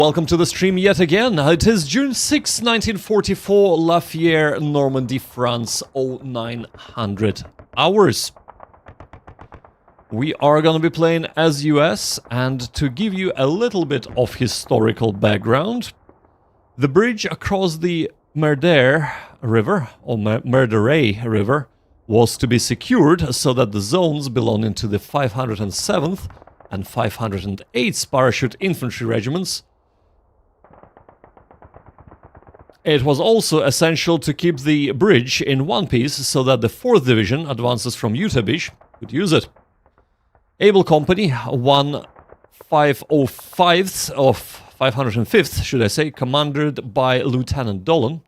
Welcome to the stream yet again. It is June 6, 1944, Lafayette, Normandy, France, 0900 hours. We are going to be playing as US, and to give you a little bit of historical background, the bridge across the Merdere River, or Merdere River, was to be secured so that the zones belonging to the 507th and 508th Parachute Infantry Regiments. It was also essential to keep the bridge in one piece so that the 4th Division advances from Utah Beach could use it. Able Company 1505th of 505th, should I say, commanded by Lieutenant Dolan,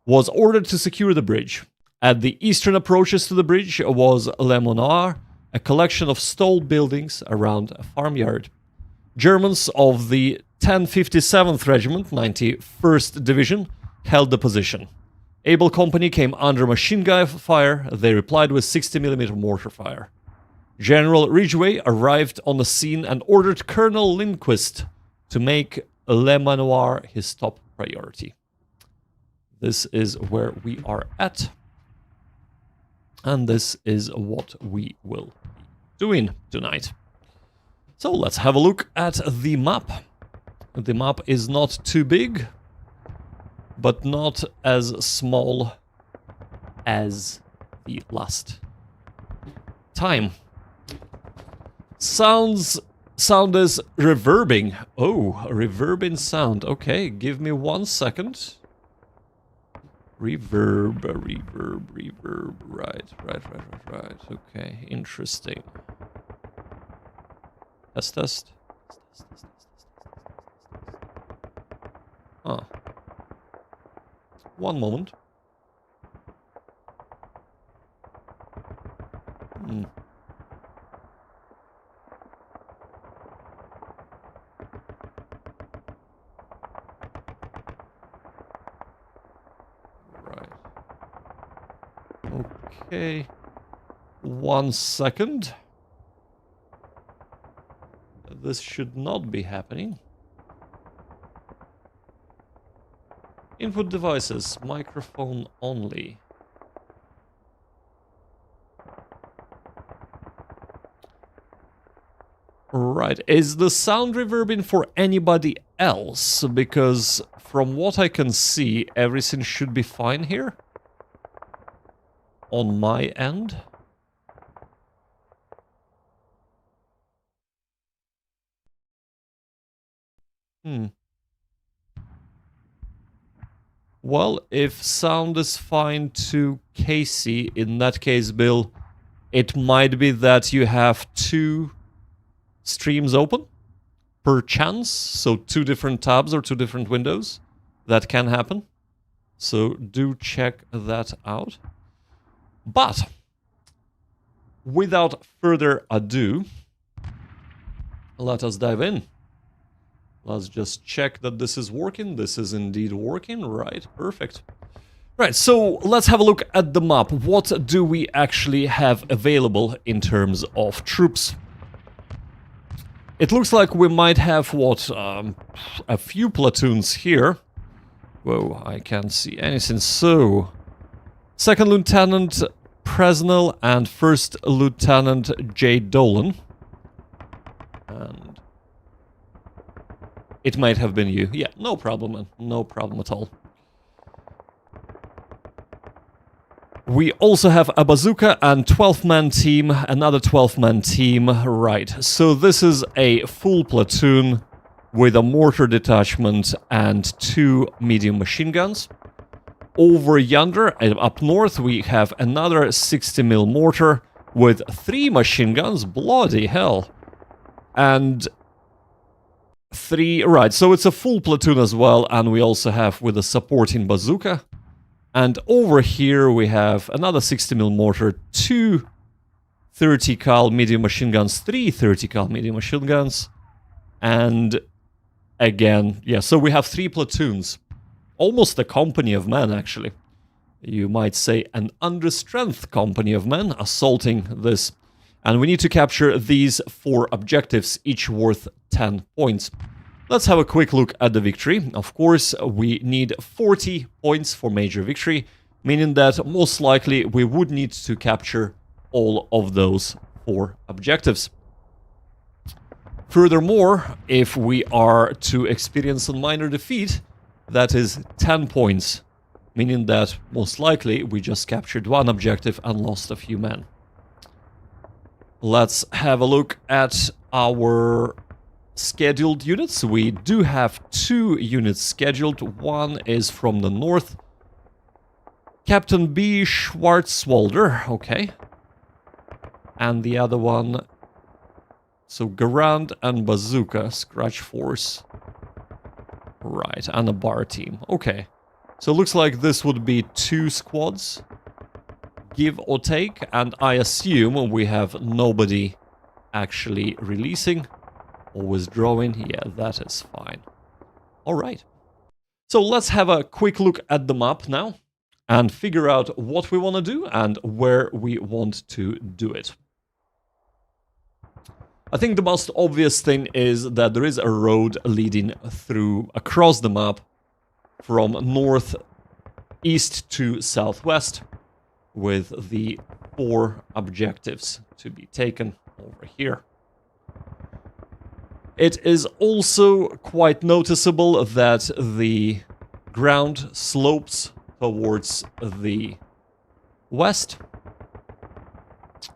was ordered to secure the bridge. At the eastern approaches to the bridge was Le Monard, a collection of stalled buildings around a farmyard. Germans of the 1057th Regiment, 91st Division, held the position. Able Company came under machine gun fire. They replied with 60mm mortar fire. General Ridgway arrived on the scene and ordered Colonel Lindquist to make Le Manoir his top priority. This is where we are at. And this is what we will be doing tonight. So let's have a look at the map. The map is not too big, but not as small as the last time. Sound is reverbing. Oh, a reverbing sound. Okay, give me 1 second. Reverb. Right. Okay, interesting. Test. Huh. 1 moment. Right. Okay. 1 second. This should not be happening. Input devices, microphone only. Right, is the sound reverbing for anybody else? Because from what I can see, everything should be fine here. On my end. Well, if sound is fine to Casey, in that case, Bill, it might be that you have 2 streams open per chance, so 2 different tabs or 2 different windows. That can happen. So do check that out. But without further ado, let us dive in. Let's just check that this is working. This is indeed working. Right, perfect. Right, so let's have a look at the map. What do we actually have available in terms of troops? It looks like we might have, what, a few platoons here. Whoa, I can't see anything. So, 2nd Lieutenant Presnell and 1st Lieutenant J. Dolan. And it might have been you. Yeah, no problem, man. No problem at all. We also have a bazooka and 12-man team, another 12-man team. Right, so this is a full platoon with a mortar detachment and 2 medium machine guns. Over yonder, up north, we have another 60mm mortar with 3 machine guns. Bloody hell. And 3, right, so it's a full platoon as well, and we also have with a supporting bazooka. And over here we have another 60mm mortar, 2 30 cal medium machine guns, 3 30 cal medium machine guns, and again, yeah, so we have 3 platoons. Almost a company of men, actually. You might say an understrength company of men assaulting this. And we need to capture these 4 objectives, each worth 10 points. Let's have a quick look at the victory. Of course, we need 40 points for major victory, meaning that most likely we would need to capture all of those 4 objectives. Furthermore, if we are to experience a minor defeat, that is 10 points, meaning that most likely we just captured 1 objective and lost a few men. Let's have a look at our scheduled units. We do have 2 units scheduled. One is from the north. Captain B. Schwarzwalder, okay. And the other one, so Garand and Bazooka, Scratch Force. Right, and a bar team, okay. So it looks like this would be 2 squads, give or take, and I assume we have nobody actually releasing or withdrawing. Yeah, that is fine. Alright. So let's have a quick look at the map now and figure out what we want to do and where we want to do it. I think the most obvious thing is that there is a road leading through across the map from north east to southwest with the 4 objectives to be taken over here. It is also quite noticeable that the ground slopes towards the west,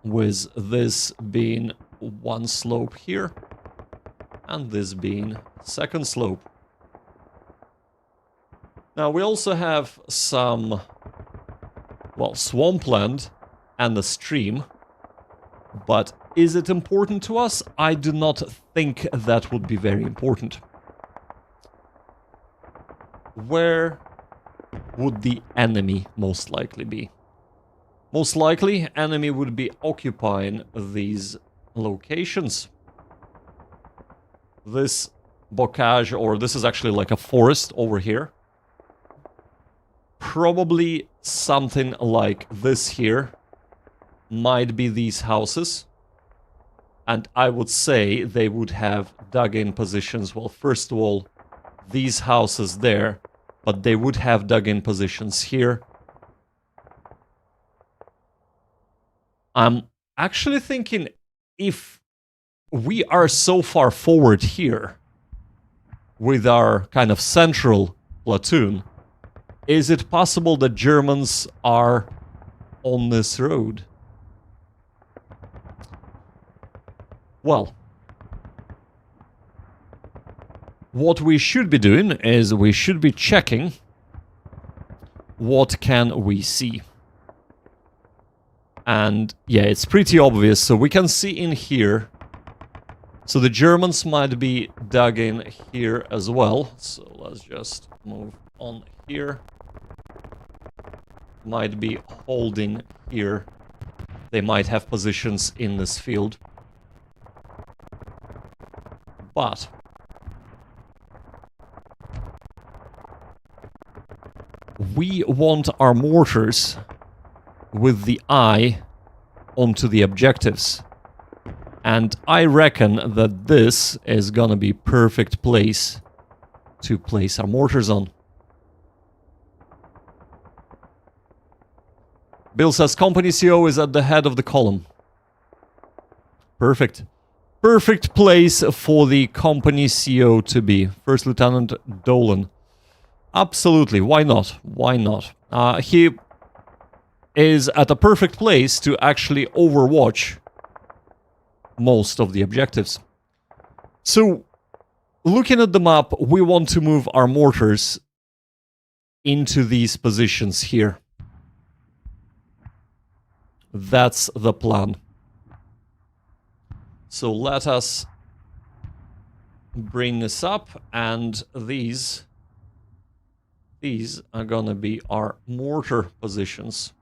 with this being 1 slope here and this being 2nd slope. Now we also have some, well, swampland and a stream, but is it important to us? I do not think that would be very important. Where would the enemy most likely be? Most likely, enemy would be occupying these locations. This bocage, or this is actually like a forest over here. Probably something like this here might be these houses. And I would say they would have dug in positions. Well, first of all, these houses there, but they would have dug in positions here. I'm actually thinking if we are so far forward here with our kind of central platoon, is it possible that Germans are on this road? Well, what we should be doing is we should be checking what can we see. And yeah, it's pretty obvious. So we can see in here. So the Germans might be dug in here as well. So let's just move on here. Might be holding here. They might have positions in this field. But we want our mortars with the eye onto the objectives. And I reckon that this is gonna be perfect place to place our mortars on. Bill says company CO is at the head of the column. Perfect. Perfect place for the company CO to be. First Lieutenant Dolan. Absolutely, why not? Why not? He is at a perfect place to actually overwatch most of the objectives. So, looking at the map, we want to move our mortars into these positions here. That's the plan. So let us bring this up, and these are gonna be our mortar positions.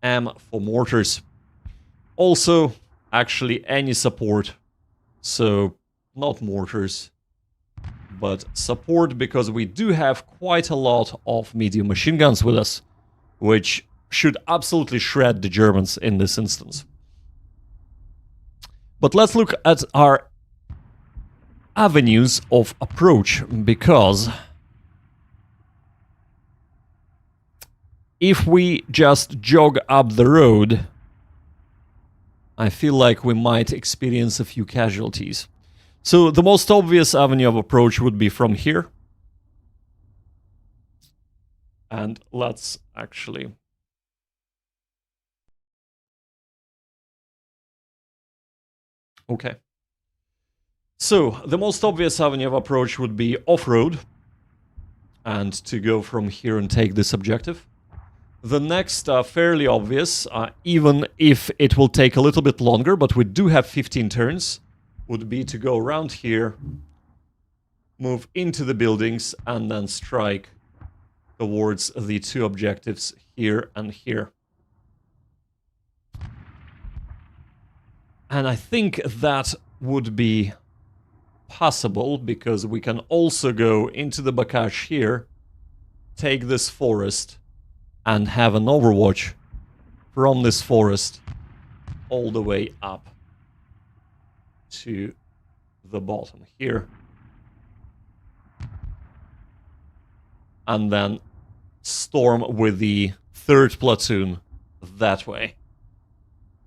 M for mortars. Also, actually any support. So not mortars, but support, because we do have quite a lot of medium machine guns with us, which should absolutely shred the Germans in this instance. But let's look at our avenues of approach, because if we just jog up the road, I feel like we might experience a few casualties. So the most obvious avenue of approach would be from here. And let's actually... Okay. So the most obvious avenue of approach would be off-road, and to go from here and take this objective. The next, fairly obvious, even if it will take a little bit longer, but we do have 15 turns, would be to go around here, move into the buildings, and then strike towards the two objectives here and here. And I think that would be possible, because we can also go into the Bakash here, take this forest, and have an overwatch from this forest all the way up to the bottom here. And then storm with the third platoon that way.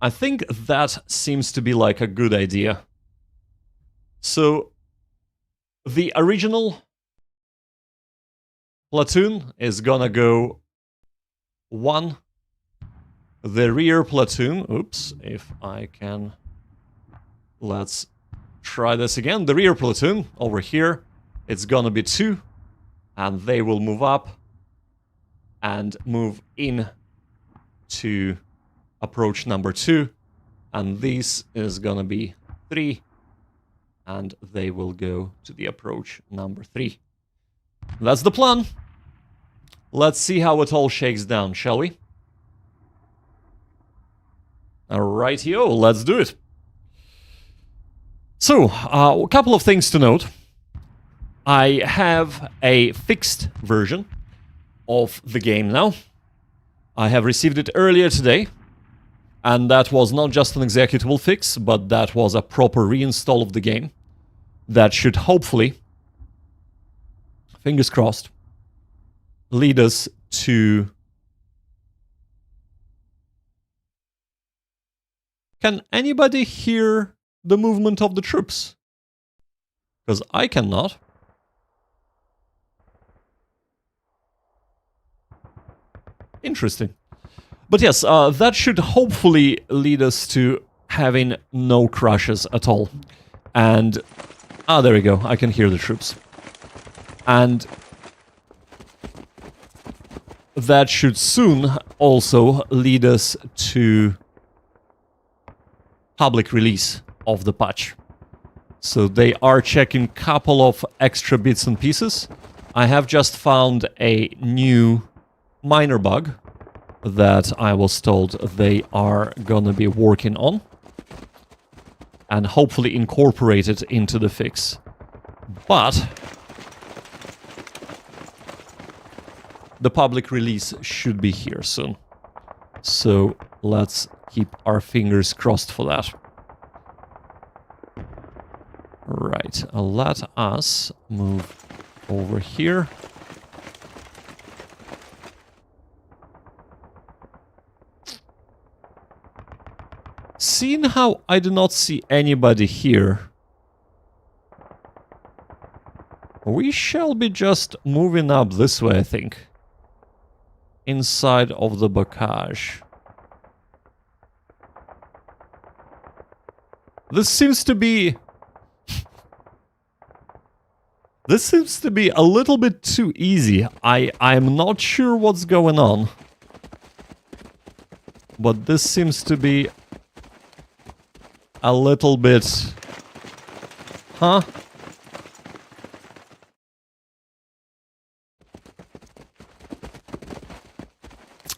I think that seems to be like a good idea. So the original platoon is gonna go one. The rear platoon, oops, if I can, let's try this again. The rear platoon over here, it's gonna be 2, and they will move up and move in to approach number 2, and this is gonna be 3, and they will go to the approach number 3. That's the plan. Let's see how it all shakes down, shall we? Alrighty-o, let's do it. So, a couple of things to note. I have a fixed version of the game now. I have received it earlier today, and that was not just an executable fix, but that was a proper reinstall of the game. That should hopefully, fingers crossed, lead us to... Can anybody hear the movement of the troops? Because I cannot. Interesting. But yes, that should hopefully lead us to having no crashes at all. And... ah, there we go. I can hear the troops. And... that should soon also lead us to public release of the patch. So they are checking a couple of extra bits and pieces. I have just found a new minor bug that I was told they are gonna be working on, and hopefully incorporate it into the fix. But the public release should be here soon. So let's keep our fingers crossed for that. Right, let us move over here. Seeing how I do not see anybody here, we shall be just moving up this way, I think. Inside of the Bakash. This seems to be... this seems to be a little bit too easy. I'm not sure what's going on. But this seems to be... a little bit... huh?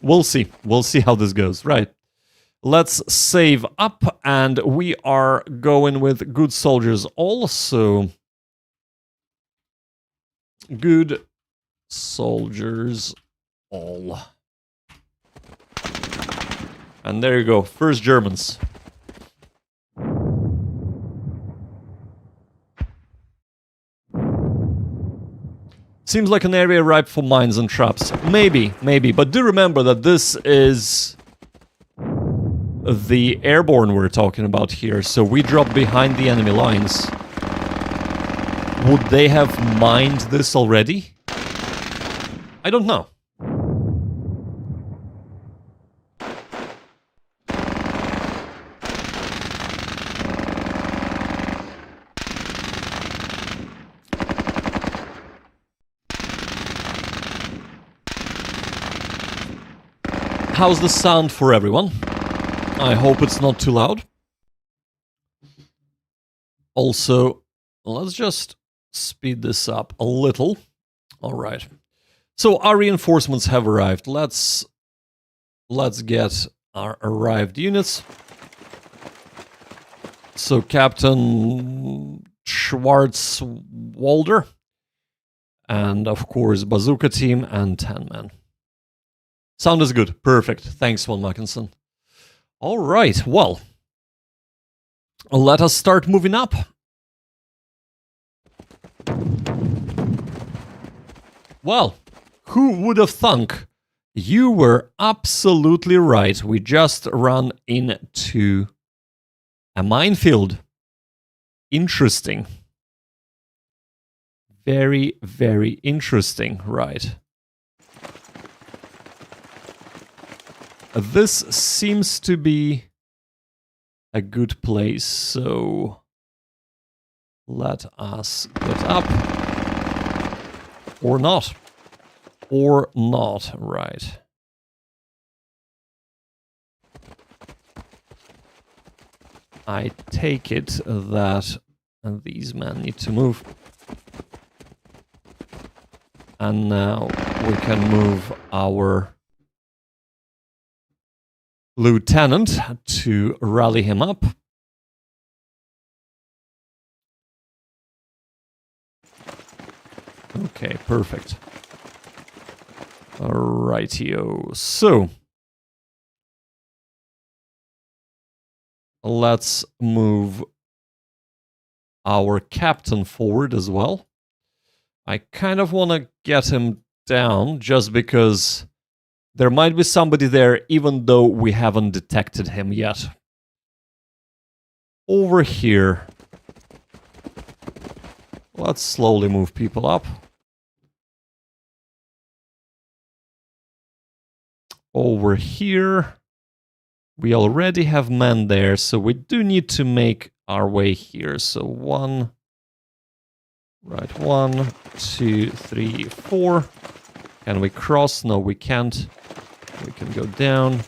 We'll see. We'll see how this goes. Right. Let's save up, and we are going with good soldiers also. Good soldiers all. And there you go. First Germans. Seems like an area ripe for mines and traps. Maybe, maybe. But do remember that this is the airborne we're talking about here. So we drop behind the enemy lines. Would they have mined this already? I don't know. How's the sound for everyone? I hope it's not too loud. Also, let's just speed this up a little. All right. So our reinforcements have arrived. Let's get our arrived units. So Captain Schwarzwalder, and of course Bazooka Team and 10 men. Sound is good. Perfect. Thanks, Von Mackinson. All right. Well, let us start moving up. Well, who would have thunk? You were absolutely right. We just ran into a minefield. Interesting. Very, very interesting, right? This seems to be a good place, so let us get up. Or not. Or not, right. I take it that these men need to move. And now we can move our lieutenant to rally him up. Okay, perfect. Rightio. So let's move our captain forward as well. I kind of want to get him down just because there might be somebody there even though we haven't detected him yet. Over here. Let's slowly move people up. Over here. We already have men there, so we do need to make our way here. So 1, 2, 3, 4. Can we cross? No, we can't. We can go down.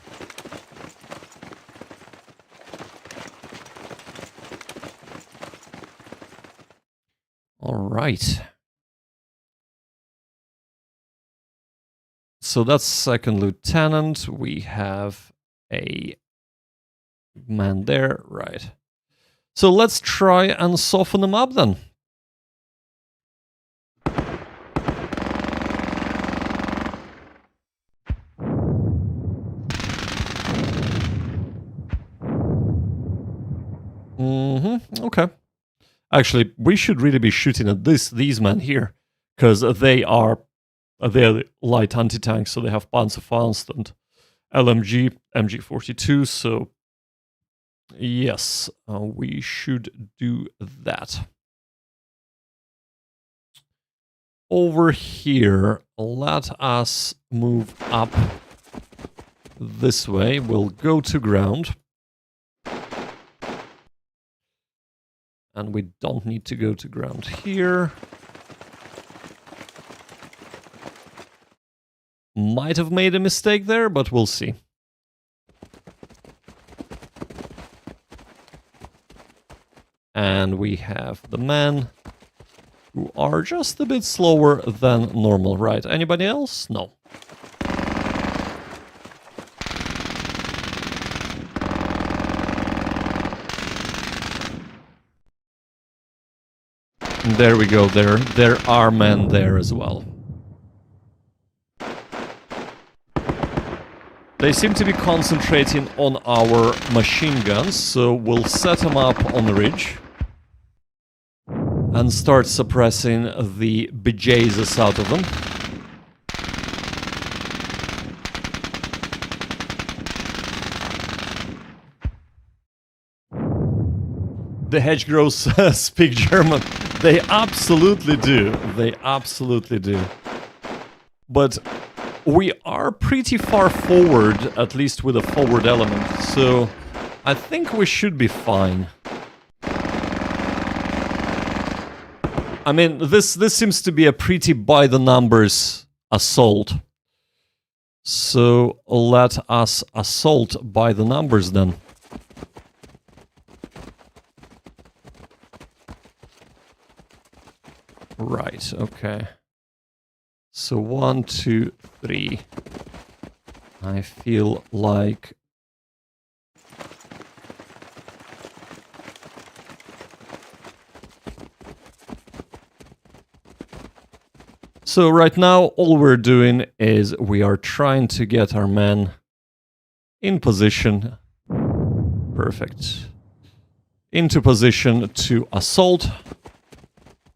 All right. So that's second lieutenant. We have a man there, right. So let's try and soften them up then. Okay. Actually, we should really be shooting at these men here, because they're light anti-tanks, so they have Panzerfaust and LMG, MG42, so yes, we should do that. Over here, let us move up this way. We'll go to ground. And we don't need to go to ground here. Might have made a mistake there, but we'll see. And we have the men who are just a bit slower than normal, right? Anybody else? No. There we go, there are men there as well. They seem to be concentrating on our machine guns, so we'll set them up on the ridge. and start suppressing the bejesus out of them. The hedgerows speak German. They absolutely do. They absolutely do. But we are pretty far forward, at least with a forward element, so I think we should be fine. I mean, this seems to be a pretty by-the-numbers assault. So let us assault by the numbers then. Right, okay. So 1, 2, 3. I feel like... So right now, all we're doing is we are trying to get our men in position. Perfect. Into position to assault.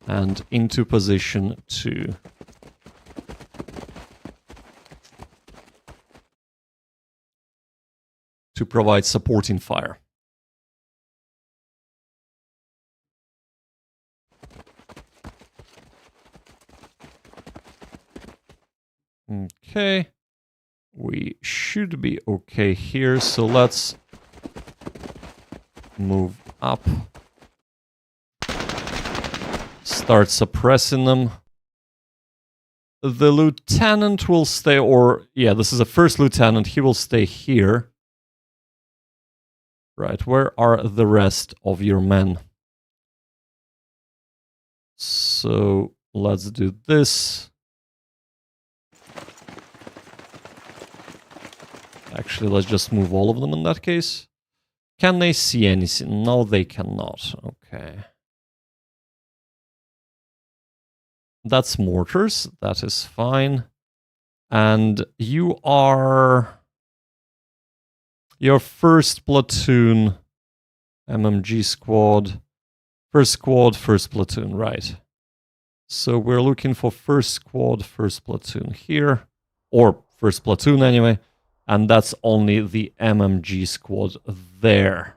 And into position to provide supporting fire. Okay, we should be okay here, so let's move up. Start suppressing them. The lieutenant will stay, or yeah, this is a first lieutenant, he will stay here. Right, where are the rest of your men? So let's do this. Actually, let's just move all of them in that case. Can they see anything? No, they cannot. Okay. That's mortars. That is fine. And you are... your first platoon, MMG squad. First squad, first platoon, right. So we're looking for first squad, first platoon here. Or first platoon anyway. And that's only the MMG squad there.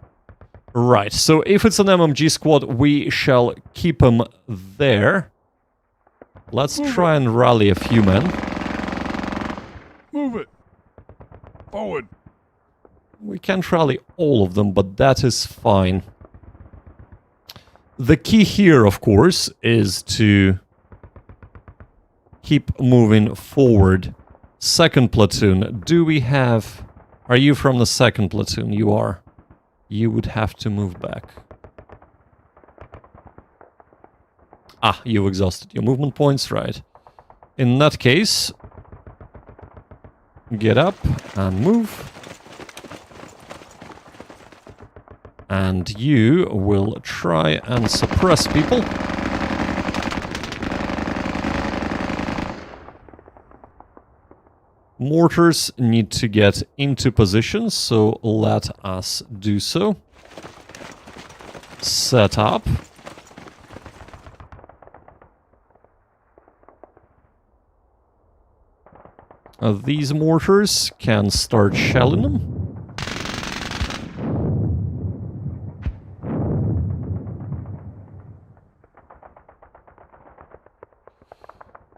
Right, so if it's an MMG squad, we shall keep them there. Let's try and rally a few men. Move it! Forward! We can't rally all of them, but that is fine. The key here, of course, is to keep moving forward. Second platoon, do we have... Are you from the second platoon? You are. You would have to move back. Ah, you exhausted your movement points, right. In that case, get up and move. And you will try and suppress people. Mortars need to get into position, so let us do so. Set up. These mortars can start shelling them.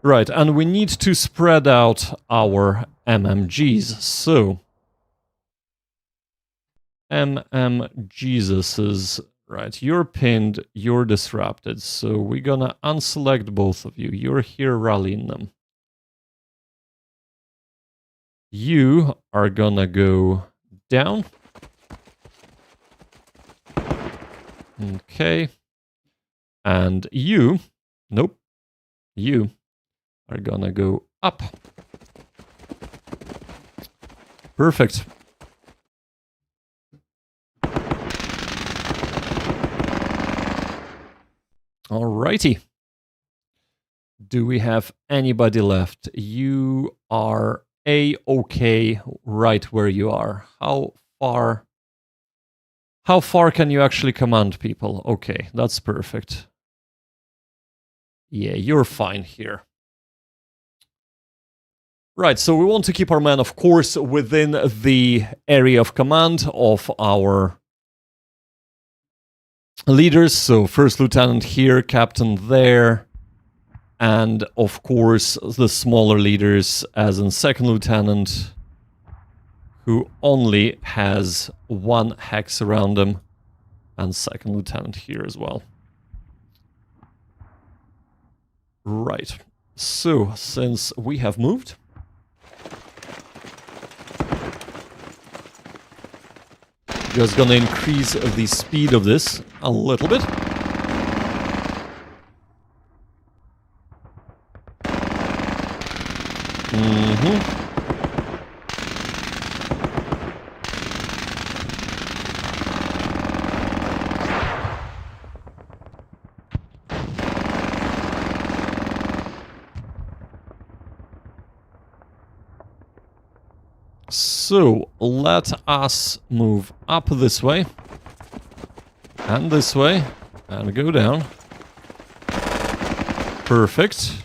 Right, and we need to spread out our MMGs, so... MMGesuses, right, you're pinned, you're disrupted, so we're gonna unselect both of you. You're here rallying them. You are gonna go down. Okay. And you... Nope. You are gonna go up. Perfect. Alrighty. Do we have anybody left? You are A-okay right where you are. How far can you actually command people? Okay, that's perfect. Yeah, you're fine here. Right, so we want to keep our men, of course, within the area of command of our leaders. So first lieutenant here, captain there, and of course the smaller leaders as in second lieutenant, who only has one hex around them, and second lieutenant here as well. Right, so since we have moved, just gonna increase the speed of this a little bit. So, let us move up this way, and this way, and go down. Perfect.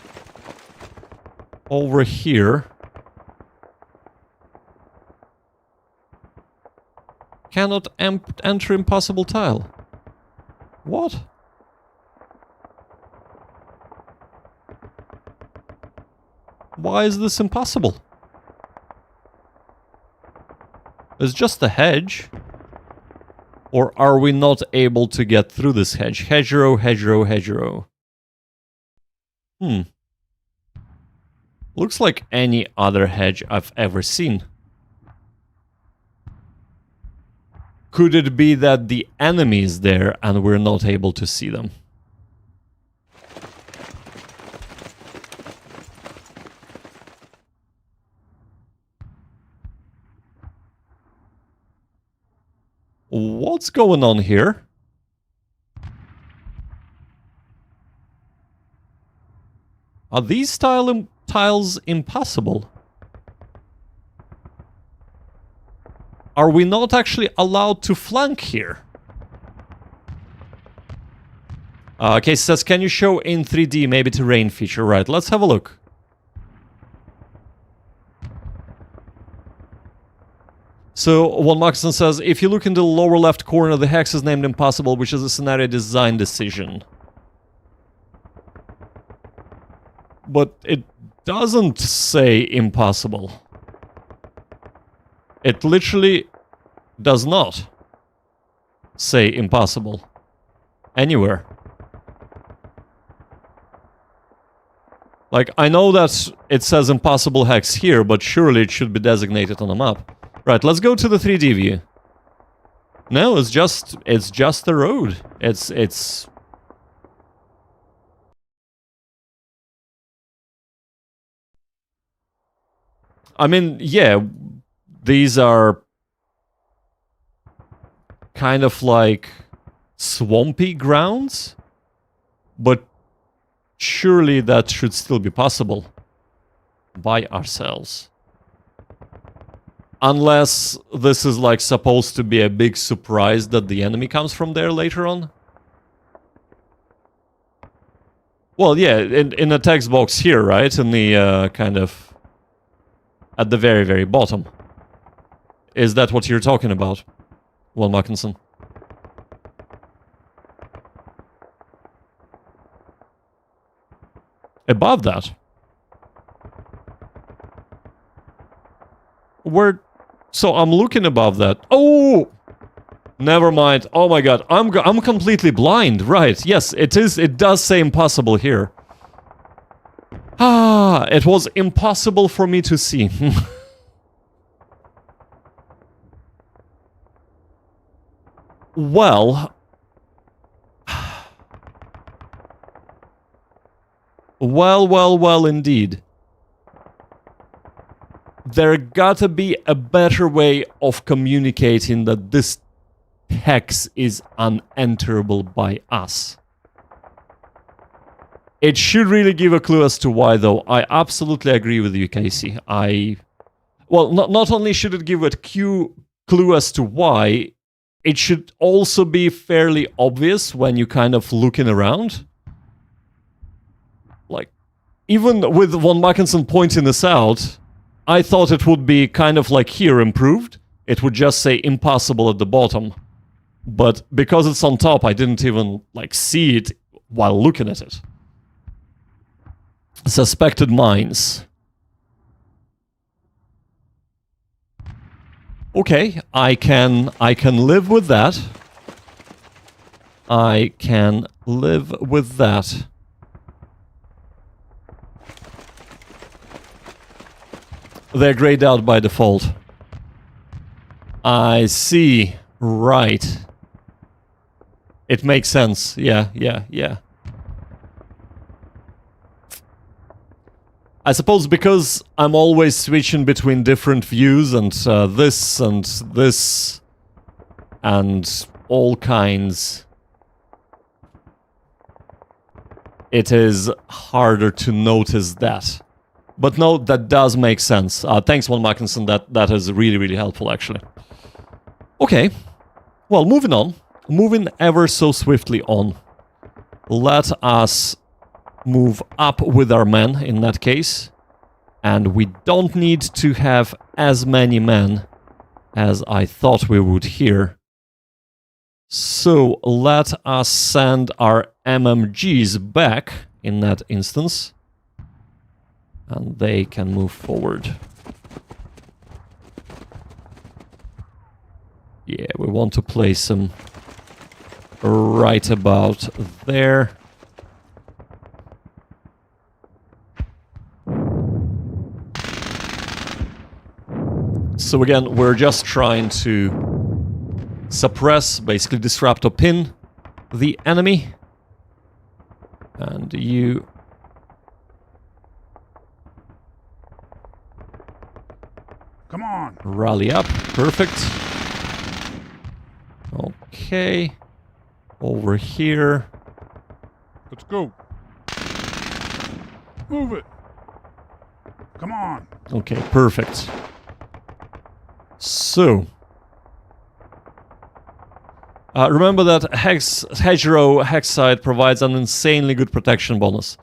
Over here. Cannot enter impossible tile. What? Why is this impossible? It's just a hedge. Or are we not able to get through this hedge? Hedgerow, hedgerow, hedgerow. Looks like any other hedge I've ever seen. Could it be that the enemy is there and we're not able to see them? What's going on here? Are these tiles impossible? Are we not actually allowed to flank here? Okay, says, can you show in 3D maybe terrain feature? Right, let's have a look. So, One Maxson says, if you look in the lower left corner, the hex is named impossible, which is a scenario design decision. But it doesn't say impossible. It literally does not say impossible anywhere. Like, I know that it says impossible hex here, but surely it should be designated on a map. Right, let's go to the 3D view. No, it's just the road. It's I mean, yeah, these are kind of like swampy grounds, but surely that should still be possible by ourselves. Unless this is like supposed to be a big surprise that the enemy comes from there later on. Well, yeah, in the text box here, right? In the kind of at the very, very bottom. Is that what you're talking about, Will Mackinson? Above that? Where? So I'm looking above that. Oh! Never mind. Oh my god. I'm completely blind. Right. Yes, it is. It does say impossible here. Ah, it was impossible for me to see. Well... Well, indeed. There gotta be a better way of communicating that this hex is unenterable by us. It should really give a clue as to why, though. I absolutely agree with you, Casey. Well, not only should it give a clue as to why, it should also be fairly obvious when you kind of looking around. Like, even with von Mackensen pointing this out, I thought it would be kind of like here improved. It would just say impossible at the bottom. But because it's on top, I didn't even like see it while looking at it. Suspected mines. Okay, I can live with that. I can live with that. They're grayed out by default. I see. Right. It makes sense. Yeah. I suppose because I'm always switching between different views and this and all kinds, it is harder to notice that. But no, that does make sense. Thanks, Von Mackensen. That is really, really helpful, actually. Okay. Well, moving on. Moving ever so swiftly on. Let us move up with our men in that case. And we don't need to have as many men as I thought we would here. So let us send our MMGs back in that instance. And they can move forward. Yeah, we want to place them right about there. So again, we're just trying to suppress, basically disrupt or pin the enemy. And you... Come on. Rally up. Perfect. Okay. Over here. Let's go. Move it. Come on. Okay, perfect. So... remember that Hedgerow Hexside provides an insanely good protection bonus.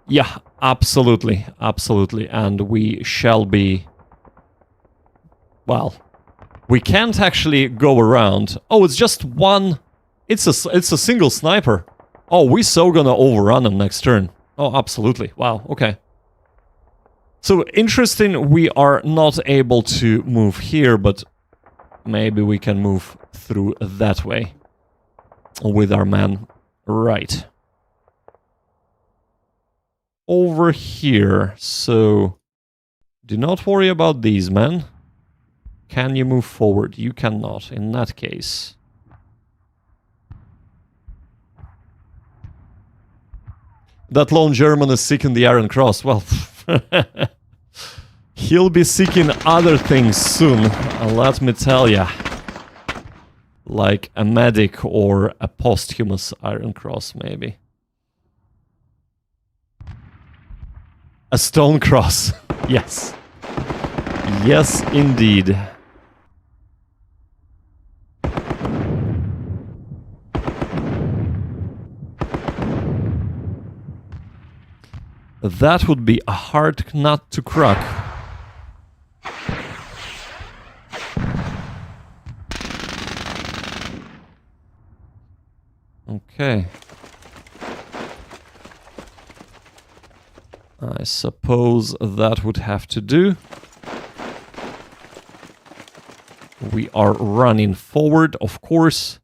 Yeah, absolutely. Absolutely. And we shall be... Well, we can't actually go around. Oh, it's just one... It's a single sniper. Oh, we're so gonna overrun him next turn. Oh, absolutely. Wow, okay. So, interesting, we are not able to move here, but maybe we can move through that way. With our man. Right. Over here. So, do not worry about these men. Can you move forward? You cannot, in that case. That lone German is seeking the Iron Cross. Well, he'll be seeking other things soon, let me tell ya. Like a medic or a posthumous Iron Cross, maybe. A stone cross. Yes. Yes, indeed. That would be a hard nut to crack. Okay. I suppose that would have to do. We are running forward, of course,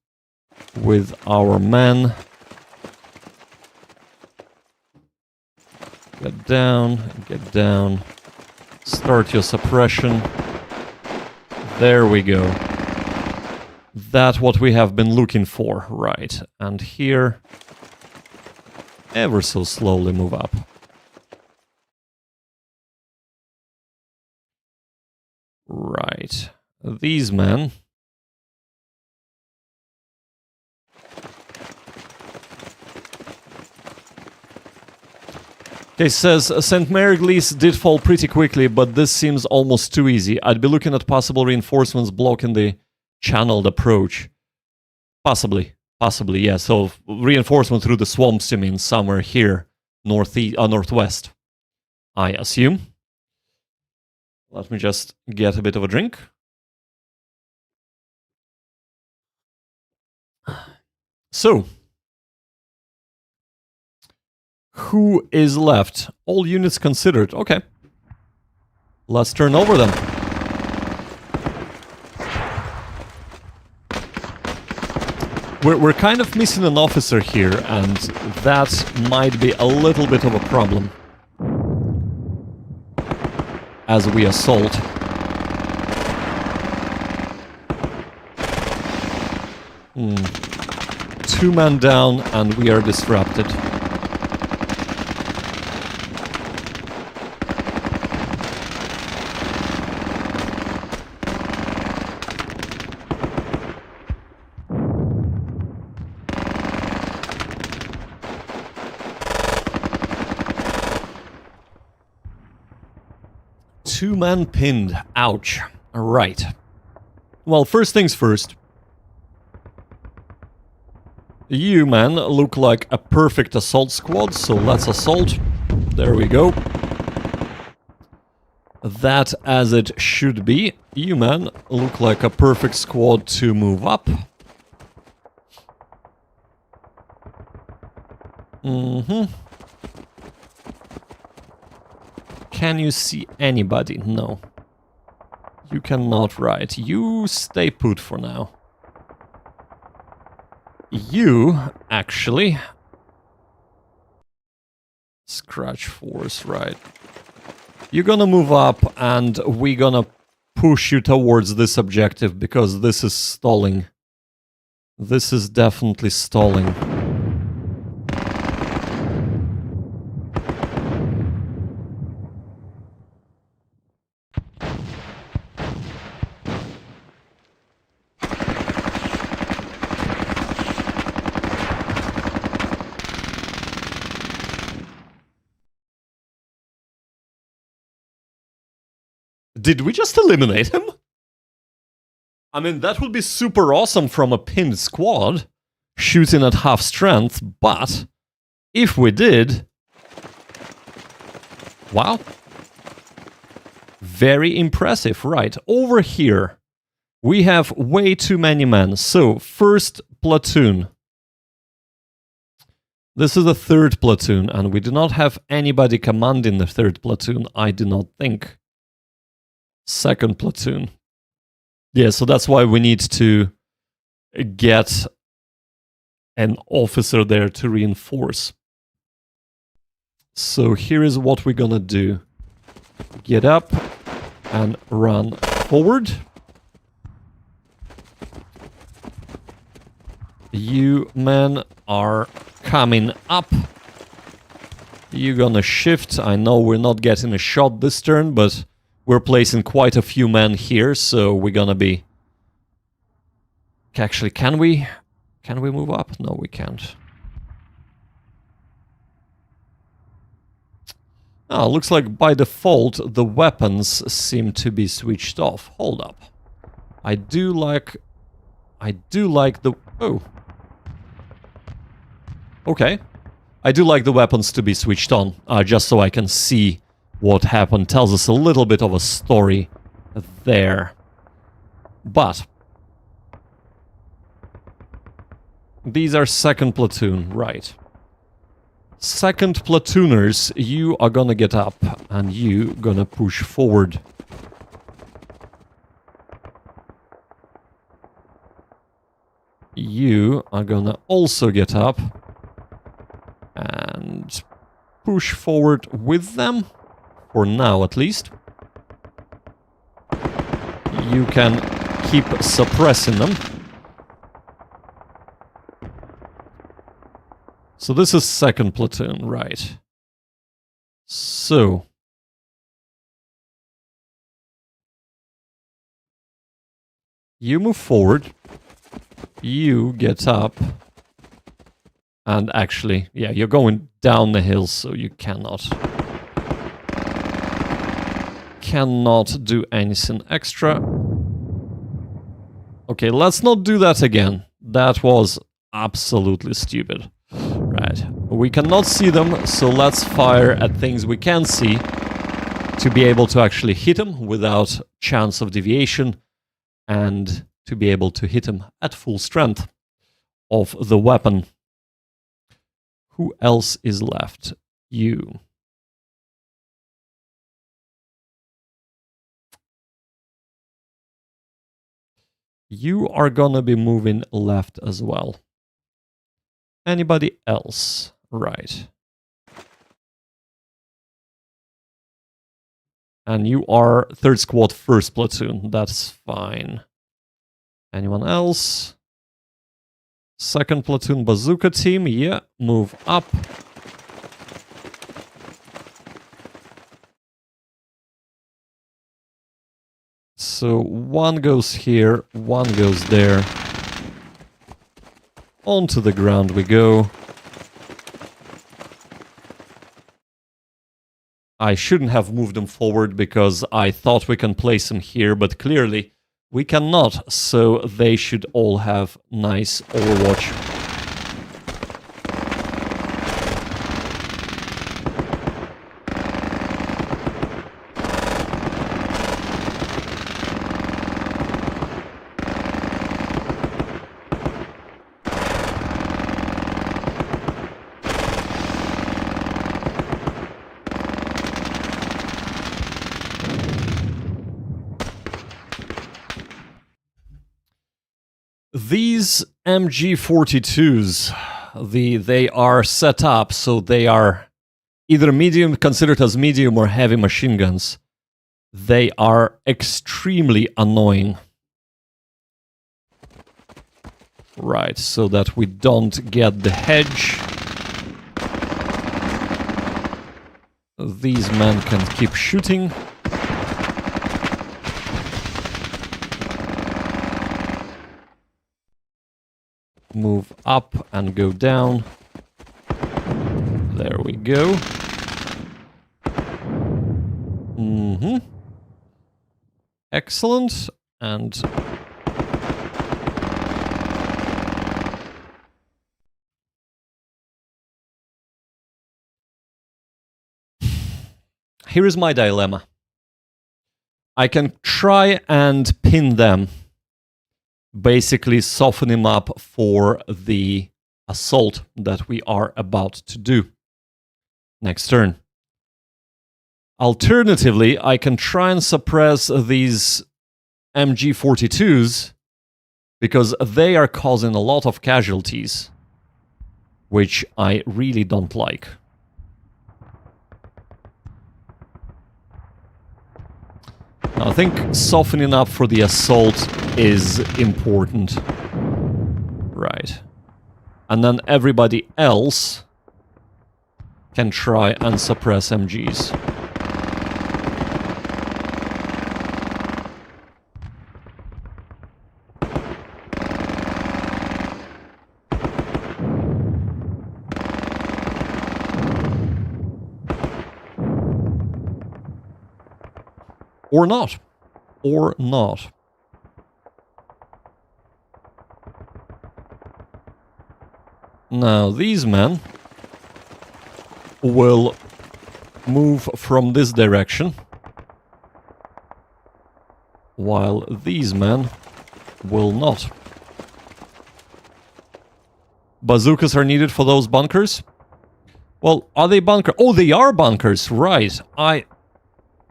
with our men. Get down, get down. Start your suppression. There we go. That's what we have been looking for, right. And here, ever so slowly move up. Right. These men... Okay, says, St. Mariglis did fall pretty quickly, but this seems almost too easy. I'd be looking at possible reinforcements blocking the channeled approach. Possibly, yeah. So, reinforcement through the swamps, you mean, somewhere here. northwest, I assume. Let me just get a bit of a drink. So, who is left? All units considered. Okay. Let's turn over them. We're kind of missing an officer here, and that might be a little bit of a problem as we assault. Two men down, and we are disrupted. Two men pinned. Ouch. Right. Well, first things first. You, man, look like a perfect assault squad, so let's assault. There we go. That as it should be. You, man, look like a perfect squad to move up. Can you see anybody? No. You cannot, right. You stay put for now. You, actually... Scratch force, right. You're gonna move up and we're gonna push you towards this objective because this is stalling. This is definitely stalling. Did we just eliminate him? I mean, that would be super awesome from a pinned squad, shooting at half strength, but if we did... Wow. Very impressive, right. Over here, we have way too many men. So, first platoon. This is the third platoon, and we do not have anybody commanding the third platoon, I do not think. Second platoon. Yeah, so that's why we need to get an officer there to reinforce. So here is what we're gonna do. Get up and run forward. You men are coming up. You're gonna shift. I know we're not getting a shot this turn, but we're placing quite a few men here, so we're gonna be... Actually, can we move up? No, we can't. Oh, looks like by default the weapons seem to be switched off. Hold up. I do like the... Oh. Okay. I do like the weapons to be switched on, just so I can see what happened. Tells us a little bit of a story there. But these are second platoon, right. Second platooners, you are gonna get up and you gonna push forward. You are gonna also get up and push forward with them. For now, at least. You can keep suppressing them. So this is second platoon, right. So... You move forward. You get up. And actually, yeah, you're going down the hill, so you cannot do anything extra. Okay, let's not do that again. That was absolutely stupid. Right. We cannot see them, so let's fire at things we can see to be able to actually hit them without chance of deviation and to be able to hit them at full strength of the weapon. Who else is left? You. You are gonna be moving left as well. Anybody else? Right. And you are 3rd squad, 1st platoon. That's fine. Anyone else? 2nd platoon bazooka team. Yeah, move up. So one goes here, one goes there. Onto the ground we go. I shouldn't have moved them forward because I thought we can place them here, but clearly we cannot, so they should all have nice overwatch. These MG42s, they are set up so they are either medium, considered as medium or heavy machine guns. They are extremely annoying. Right, so that we don't get the hedge. These men can keep shooting. Move up and go down. There we go. Excellent. And here is my dilemma. I can try and pin them, basically soften him up for the assault that we are about to do next turn. Alternatively, I can try and suppress these MG42s because they are causing a lot of casualties, which I really don't like. Now, I think softening up for the assault is important. Right. And then everybody else can try and suppress MGs. Or not. Or not. Now, these men will move from this direction, while these men will not. Bazookas are needed for those bunkers? Well, are they bunkers? Oh, they are bunkers, right.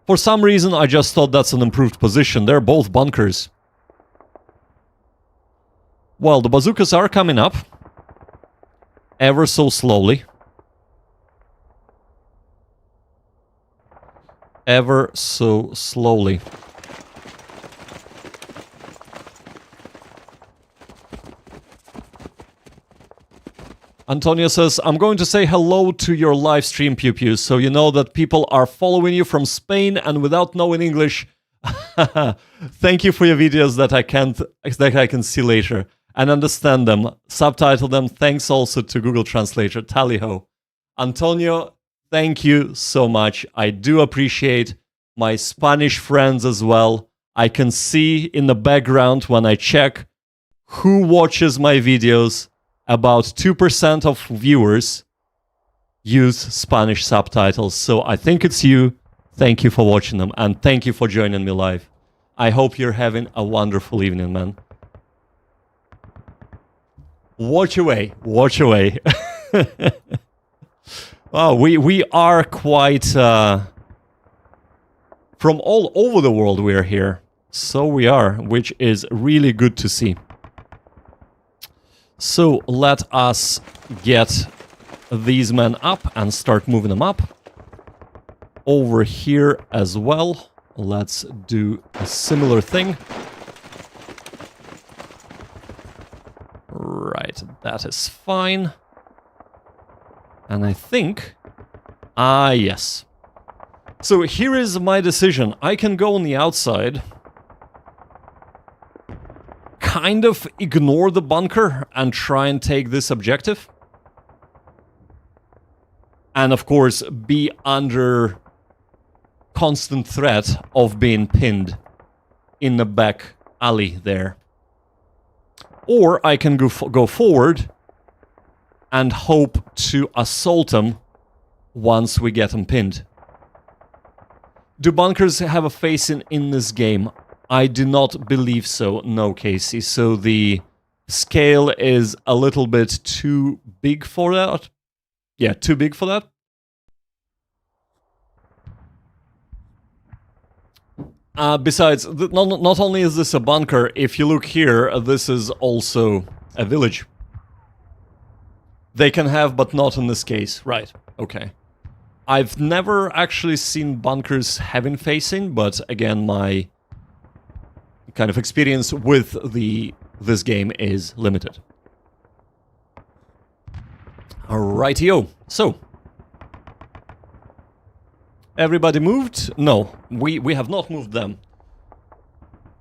For some reason, I just thought that's an improved position. They're both bunkers. Well, the bazookas are coming up. Ever so slowly. Ever so slowly. Antonio says, I'm going to say hello to your live stream, Pew Pew, so you know that people are following you from Spain and without knowing English. Thank you for your videos that I can see later and understand them, subtitle them. Thanks also to Google Translator, Tally-ho. Antonio, thank you so much. I do appreciate my Spanish friends as well. I can see in the background when I check who watches my videos. About 2% of viewers use Spanish subtitles. So I think it's you. Thank you for watching them, and thank you for joining me live. I hope you're having a wonderful evening, man. Watch away, watch away. Oh, we are quite from all over the world. We're here, so we are, which is really good to see. So let us get these men up and start moving them up. Over here as well, let's do a similar thing. Right, that is fine. And I think... yes. So here is my decision. I can go on the outside, kind of ignore the bunker and try and take this objective. And of course, be under constant threat of being pinned in the back alley there. Or I can go forward and hope to assault them once we get them pinned. Do bunkers have a face in this game? I do not believe so, no, Casey. So the scale is a little bit too big for that. Yeah, too big for that. Besides, not only is this a bunker, if you look here, this is also a village. They can have, but not in this case. Right, okay. I've never actually seen bunkers having facing, but again, my kind of experience with this game is limited. Alrighty-o, so... Everybody moved? No, we have not moved them.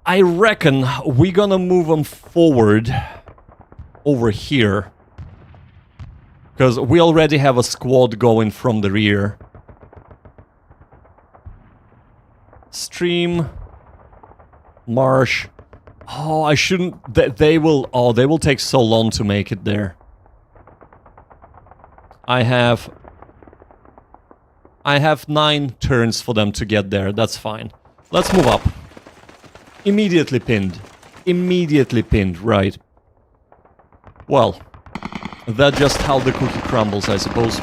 I reckon we're gonna move them forward over here. Because we already have a squad going from the rear. Stream. Marsh. Oh, I shouldn't... They will take so long to make it there. I have 9 turns for them to get there, that's fine. Let's move up. Immediately pinned. Immediately pinned, right. Well, that's just how the cookie crumbles, I suppose.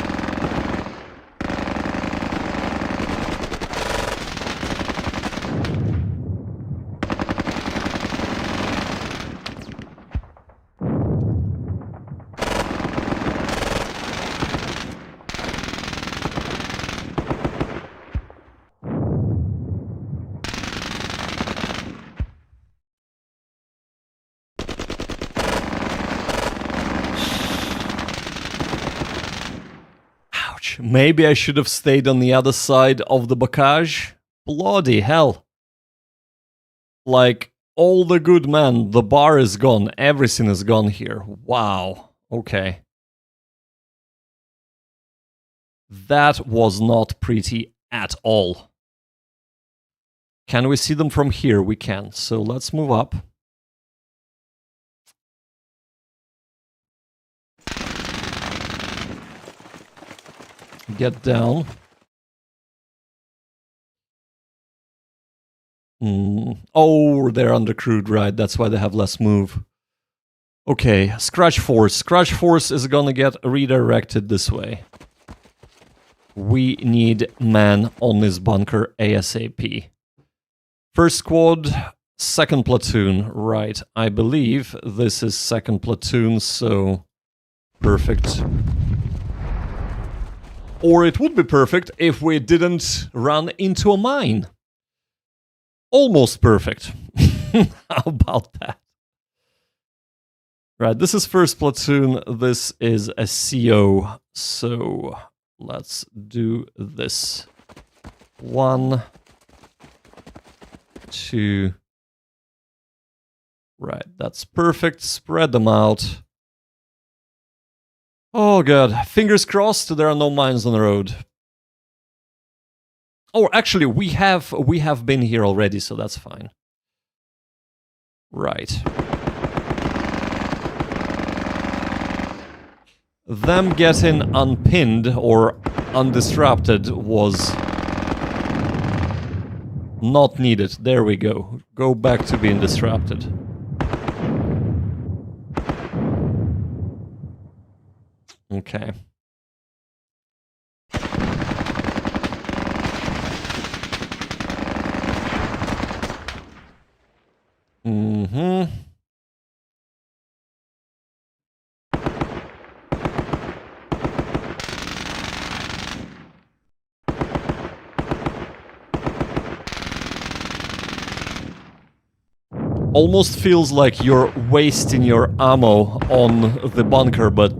Maybe I should have stayed on the other side of the bocage. Bloody hell. Like, all the good men, the bar is gone, everything is gone here. Wow, okay. That was not pretty at all. Can we see them from here? We can, so let's move up. Get down. Oh, they're undercrewed, right? That's why they have less move. Okay, Scratch Force. Scratch Force is gonna get redirected this way. We need men on this bunker ASAP. First squad, second platoon. Right, I believe this is second platoon, so perfect. Or it would be perfect if we didn't run into a mine. Almost perfect. How about that? Right, this is first platoon, this is a CO, so let's do this. 1, 2... Right, that's perfect, spread them out. Oh god, fingers crossed there are no mines on the road. Oh, actually, we have been here already, so that's fine. Right. them getting unpinned or undisrupted was not needed. There we go. Go back to being disrupted. Okay. Mm-hmm. Almost feels like you're wasting your ammo on the bunker, but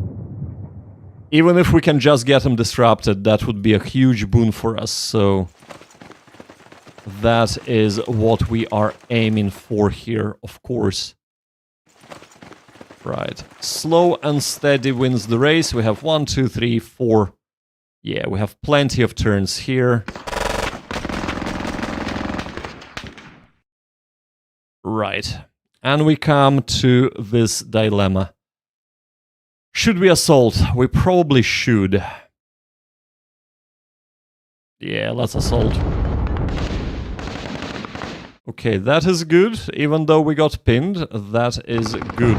even if we can just get him disrupted, that would be a huge boon for us, so that is what we are aiming for here, of course. Right. Slow and steady wins the race. We have 1, 2, 3, 4. Yeah, we have plenty of turns here. Right. And we come to this dilemma. Should we assault? We probably should. Yeah, let's assault. Okay, that is good. Even though we got pinned, that is good.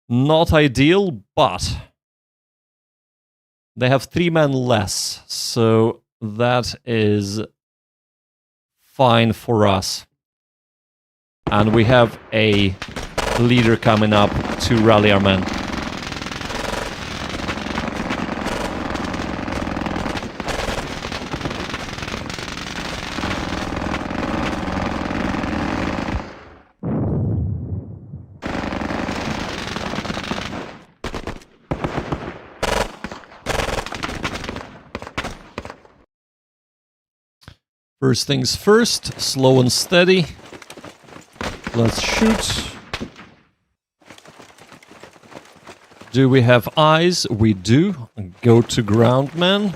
Not ideal, but they have 3 men less, so that is fine for us. And we have a leader coming up to rally our men. First things first, slow and steady. Let's shoot. Do we have eyes? We do. Go to ground, man.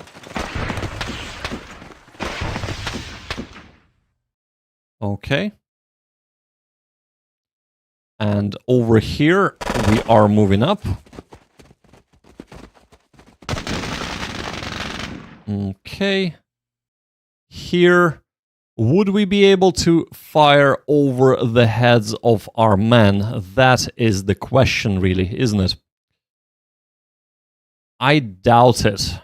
Okay. And over here, we are moving up. Okay. Here, would we be able to fire over the heads of our men? That is the question, really, isn't it? I doubt it.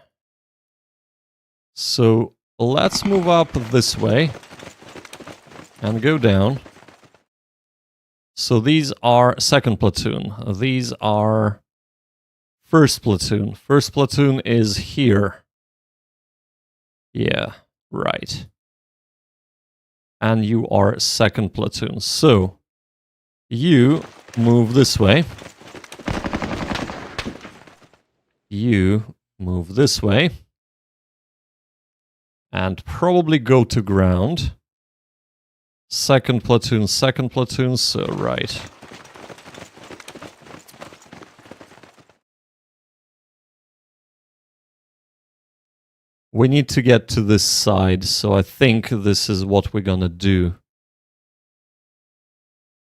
So let's move up this way and go down. So these are second platoon. These are first platoon. First platoon is here. Yeah. Right. And you are second platoon. So you move this way. You move this way. And probably go to ground. Second platoon, so right. We need to get to this side, so I think this is what we're gonna do.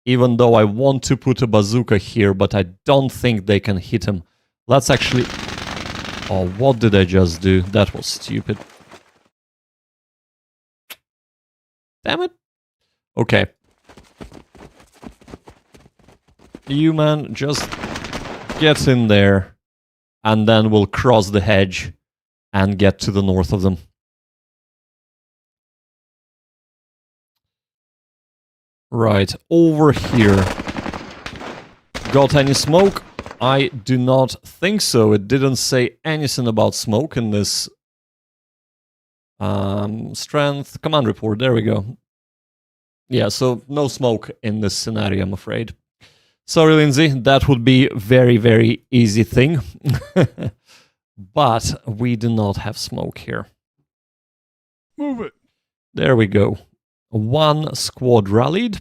Even though I want to put a bazooka here, but I don't think they can hit him. Let's actually... Oh, what did I just do? That was stupid. Damn it. Okay. You, man, just get in there, and then we'll cross the hedge and get to the north of them. Right, over here. Got any smoke? I do not think so. It didn't say anything about smoke in this strength command report. There we go. Yeah, so no smoke in this scenario, I'm afraid. Sorry, Lindsay, that would be very, very easy thing. But we do not have smoke here. Move it. There we go. 1 squad rallied.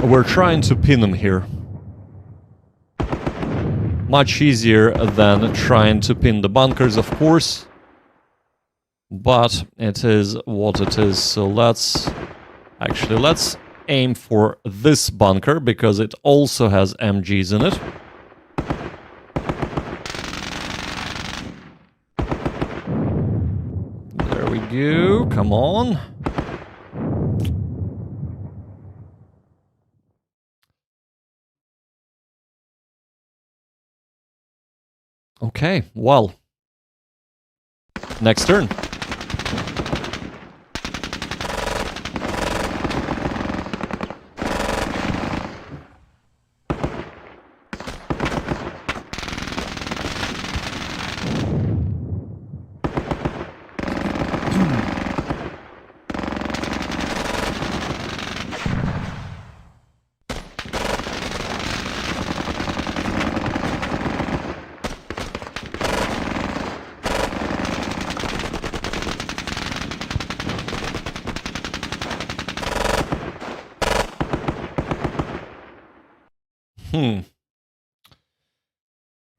we're trying to pin them here. Much easier than trying to pin the bunkers, of course. But it is what it is. So let's aim for this bunker because it also has MGs in it. There we go. Come on. Okay, well. Next turn.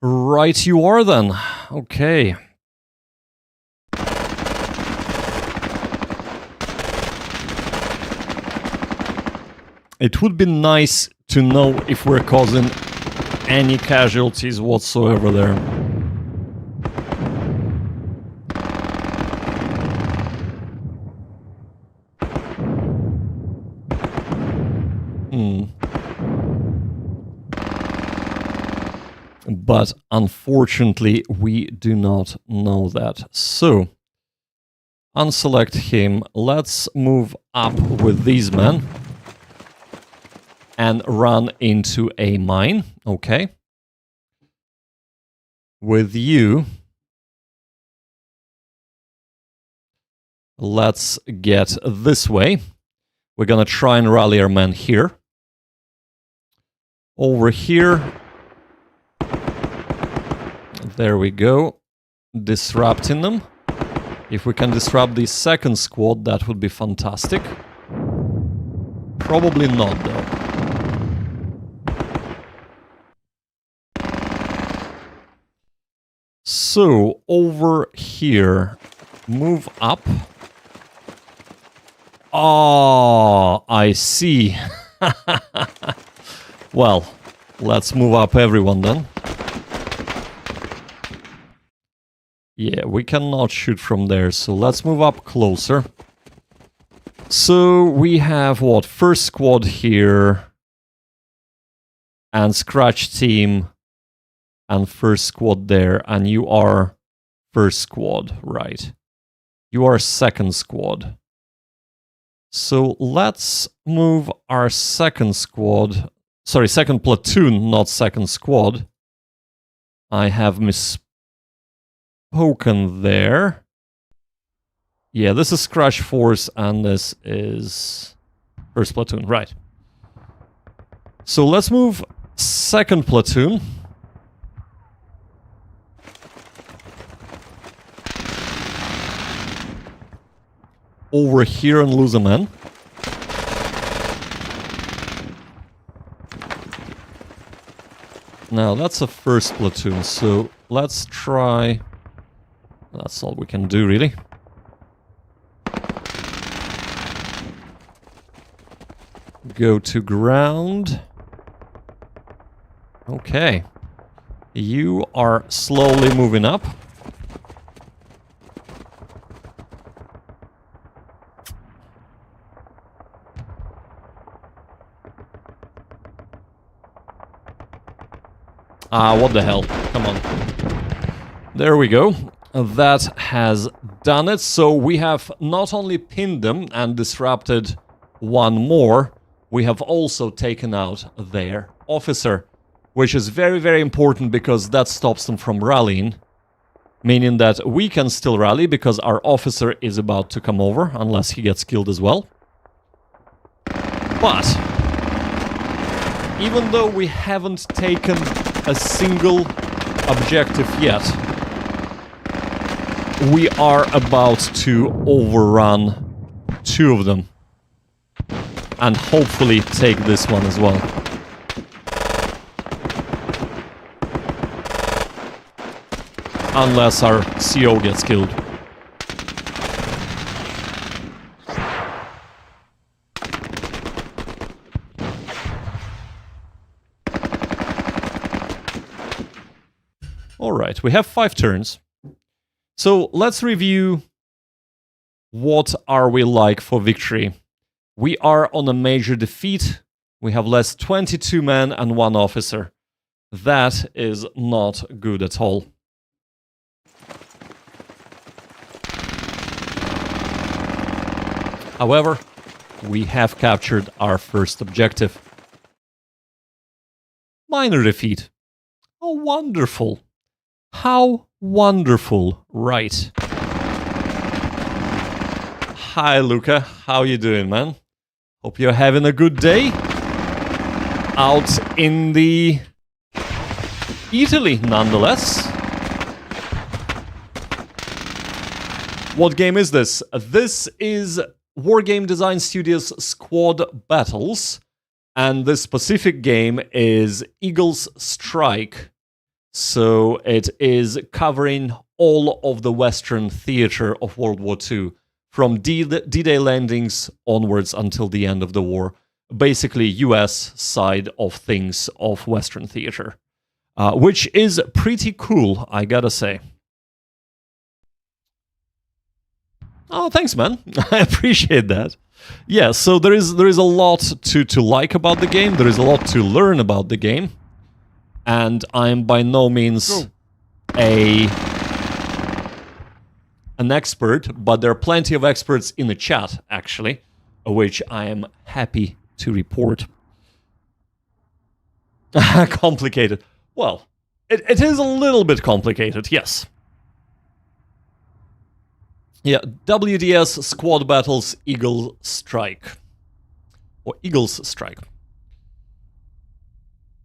Right you are then. Okay. It would be nice to know if we're causing any casualties whatsoever there. But unfortunately, we do not know that. So, unselect him. Let's move up with these men and run into a mine. Okay. With you, let's get this way. We're gonna try and rally our men here. Over here. There we go. Disrupting them. If we can disrupt the second squad, that would be fantastic. Probably not, though. So, over here, move up. Oh, I see. Well, let's move up everyone then. Yeah, we cannot shoot from there, so let's move up closer. So we have what? First squad here. And scratch team. And first squad there. And you are first squad, right? You are second squad. So let's move our second squad. Sorry, second platoon, not second squad. I have misspoken there. Yeah, this is Scratch Force and this is first platoon, right. So let's move second platoon. Over here and lose a man. Now that's a first platoon, so let's try... That's all we can do, really. Go to ground. Okay. You are slowly moving up. Ah, what the hell? Come on. There we go. That has done it. So we have not only pinned them and disrupted one more, we have also taken out their officer, which is very, very important because that stops them from rallying, meaning that we can still rally because our officer is about to come over, unless he gets killed as well. But even though we haven't taken a single objective yet, we are about to overrun two of them. and hopefully take this one as well. Unless our CO gets killed. Alright, we have 5 turns. So let's review what are we like for victory. We are on a major defeat. We have less 22 men and 1 officer. That is not good at all. However, we have captured our first objective. Minor defeat. Oh, wonderful. How wonderful, right? Hi, Luca. How you doing, man? Hope you're having a good day. Out in the Italy, nonetheless. What game is this? This is Wargame Design Studios Squad Battles, and this specific game is Eagle's Strike. So it is covering all of the Western theater of World War II, from D-Day landings onwards until the end of the war. Basically, US side of things of Western theater, which is pretty cool, I gotta say. Oh, thanks, man. I appreciate that. Yeah, so there is a lot to like about the game. There is a lot to learn about the game. And I'm by no means an expert, but there are plenty of experts in the chat, actually, which I am happy to report. Complicated. Well, it is a little bit complicated, yes. Yeah, WDS Squad Battles Eagle Strike. Or Eagle's Strike.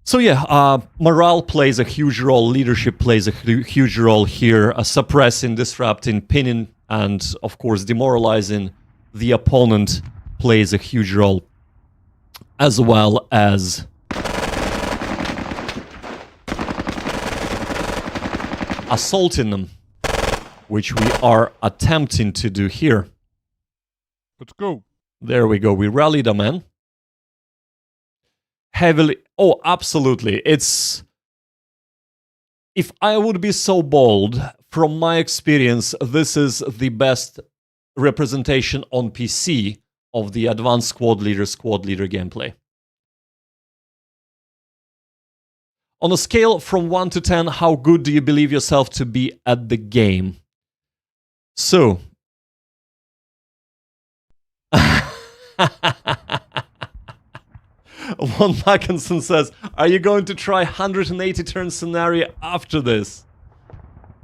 So yeah, morale plays a huge role, leadership plays a huge role here, suppressing, disrupting, pinning, and of course demoralizing the opponent plays a huge role, as well as assaulting them, which we are attempting to do here. Let's go. There we go, we rallied a man. Heavily... Oh, absolutely. It's... If I would be so bold, from my experience, this is the best representation on PC of the advanced squad leader gameplay. On a scale from 1 to 10, how good do you believe yourself to be at the game? So... Von Mackinson says, are you going to try 180 turn scenario after this?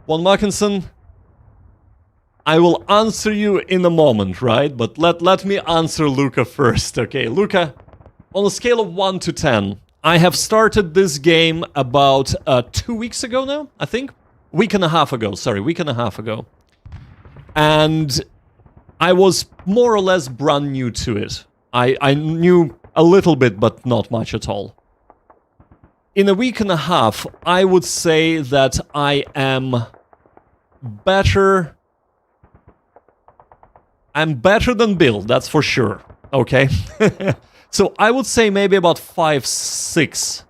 Von Mackinson, I will answer you in a moment, right? But let me answer Luca first, okay? Luca, on a scale of 1 to 10, I have started this game about 2 weeks ago now, I think? Week and a half ago. And I was more or less brand new to it. I knew a little bit, but not much at all. In a week and a half, I would say that I am better... I'm better than Bill, that's for sure, okay? So I would say maybe about 5, 6.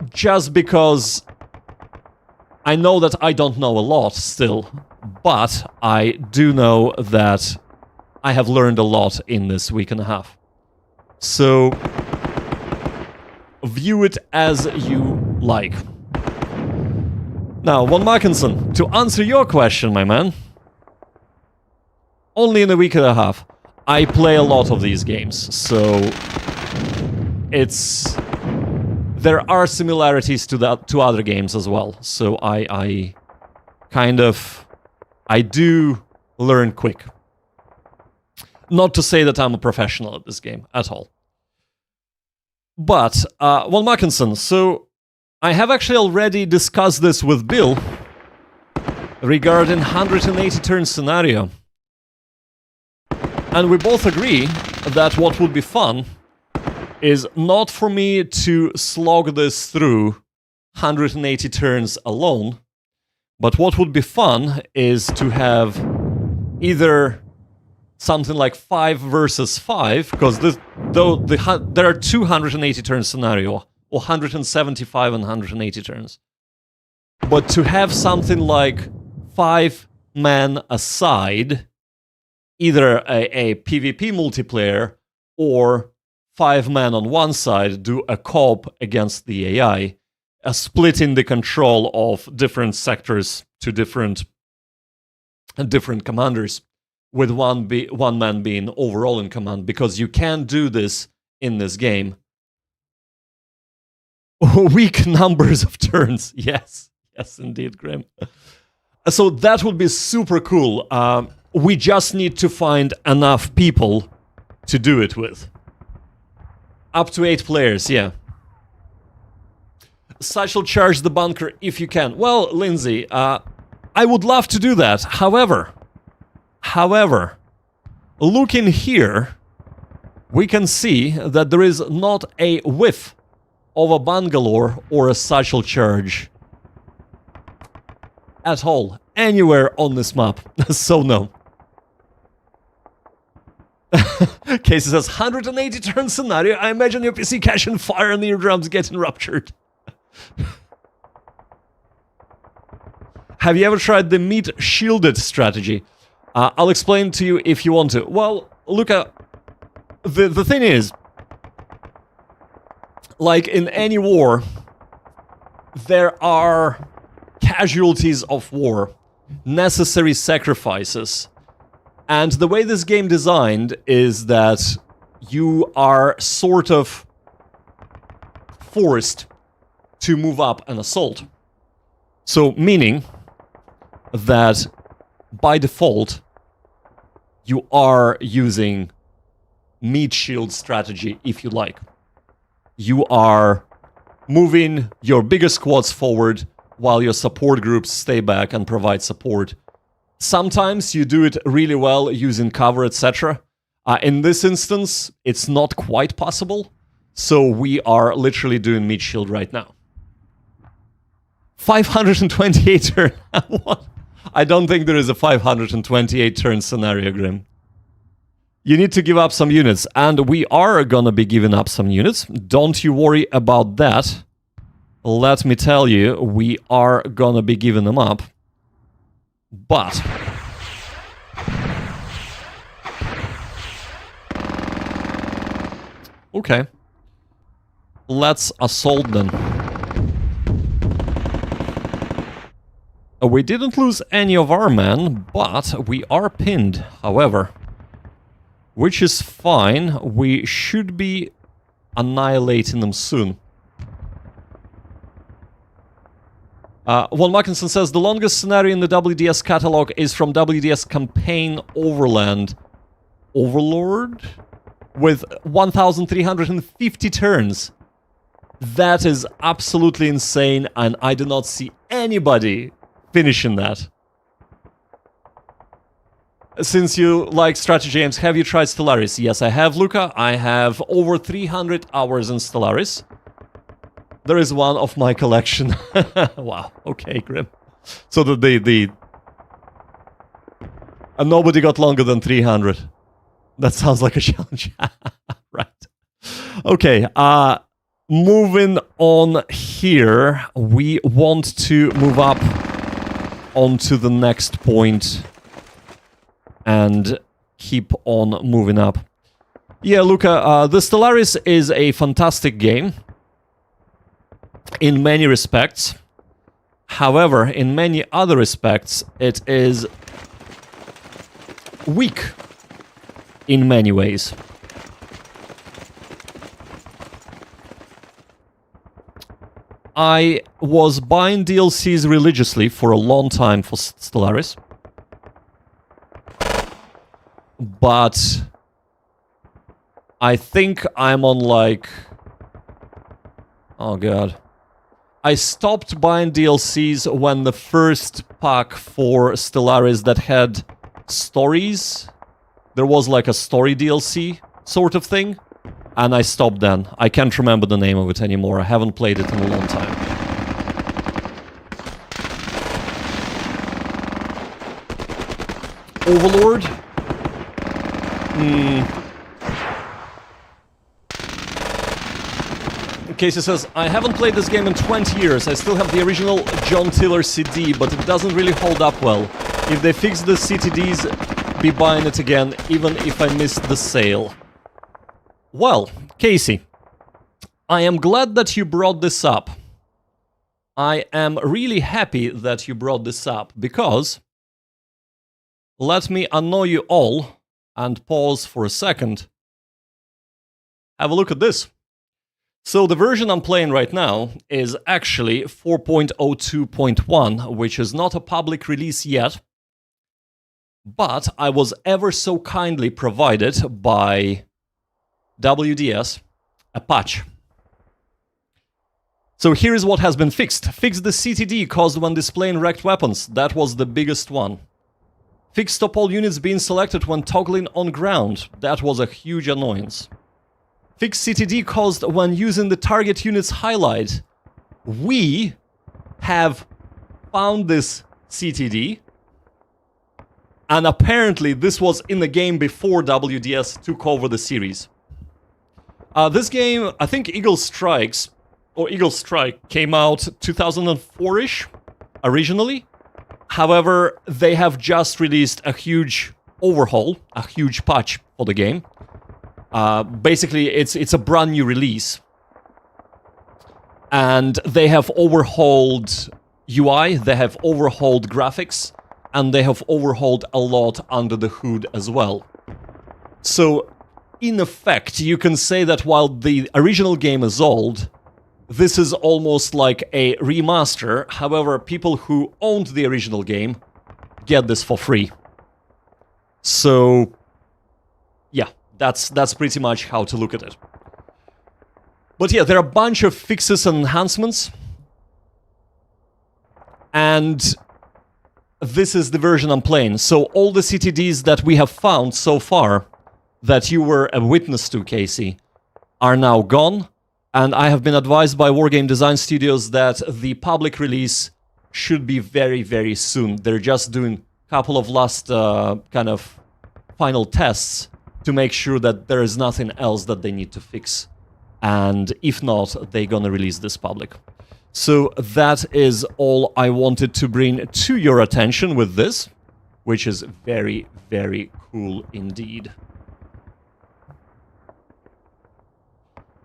Just because I know that I don't know a lot still, but I do know that I have learned a lot in this week and a half. So, view it as you like. Now, Von Mackinson, to answer your question, my man, only in a week and a half. I play a lot of these games, so it's... There are similarities to other games as well, so I do learn quick. Not to say that I'm a professional at this game, at all. But, Von Mackinson, so I have actually already discussed this with Bill regarding 180 turn scenario. And we both agree that what would be fun is not for me to slog this through 180 turns alone, but what would be fun is to have either something like 5 versus 5, because there are 280 turn scenario, or 175 and 180 turns. But to have something like 5 men aside, either a PvP multiplayer or 5 men on one side do a co-op against the AI, splitting the control of different sectors to different commanders, with one man being overall in command, because you can do this in this game. Weak numbers of turns, yes indeed, Grim. So that would be super cool. We just need to find enough people to do it with. Up to 8 players, yeah. Satchel charge the bunker if you can. Well, Lindsay, I would love to do that. However, looking here, we can see that there is not a whiff of a Bangalore or a satchel charge at all, anywhere on this map. So no. Casey says, 180 turn scenario. I imagine your PC catching fire and the eardrums getting ruptured. Have you ever tried the meat shielded strategy? I'll explain to you if you want to. Well, look at... The thing is, like in any war, there are casualties of war, necessary sacrifices. And the way this game designed is that you are sort of forced to move up an assault. So, meaning that by default, you are using meat shield strategy, if you like. You are moving your bigger squads forward while your support groups stay back and provide support. Sometimes you do it really well using cover, etc. In this instance, it's not quite possible, so we are literally doing meat shield right now. 528 turn. What? I don't think there is a 528 turn scenario, Grim. You need to give up some units, and we are gonna be giving up some units. Don't you worry about that. Let me tell you, we are gonna be giving them up. But... okay. Let's assault them. We didn't lose any of our men, but we are pinned, however. Which is fine. We should be annihilating them soon. Von Mackinson says, the longest scenario in the WDS catalog is from WDS Campaign Overland. Overlord? With 1,350 turns. That is absolutely insane, and I do not see anybody finishing that. Since you like strategy games, have you tried Stellaris? Yes, I have, Luca. I have over 300 hours in Stellaris. There is one of my collection. Wow, okay, Grim. So and nobody got longer than 300. That sounds like a challenge. Right. Okay, moving on here, we want to move up onto the next point and keep on moving up. Yeah, Luca, the Stellaris is a fantastic game in many respects. However, in many other respects, it is weak in many ways. I was buying DLCs religiously for a long time for Stellaris. But I think I'm on like... oh god. I stopped buying DLCs when the first pack for Stellaris that had stories... there was like a story DLC sort of thing. And I stopped then. I can't remember the name of it anymore. I haven't played it in a long time. Overlord? Casey says, I haven't played this game in 20 years. I still have the original John Tiller CD, but it doesn't really hold up well. If they fix the CTDs, be buying it again, even if I missed the sale. Well, Casey, I am glad that you brought this up. I am really happy that you brought this up, because let me annoy you all and pause for a second. Have a look at this. So the version I'm playing right now is actually 4.02.1, which is not a public release yet, but I was ever so kindly provided by WDS a patch. So here is what has been fixed. Fixed the CTD caused when displaying wrecked weapons. That was the biggest one. Fixed stop all units being selected when toggling on ground. That was a huge annoyance. Fixed CTD caused when using the target unit's highlight. We have found this CTD, and apparently this was in the game before WDS took over the series. This game, I think Eagle Strike came out 2004-ish originally. However, they have just released a huge overhaul, a huge patch for the game. Basically, it's a brand new release. And they have overhauled UI, they have overhauled graphics, and they have overhauled a lot under the hood as well. So, in effect, you can say that while the original game is old, this is almost like a remaster. However, people who owned the original game get this for free. So, yeah. That's pretty much how to look at it. But yeah, there are a bunch of fixes and enhancements. And this is the version I'm playing. So all the CTDs that we have found so far, that you were a witness to, Casey, are now gone. And I have been advised by Wargame Design Studios that the public release should be very, very soon. They're just doing a couple of last kind of final tests to make sure that there is nothing else that they need to fix. And if not, they're gonna release this public. So that is all I wanted to bring to your attention with this, which is very, very cool indeed.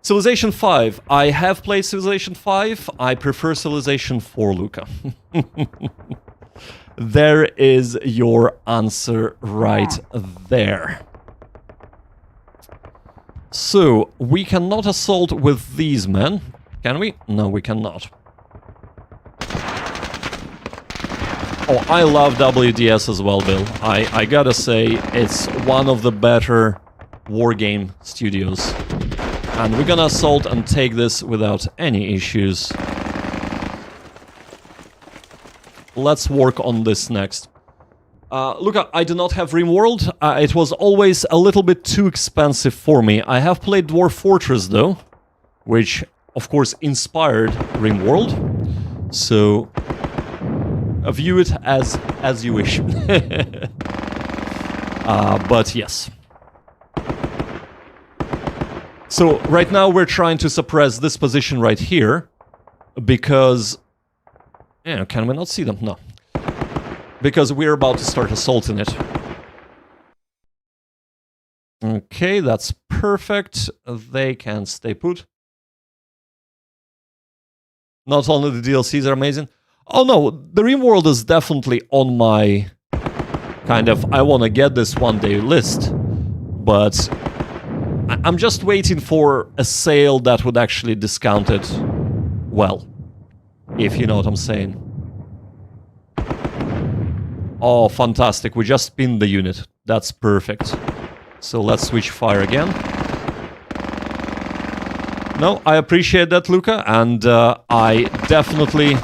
Civilization 5. I have played Civilization 5. I prefer Civilization 4, Luca. There is your answer right there. So, we cannot assault with these men, can we? No, we cannot. Oh, I love WDS as well, Bill. I gotta say, it's one of the better wargame studios. And we're gonna assault and take this without any issues. Let's work on this next. Look, I do not have RimWorld. It was always a little bit too expensive for me. I have played Dwarf Fortress, though, which, of course, inspired RimWorld. So, view it as you wish. But yes. So, right now we're trying to suppress this position right here, because... Yeah, can we not see them? No. Because we're about to start assaulting it. Okay, that's perfect. They can stay put. Not only the DLCs are amazing. Oh no, the RimWorld is definitely on my kind of I want to get this one day list. But I'm just waiting for a sale that would actually discount it well. If you know what I'm saying. Oh, fantastic. We just pinned the unit. That's perfect. So let's switch fire again. No, I appreciate that, Luca, and I definitely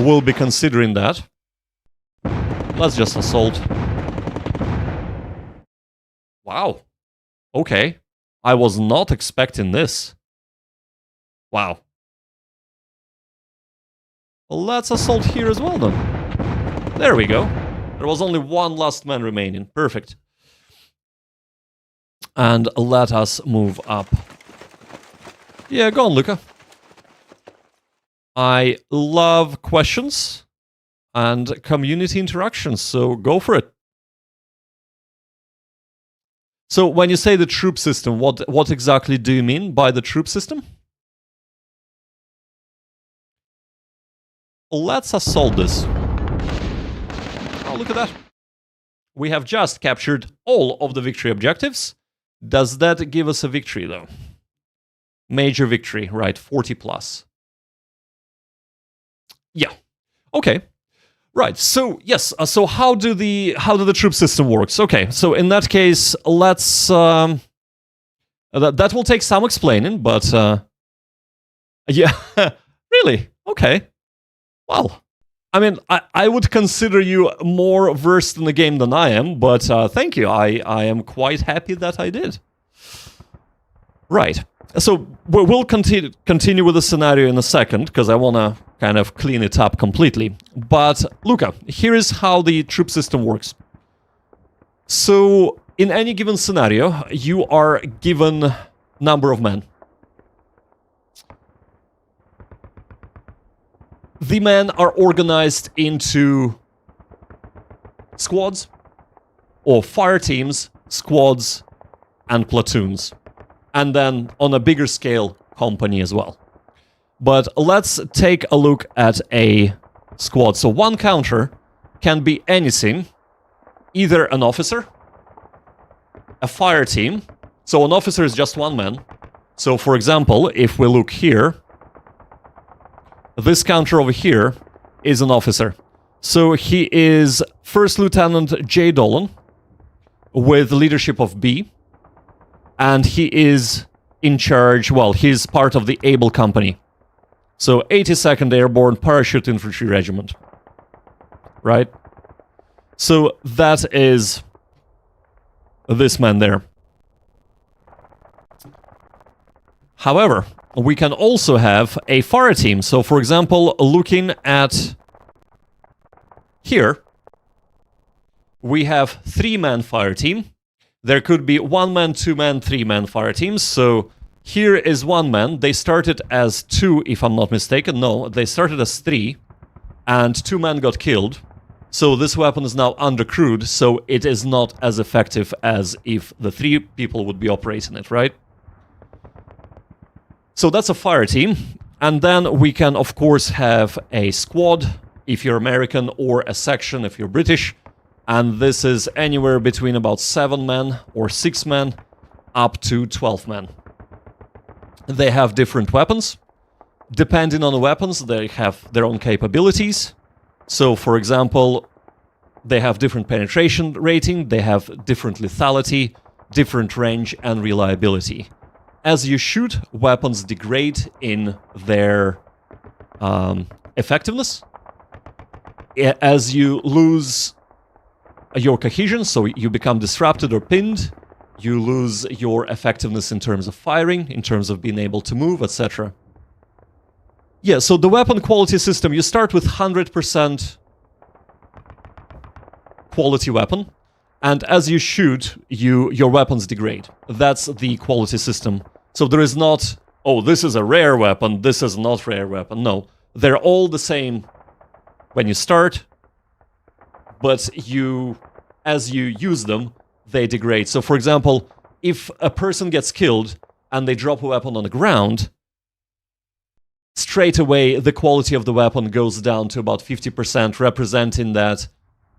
will be considering that. Let's just assault. Wow. Okay. I was not expecting this. Wow. Well, let's assault here as well, then. There we go. There was only one last man remaining. Perfect. And let us move up. Yeah, go on, Luca. I love questions and community interactions, so go for it. So when you say the troop system, what exactly do you mean by the troop system? Let's assault this. Oh, look at that. We have just captured all of the victory objectives. Does that give us a victory, though? Major victory, right, 40 plus. Yeah, okay. Right, so yes, so how do the troop system works? Okay, so in that case, let's... that will take some explaining, but... yeah, really? Okay. Well, I mean, I would consider you more versed in the game than I am, but thank you. I am quite happy that I did. Right. So we'll continue with the scenario in a second, because I want to kind of clean it up completely. But, Luca, here is how the troop system works. So, in any given scenario, you are given number of men. The men are organized into squads, or fire teams, squads, and platoons. And then, on a bigger scale, company as well. But let's take a look at a squad. So one counter can be anything, either an officer, a fire team. So an officer is just one man. So for example, if we look here, this counter over here is an officer. So he is First Lieutenant J. Dolan with leadership of B. And he is in charge, well, he's part of the Able Company. So 82nd Airborne Parachute Infantry Regiment. Right? So that is this man there. However, we can also have a fire team. So for example, looking at here, we have 3-man fire team. There could be 1-man, 2-man, 3-man fire teams. So here is 1 man. They started as 2, if I'm not mistaken. No, they started as 3, and 2 men got killed. So this weapon is now undercrewed, so it is not as effective as if the 3 people would be operating it, right? So that's a fire team. And then we can, of course, have a squad, if you're American, or a section, if you're British. And this is anywhere between about 7 men or 6 men up to 12 men. They have different weapons. Depending on the weapons, they have their own capabilities. So, for example, they have different penetration rating, they have different lethality, different range and reliability. As you shoot, weapons degrade in their effectiveness. As you lose your cohesion, so you become disrupted or pinned, you lose your effectiveness in terms of firing, in terms of being able to move, etc. Yeah, so the weapon quality system, you start with 100% quality weapon, and as you shoot, your weapons degrade. That's the quality system. So there is not, oh, this is a rare weapon, this is not rare weapon. No, they're all the same when you start, but as you use them, they degrade. So, for example, if a person gets killed and they drop a weapon on the ground, straight away the quality of the weapon goes down to about 50%, representing that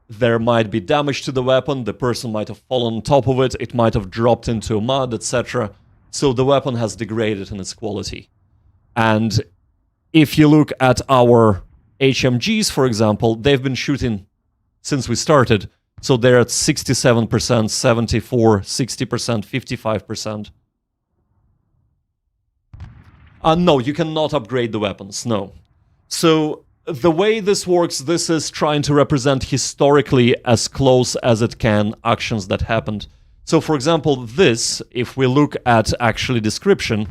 there might be damage to the weapon, the person might have fallen on top of it, it might have dropped into mud, etc. So the weapon has degraded in its quality. And if you look at our HMGs, for example, they've been shooting since we started. So they're at 67%, 74%, 60%, 55%. No, you cannot upgrade the weapons, no. So the way this works, this is trying to represent historically as close as it can actions that happened. So, for example, this, if we look at actually description,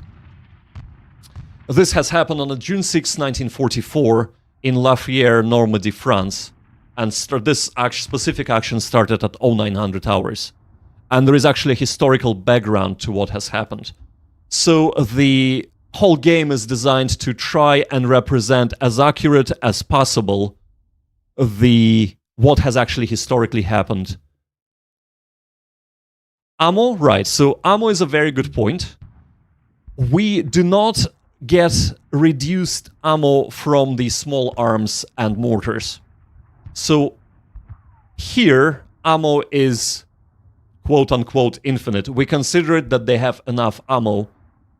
this has happened on June 6, 1944 in Lafayette, Normandy, France. And this specific action started at 0900 hours. And there is actually a historical background to what has happened. So the whole game is designed to try and represent as accurate as possible what has actually historically happened. Ammo, right, so ammo is a very good point. We do not get reduced ammo from the small arms and mortars. So here, ammo is quote-unquote infinite. We consider it that they have enough ammo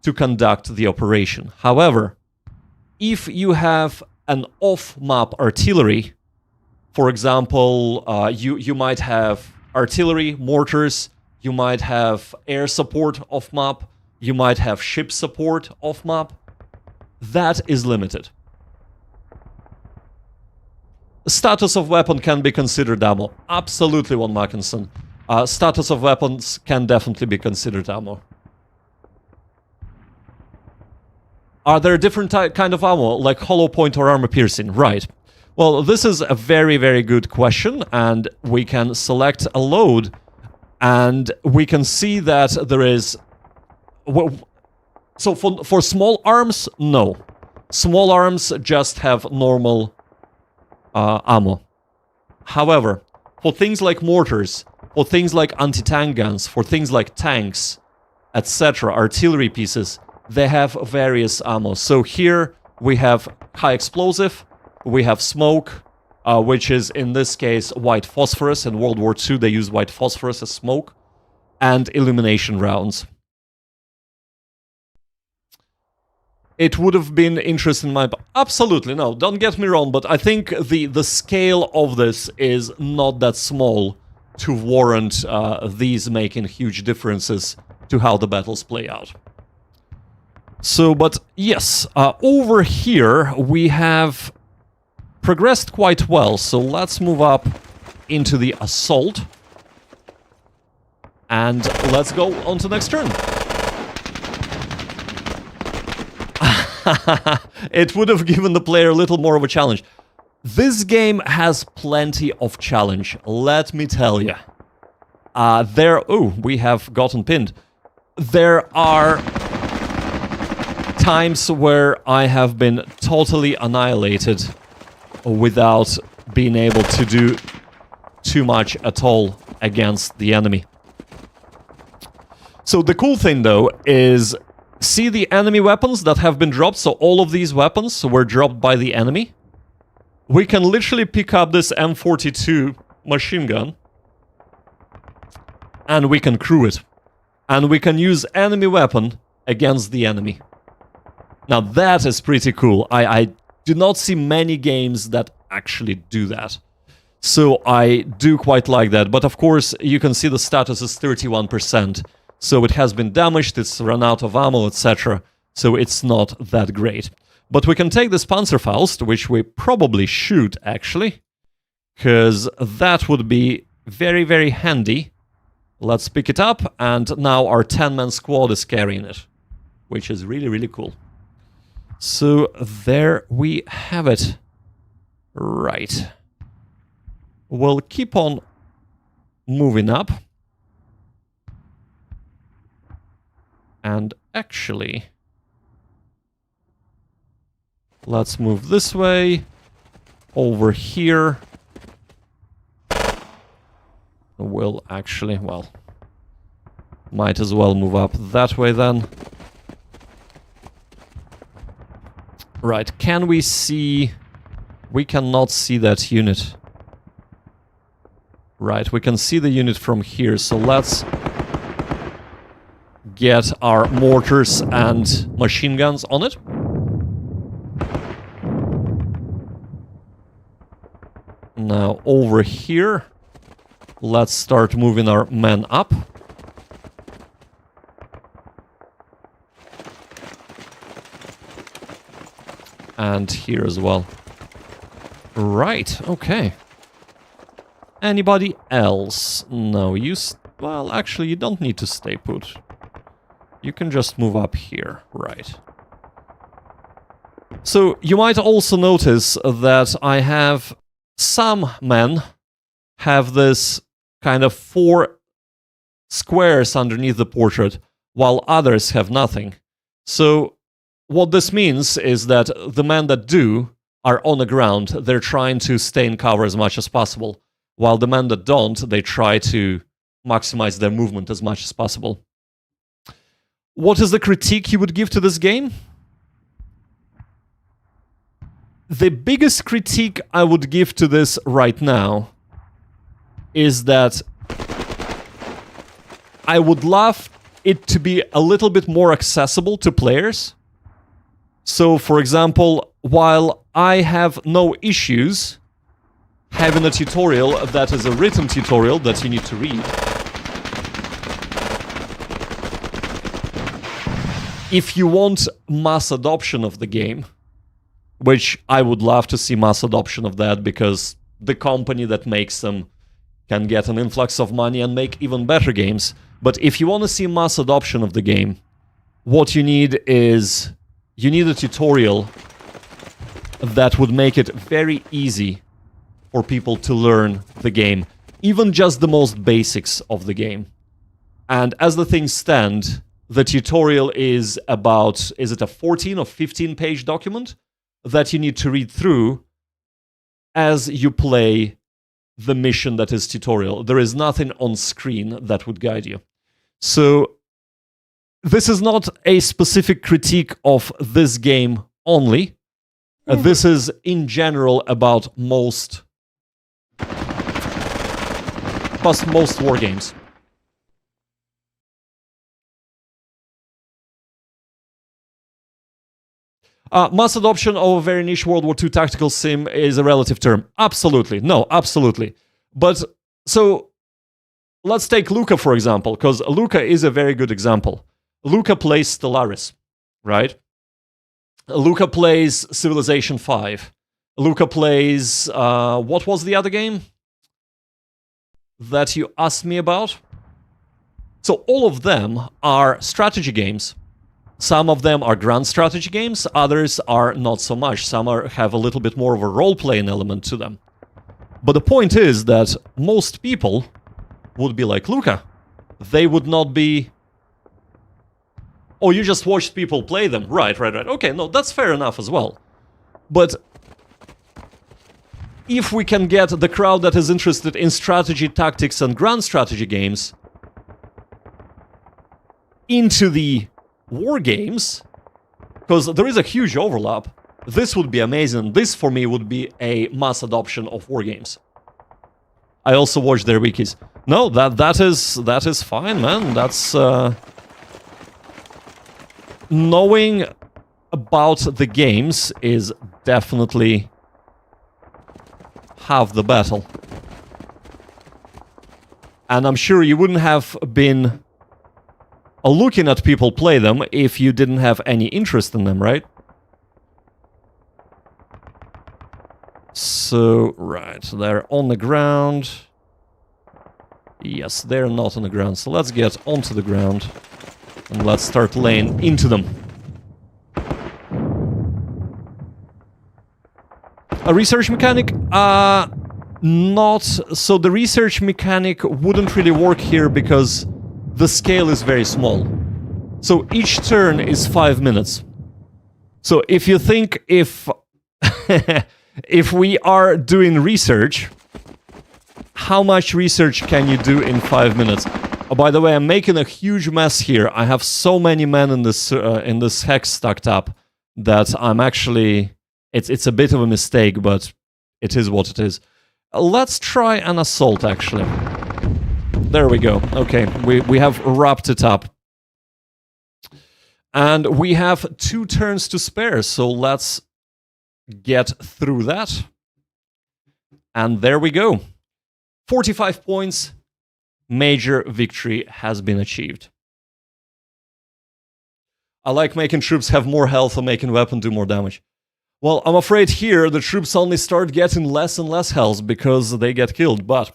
to conduct the operation. However, if you have an off-map artillery, for example, you might have artillery, mortars, you might have air support off-map, you might have ship support off-map, that is limited. Status of weapon can be considered ammo. Absolutely, Von Mackinson. Status of weapons can definitely be considered ammo. Are there different kind of ammo, like hollow point or armor piercing? Right. Well, this is a very, very good question, and we can select a load, and we can see that there is... So for small arms, no. Small arms just have normal ammo. However, for things like mortars, for things like anti-tank guns, for things like tanks, etc., artillery pieces, they have various ammo. So here we have high explosive, we have smoke, which is in this case white phosphorus. In World War II they used white phosphorus as smoke, and illumination rounds. It would have been interesting, absolutely, no, don't get me wrong, but I think the scale of this is not that small to warrant these making huge differences to how the battles play out. So, but yes, over here we have progressed quite well, so let's move up into the assault. And let's go on to the next turn. It would have given the player a little more of a challenge. This game has plenty of challenge, let me tell you. Oh, we have gotten pinned. There are times where I have been totally annihilated without being able to do too much at all against the enemy. So the cool thing, though, is... See the enemy weapons that have been dropped? So all of these weapons were dropped by the enemy. We can literally pick up this M42 machine gun. And we can crew it. And we can use enemy weapon against the enemy. Now that is pretty cool. I do not see many games that actually do that. So I do quite like that. But of course, you can see the status is 31%. So it has been damaged, it's run out of ammo, etc. So it's not that great. But we can take this Panzerfaust, which we probably should, actually. Because that would be very, very handy. Let's pick it up, and now our 10-man squad is carrying it. Which is really, really cool. So there we have it. Right. We'll keep on moving up. And actually, let's move this way, over here. We'll actually, well, might as well move up that way then. Right, can we see... We cannot see that unit. Right, we can see the unit from here, so let's... get our mortars and machine guns on it. Now over here, let's start moving our men up. And here as well. Right, okay. Anybody else? No, you Well, actually, you don't need to stay put. You can just move up here, right. So, you might also notice that I have some men have this kind of 4 squares underneath the portrait, while others have nothing. So, what this means is that the men that do are on the ground. They're trying to stay in cover as much as possible, while the men that don't, they try to maximize their movement as much as possible. What is the critique you would give to this game? The biggest critique I would give to this right now is that I would love it to be a little bit more accessible to players. So, for example, while I have no issues having a tutorial that is a written tutorial that you need to read, if you want mass adoption of the game, which I would love to see mass adoption of that, because the company that makes them can get an influx of money and make even better games. But if you want to see mass adoption of the game, what you need is, you need a tutorial that would make it very easy for people to learn the game, even just the most basics of the game. And as the things stand, the tutorial is about, is it a 14 or 15 page document that you need to read through as you play the mission that is tutorial. There is nothing on screen that would guide you. So this is not a specific critique of this game only. This is in general about most war games. Mass adoption of a very niche World War II tactical sim is a relative term. Absolutely. No, absolutely. But, so, let's take Luca, for example, because Luca is a very good example. Luca plays Stellaris, right? Luca plays Civilization 5. Luca plays, what was the other game that you asked me about? So all of them are strategy games. Some of them are grand strategy games, others are not so much. Some have a little bit more of a role-playing element to them. But the point is that most people would be like Luca. They would not be... Oh, you just watched people play them. Right. Okay, no, that's fair enough as well. But if we can get the crowd that is interested in strategy, tactics, and grand strategy games into the war games, because there is a huge overlap, this would be amazing. This, for me, would be a mass adoption of war games. I also watched their wikis. No, that is fine, man. That's knowing about the games is definitely half the battle. And I'm sure you wouldn't have been looking at people play them if you didn't have any interest in them, right? So, right, they're on the ground. Yes, they're not on the ground, so let's get onto the ground and let's start laying into them. A research mechanic? Not... So the research mechanic wouldn't really work here because the scale is very small. So each turn is 5 minutes. So if you think if we are doing research, how much research can you do in 5 minutes? Oh, by the way, I'm making a huge mess here. I have so many men in this hex stacked up that I'm actually... It's a bit of a mistake, but it is what it is. Let's try an assault, actually. There we go. Okay, we have wrapped it up. And we have 2 turns to spare, so let's get through that. And there we go. 45 points. Major victory has been achieved. I like making troops have more health or making weapon do more damage. Well, I'm afraid here the troops only start getting less and less health because they get killed, but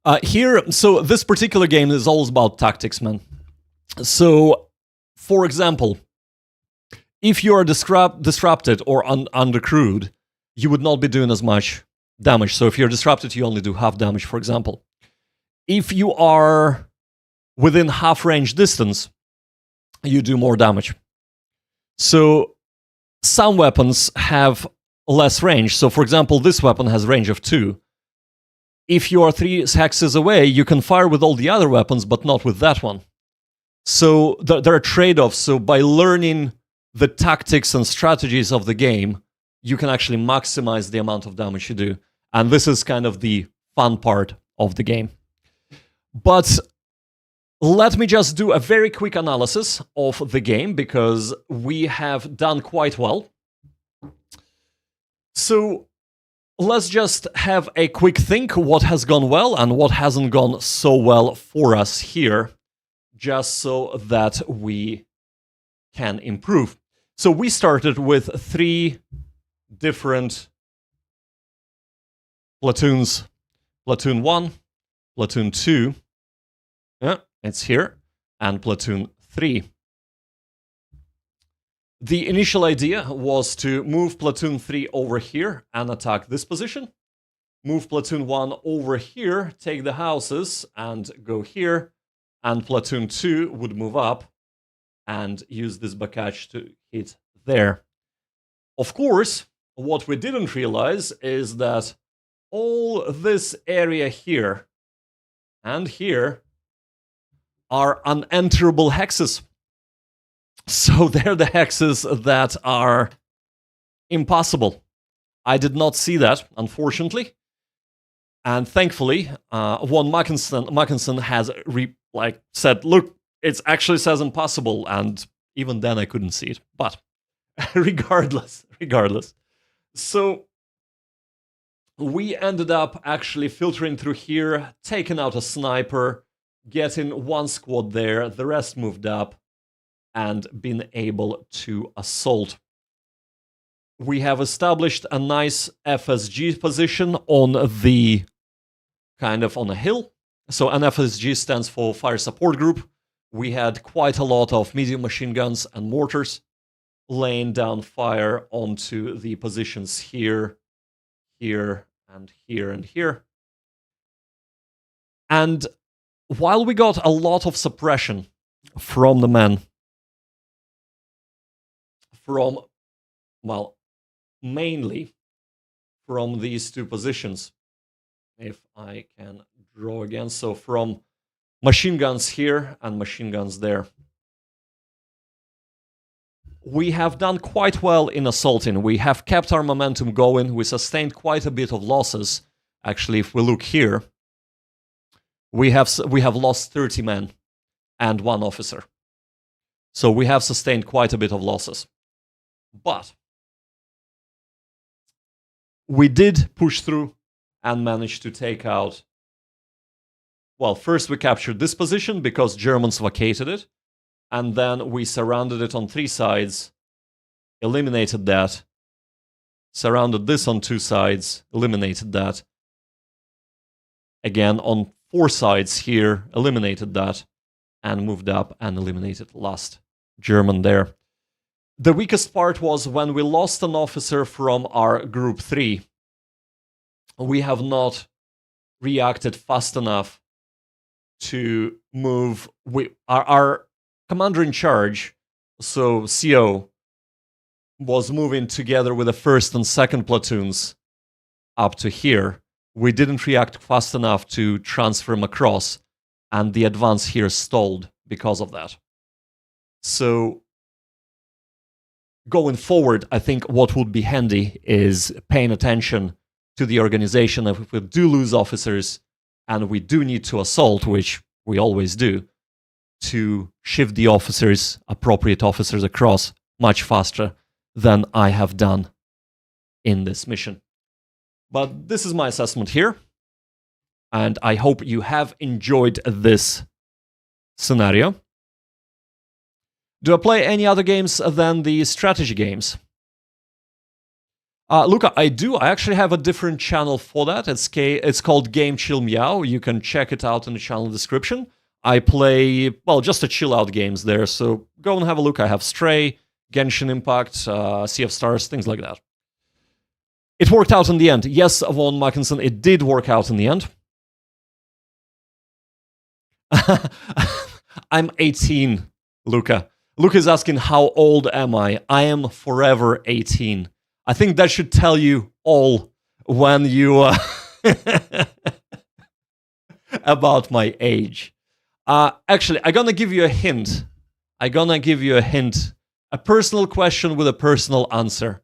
So this particular game is all about tactics, man. So, for example, if you are disrupted or undercrewed, you would not be doing as much damage. So if you're disrupted, you only do half damage, for example. If you are within half range distance, you do more damage. So some weapons have less range. So for example, this weapon has range of 2. If you are 3 hexes away, you can fire with all the other weapons, but not with that one. So there are trade-offs. So by learning the tactics and strategies of the game, you can actually maximize the amount of damage you do. And this is kind of the fun part of the game. But let me just do a very quick analysis of the game, because we have done quite well. So let's just have a quick think what has gone well and what hasn't gone so well for us here, just so that we can improve. So we started with 3 different platoons. Platoon 1, Platoon 2, yeah, it's here, and Platoon 3. The initial idea was to move Platoon 3 over here and attack this position. Move Platoon 1 over here, take the houses, and go here. And Platoon 2 would move up and use this bakach to hit there. Of course, what we didn't realize is that all this area here and here are unenterable hexes. So they're the hexes that are impossible. I did not see that, unfortunately. And thankfully, Von Mackinson has said, look, it actually says impossible, and even then I couldn't see it. But regardless. So we ended up actually filtering through here, taking out a sniper, getting 1 squad there, the rest moved up, and been able to assault. We have established a nice FSG position on the kind of on a hill. So an FSG stands for Fire Support Group. We had quite a lot of medium machine guns and mortars laying down fire onto the positions here, here, and here, and here. And while we got a lot of suppression from the men, mainly from these 2 positions, if I can draw again, so from machine guns here and machine guns there. We have done quite well in assaulting. We have kept our momentum going. We sustained quite a bit of losses. Actually, if we look here, we have lost 30 men and 1 officer. So we have sustained quite a bit of losses. But we did push through and managed to take out. Well, first we captured this position because Germans vacated it. And then we surrounded it on 3 sides, eliminated that, surrounded this on 2 sides, eliminated that. Again, on 4 sides here, eliminated that, and moved up and eliminated last German there. The weakest part was when we lost an officer from our Group 3. We have not reacted fast enough to move. Our commander in charge, so CO, was moving together with the 1st and 2nd platoons up to here. We didn't react fast enough to transfer him across, and the advance here stalled because of that. So going forward, I think what would be handy is paying attention to the organization. If we do lose officers and we do need to assault, which we always do, to shift the officers, appropriate officers across much faster than I have done in this mission. But this is my assessment here, and I hope you have enjoyed this scenario. Do I play any other games than the strategy games? Luca, I do. I actually have a different channel for that. It's called Game Chill Meow. You can check it out in the channel description. I play, well, just the chill out games there. So go and have a look. I have Stray, Genshin Impact, Sea of Stars, things like that. It worked out in the end. Yes, Von Mackinson, it did work out in the end. I'm 18, Luca. Luca is asking, how old am I? I am forever 18. I think that should tell you all when you... about my age. Actually, I'm gonna give you a hint. A personal question with a personal answer.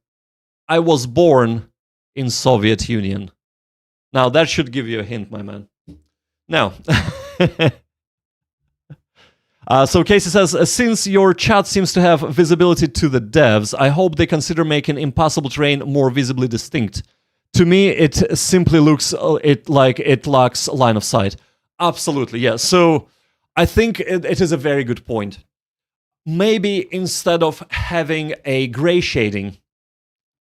I was born in Soviet Union. Now, that should give you a hint, my man. Now... So Casey says, since your chat seems to have visibility to the devs, I hope they consider making Impossible Terrain more visibly distinct. To me, it simply looks like it lacks line of sight. Absolutely, yeah. So I think it is a very good point. Maybe instead of having a gray shading...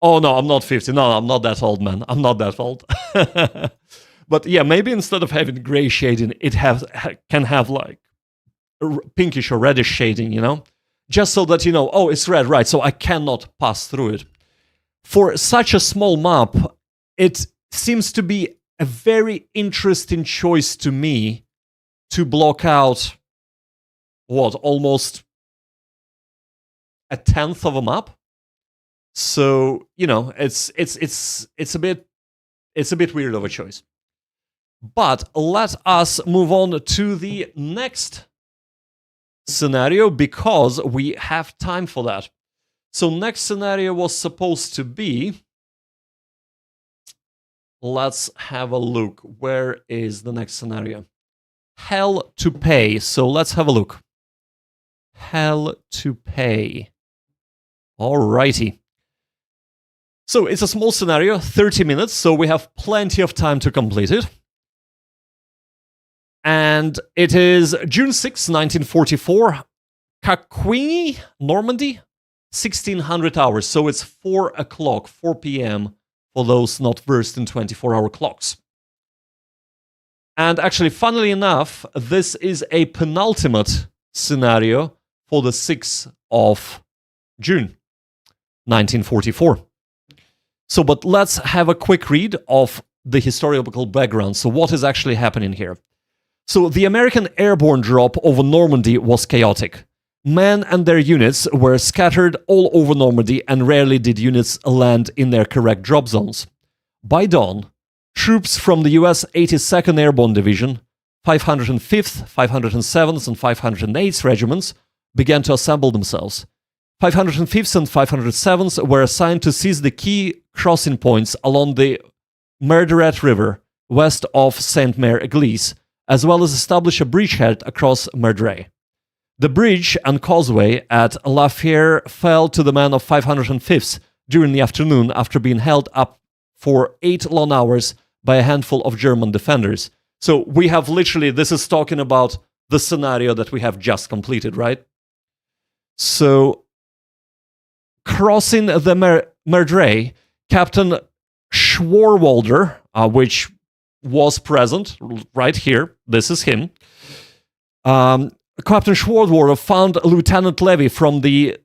Oh no, I'm not 50. No, I'm not that old, man. I'm not that old. But yeah, maybe instead of having gray shading, it can have like pinkish or reddish shading, you know? Just so that you know, oh, it's red, right, so I cannot pass through it. For such a small map, it seems to be a very interesting choice to me to block out, what, almost a tenth of a map? So, you know, it's a bit weird of a choice. But let us move on to the next scenario because we have time for that. So next scenario was supposed to be... Let's have a look. Where is the next scenario? Hell to pay. So let's have a look. Hell to pay. Alrighty. So it's a small scenario, 30 minutes, so we have plenty of time to complete it. And it is June 6, 1944, Caquigny, Normandy, 1600 hours. So it's 4 o'clock, 4 p.m. for those not versed in 24-hour clocks. And actually, funnily enough, this is a penultimate scenario for the 6th of June, 1944. So, but let's have a quick read of the historical background. So what is actually happening here? So the American airborne drop over Normandy was chaotic. Men and their units were scattered all over Normandy and rarely did units land in their correct drop zones. By dawn, troops from the US 82nd Airborne Division, 505th, 507th and 508th regiments began to assemble themselves. 505th and 507th were assigned to seize the key crossing points along the Merderet River west of Saint-Mère-Église, as well as establish a bridgehead across Merderet. The bridge and causeway at La Fière fell to the men of 505th during the afternoon after being held up for 8 long hours by a handful of German defenders. So we have literally, this is talking about the scenario that we have just completed, right? So, crossing the Merderet, Captain Schwarwalder, which was present right here, this is him, Captain Schwarwalder found Lieutenant Levy from the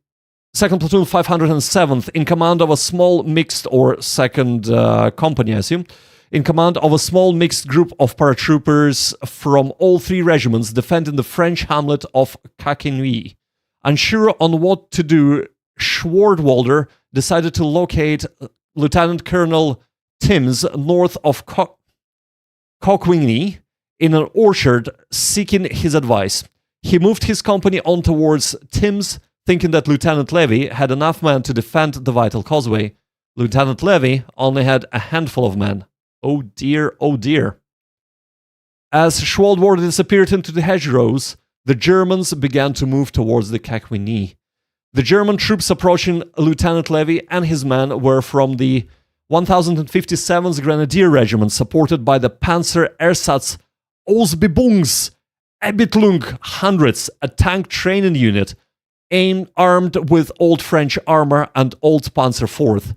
2nd Platoon 507th in command of a small mixed, or 2nd Company, I assume, in command of a small mixed group of paratroopers from all 3 regiments defending the French hamlet of Caquigny. Unsure on what to do, Schwarwalder decided to locate Lieutenant Colonel Timms north of Caquigny in an orchard, seeking his advice. He moved his company on towards Timms, thinking that Lieutenant Levy had enough men to defend the vital causeway. Lieutenant Levy only had a handful of men. Oh dear, oh dear. As Schwarwalder disappeared into the hedgerows, the Germans began to move towards the Caquigny. The German troops approaching Lieutenant Levy and his men were from the 1057th Grenadier Regiment, supported by the Panzer Ersatz Ausbildungs Ermittlung Hundreds, a tank training unit armed with Old French armor and Old Panzer IV.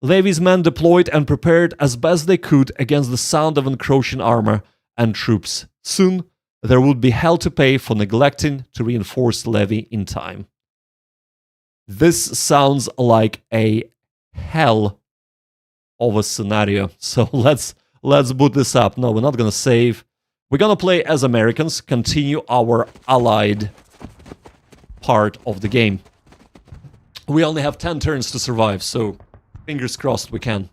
Levy's men deployed and prepared as best they could against the sound of encroaching armor and troops. Soon, there would be hell to pay for neglecting to reinforce Levy in time. This sounds like a hell of a scenario. So let's boot this up. No, we're not gonna save. We're gonna play as Americans, continue our allied part of the game. We only have 10 turns to survive, so fingers crossed we can.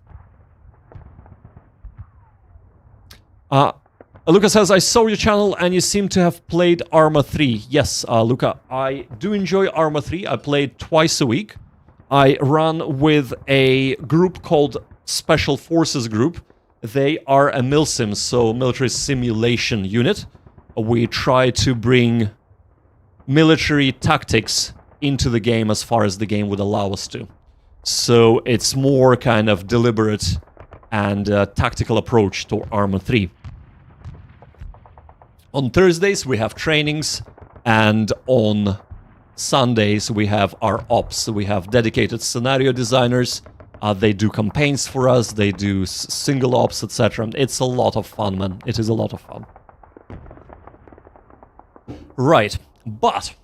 Luca says, I saw your channel and you seem to have played Arma 3. Yes, Luca, I do enjoy Arma 3. I play it twice a week. I run with a group called Special Forces Group. They are a MILSIM, so Military Simulation Unit. We try to bring military tactics into the game as far as the game would allow us to. So it's more kind of deliberate and tactical approach to Arma 3. On Thursdays we have trainings, and on Sundays we have our ops. We have dedicated scenario designers. They do campaigns for us, they do single ops, etc. It's a lot of fun, man. It is a lot of fun. Right, but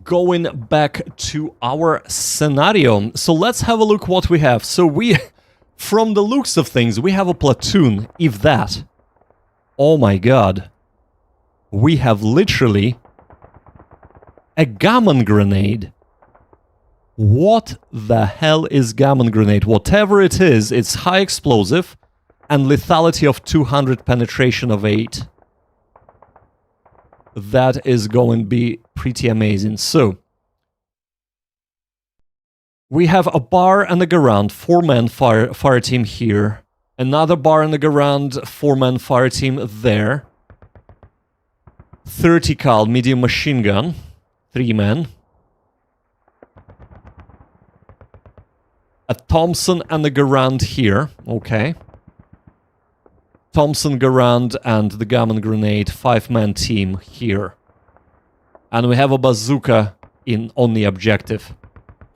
going back to our scenario. So let's have a look what we have. So we, from the looks of things, we have a platoon, if that. Oh my god. We have literally a gammon grenade. What the hell is gammon grenade? Whatever it is, it's high explosive and lethality of 200, penetration of 8. That is going to be pretty amazing. So, we have a bar and a garand, 4-man fire team here. Another bar and a garand, 4-man fire team there. 30 cal medium machine gun, 3-man. A Thompson and a Garand here, okay. Thompson, Garand, and the gammon grenade 5-man team here. And we have a bazooka on the objective.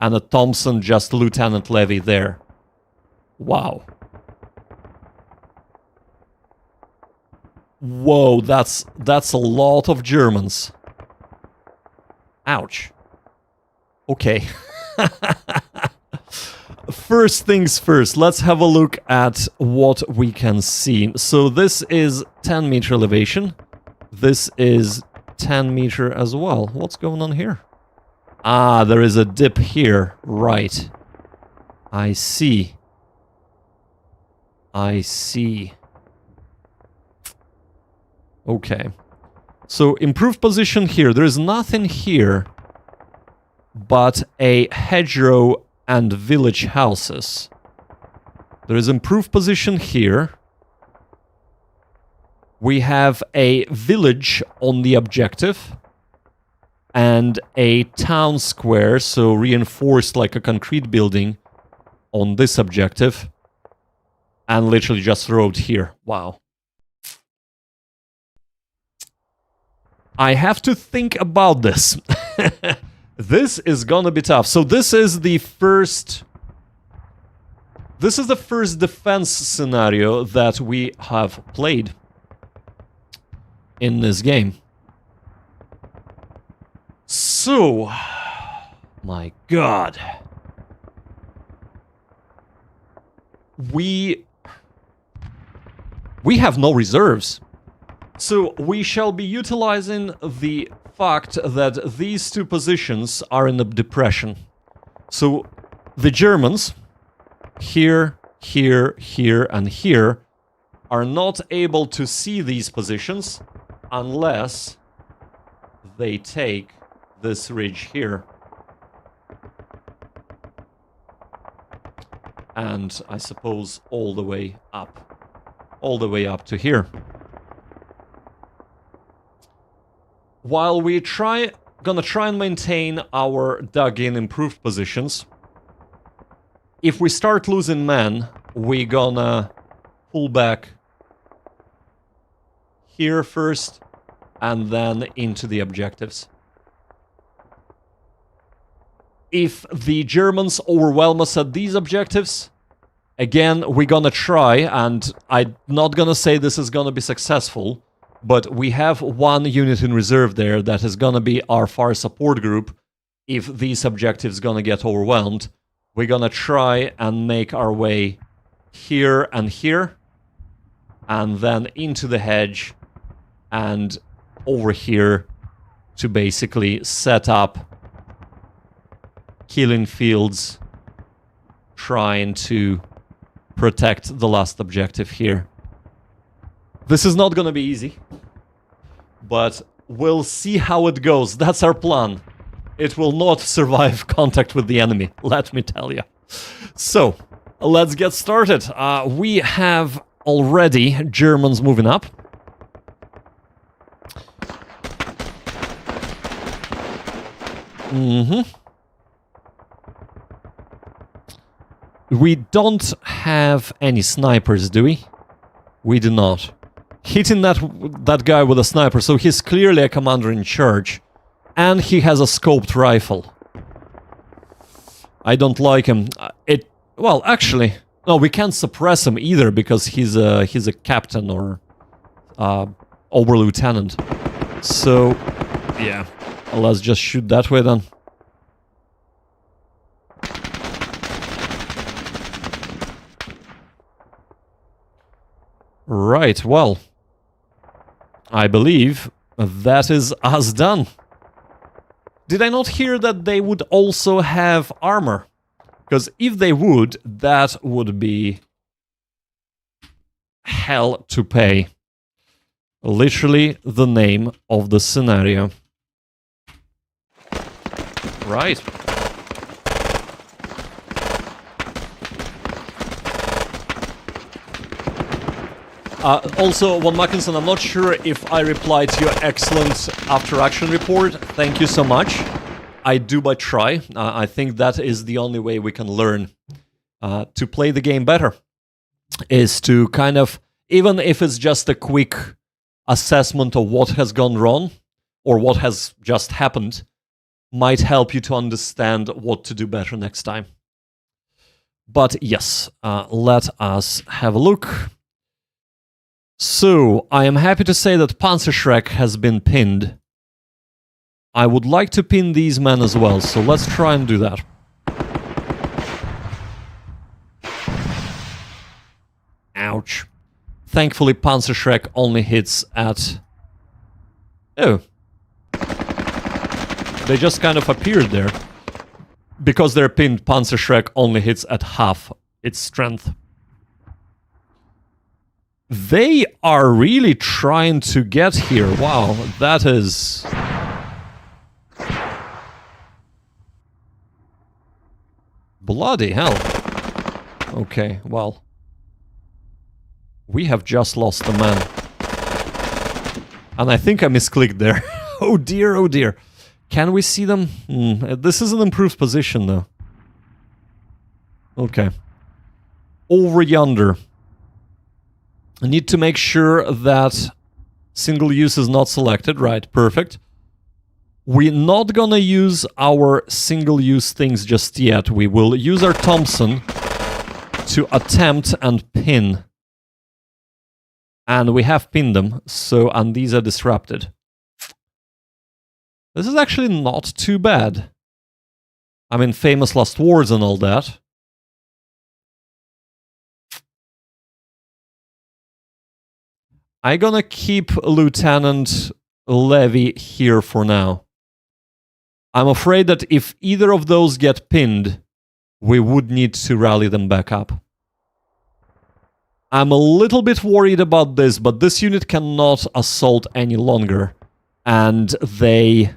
And a Thompson, just Lieutenant Levy there. Wow. Whoa, that's a lot of Germans. Ouch. Okay. First things first, let's have a look at what we can see. So this is 10 meter elevation. This is 10 meter as well. What's going on here? Ah, there is a dip here. Right. I see. I see. Okay. So improved position here. There is nothing here but a hedgerow and village houses. There is improved position here. We have a village on the objective and a town square, so reinforced like a concrete building on this objective, and literally just road here. Wow. I have to think about this. This is gonna be tough. So this is the first defense scenario that we have played in this game. So, my god. We have no reserves. So we shall be utilizing the fact that these two positions are in a depression. So the Germans, here, here, here, and here, are not able to see these positions unless they take this ridge here. And I suppose all the way up to here. While we gonna try and maintain our dug-in improved positions, if we start losing men, we gonna pull back here first, and then into the objectives. If the Germans overwhelm us at these objectives, Again, we're gonna try, and I'm not gonna say this is gonna be successful, but we have one unit in reserve there that is gonna be our fire support group. If these objectives gonna get overwhelmed, we're gonna try and make our way here, and then into the hedge, and over here to basically set up killing fields, trying to protect the last objective here. This is not gonna be easy, but we'll see how it goes. That's our plan. It will not survive contact with the enemy, let me tell you. So, let's get started. We have already Germans moving up. We don't have any snipers, do we? We do not. Hitting that guy with a sniper, so he's clearly a commander in charge. And he has a scoped rifle. I don't like him. Well, actually, no, we can't suppress him either because he's a captain or over lieutenant. So, yeah, let's just shoot that way then. Right, well, I believe that is us done. Did I not hear that they would also have armor? Because if they would, that would be hell to pay. Literally the name of the scenario. Right. Also, Von Mackinson, I'm not sure if I replied to your excellent after-action report. Thank you so much. I do but try. I think that is the only way we can learn to play the game better. Is to kind of, even if it's just a quick assessment of what has gone wrong, or what has just happened, might help you to understand what to do better next time. But yes, let us have a look. So, I am happy to say that Panzerschreck has been pinned. I would like to pin these men as well, so let's try and do that. Ouch. Thankfully, Panzerschreck only hits at... Oh. They just kind of appeared there. Because they're pinned, Panzerschreck only hits at half its strength. They are really trying to get here. Wow, that is... Bloody hell. Okay, well... We have just lost a man. And I think I misclicked there. Oh dear, oh dear. Can we see them? This is an improved position, though. Okay. Over yonder. I need to make sure that single use is not selected. Right, perfect. We're not gonna use our single use things just yet. We will use our Thompson to attempt and pin. And we have pinned them, so, and these are disrupted. This is actually not too bad. I mean, famous last words and all that. I'm gonna keep Lieutenant Levy here for now. I'm afraid that if either of those get pinned, we would need to rally them back up. I'm a little bit worried about this, but this unit cannot assault any longer. And they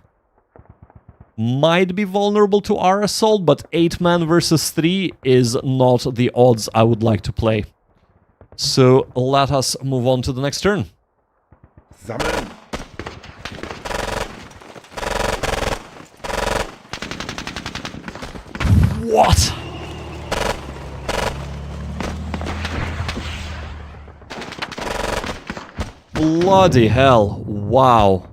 might be vulnerable to our assault, but 8 man versus 3 is not the odds I would like to play. So let us move on to the next turn. Sammeln. What? Bloody hell. Wow.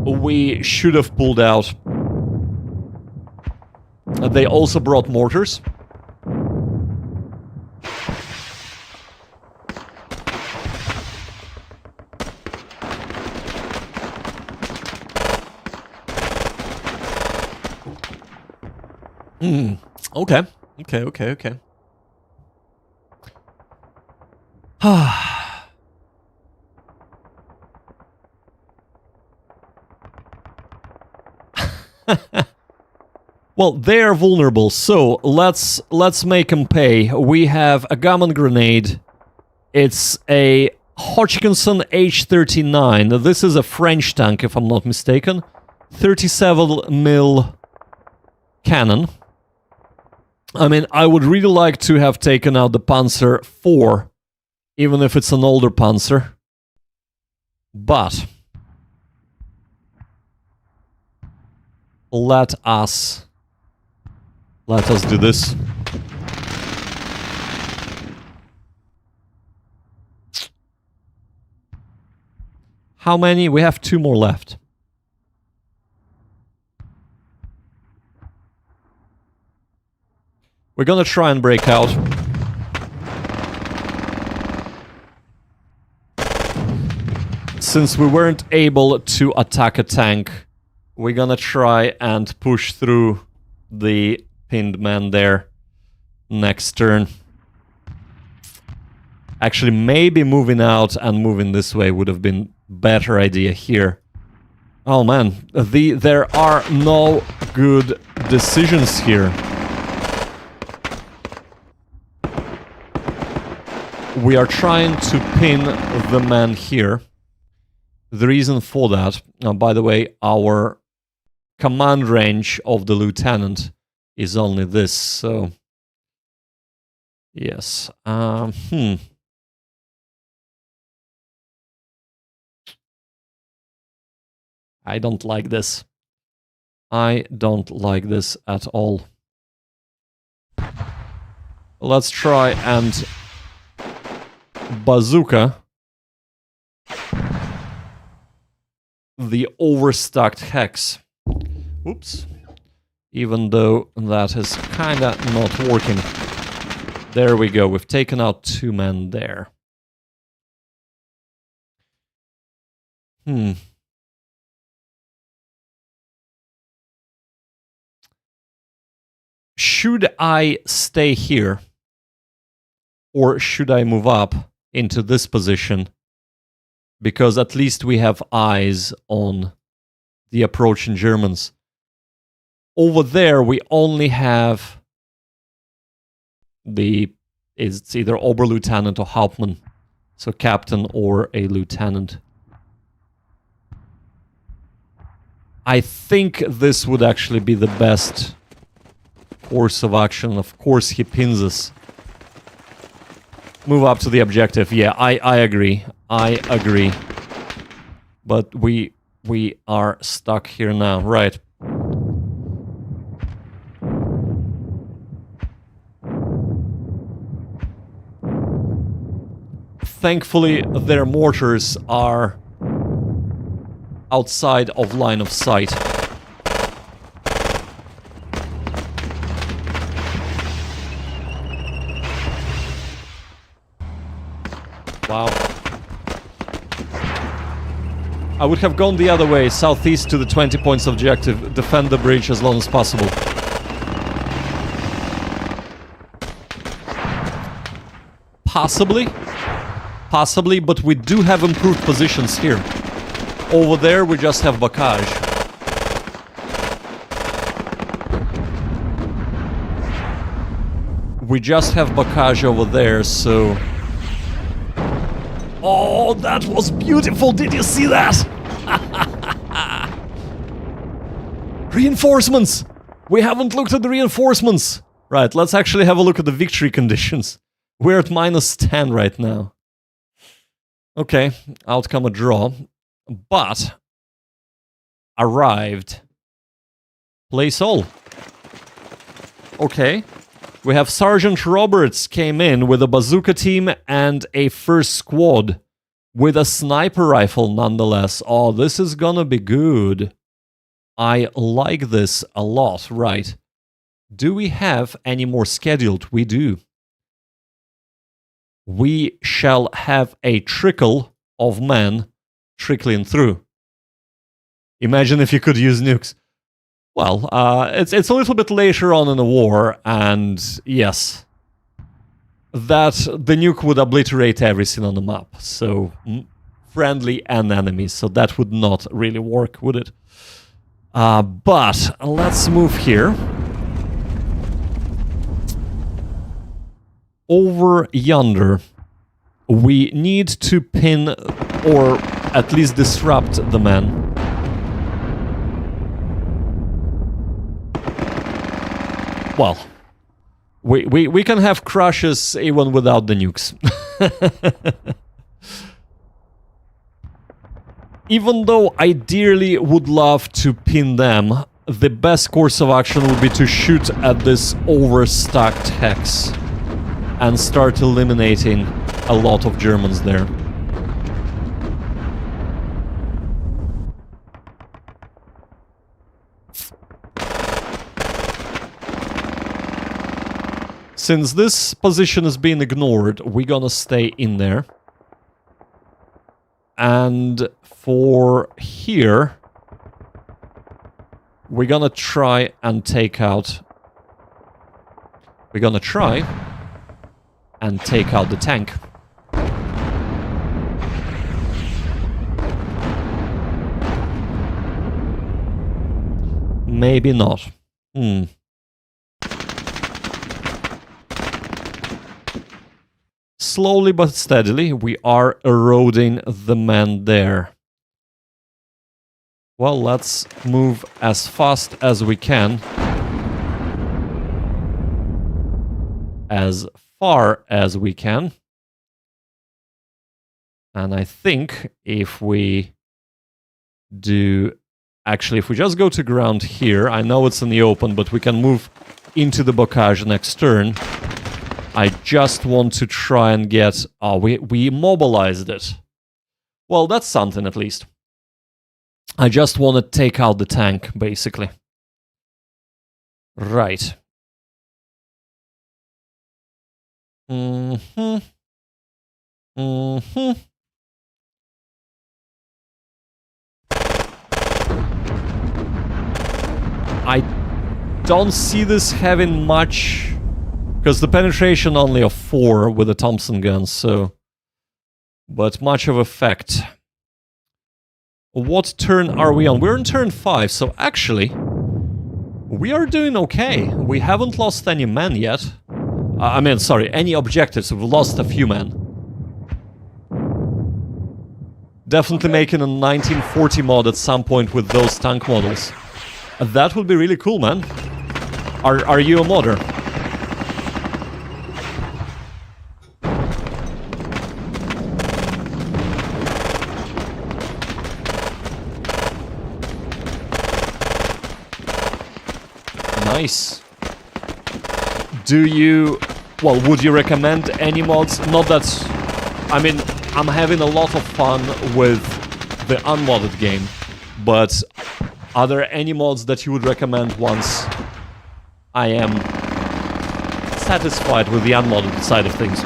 We should have pulled out. They also brought mortars. Okay. Okay. Well, they're vulnerable, so let's make them pay. We have a gammon grenade. It's a Hodgkinson H39. This is a French tank, if I'm not mistaken. 37mm cannon. I mean, I would really like to have taken out the Panzer IV, even if it's an older Panzer. But let us do this. How many? We have 2 more left. We're gonna try and break out. Since we weren't able to attack a tank, we're gonna try and push through the pinned man there next turn. Actually, maybe moving out and moving this way would have been better idea here. Oh man, there are no good decisions here. We are trying to pin the man here. The reason for that, by the way, our command range of the lieutenant is only this, so yes. I don't like this. I don't like this at all. Let's try and bazooka the overstacked hex. Oops. Even though that is kinda not working. There we go. We've taken out 2 men there. Should I stay here? Or should I move up into this position? Because at least we have eyes on the approaching Germans. Over there, we only have it's either Oberlieutenant or Hauptmann. So captain or a lieutenant. I think this would actually be the best course of action. Of course, he pins us. Move up to the objective. Yeah, I agree. I agree. But we are stuck here now. Right. Thankfully, their mortars are outside of line of sight. Wow. I would have gone the other way, southeast to the 20 points objective, defend the bridge as long as possible. Possibly, but we do have improved positions here. Over there, we just have Bacage. We just have Bacage over there, so... Oh, that was beautiful! Did you see that? Reinforcements! We haven't looked at the reinforcements! Right, let's actually have a look at the victory conditions. We're at -10 right now. Okay, outcome a draw. But... arrived. Place all. Okay. We have Sergeant Roberts came in with a bazooka team and a first squad. With a sniper rifle nonetheless. Oh, this is gonna be good. I like this a lot, right. Do we have any more scheduled? We do. We shall have a trickle of men trickling through. Imagine if you could use nukes. Well, it's a little bit later on in the war, and yes, that the nuke would obliterate everything on the map. So friendly and enemies. So that would not really work, would it? But let's move here. Over yonder, we need to pin or at least disrupt the man. Well, we can have crushes even without the nukes. Even though I dearly would love to pin them, the best course of action would be to shoot at this overstacked hex and start eliminating a lot of Germans there. Since this position is being ignored, we're gonna stay in there. And for here, we're gonna try and take out... We're gonna try and take out the tank. Maybe not. Slowly but steadily, we are eroding the man there. Well, let's move as fast as we can. As far as we can. And I think if we do... Actually, if we just go to ground here, I know it's in the open, but we can move into the bocage next turn. I just want to try and get... Oh, we mobilized it. Well, that's something at least. I just want to take out the tank, basically. Right. I don't see this having much... Because the penetration only of 4 with the Thompson gun, so... But much of effect. What turn are we on? We're on turn 5, so actually... We are doing okay. We haven't lost any men yet. I mean, sorry, any objectives. We've lost a few men. Definitely making a 1940 mod at some point with those tank models. That would be really cool, man. Are you a modder? Nice. Do you... Well, would you recommend any mods? Not that... I mean, I'm having a lot of fun with the unmodded game, but are there any mods that you would recommend once I am satisfied with the unmodded side of things?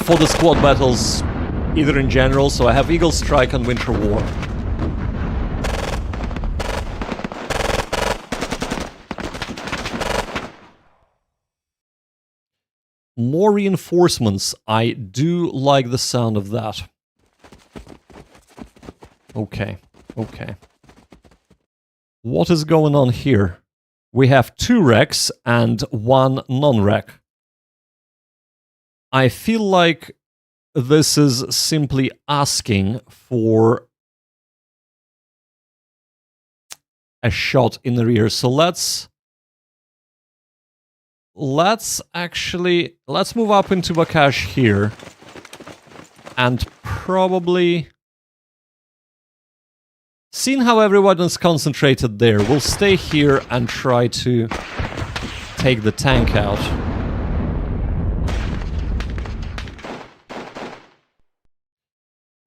For the squad battles, either in general, so I have Eagle Strike and Winter War. More reinforcements. I do like the sound of that. Okay, okay. What is going on here? We have 2 wrecks and 1 non-wreck. I feel like this is simply asking for a shot in the rear. So let's move up into Bakash here and probably, seeing how everyone is concentrated there, we'll stay here and try to take the tank out.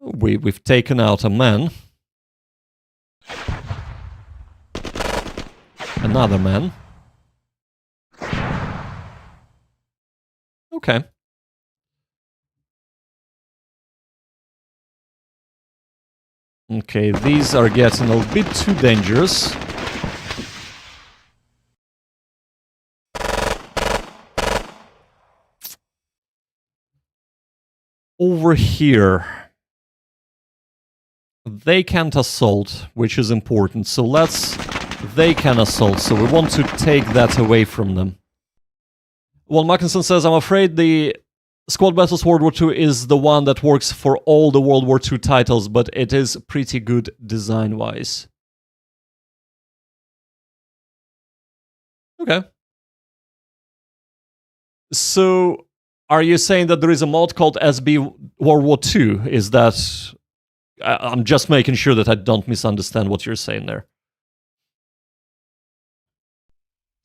We've taken out a man. Another man. Okay. Okay, these are getting a bit too dangerous. Over here, they can't assault, which is important. So they can assault, so we want to take that away from them. Well, Mackinson says, I'm afraid the Squad Battles World War II is the one that works for all the World War II titles, but it is pretty good design-wise. Okay. So, are you saying that there is a mod called SB World War II? Is that... I'm just making sure that I don't misunderstand what you're saying there.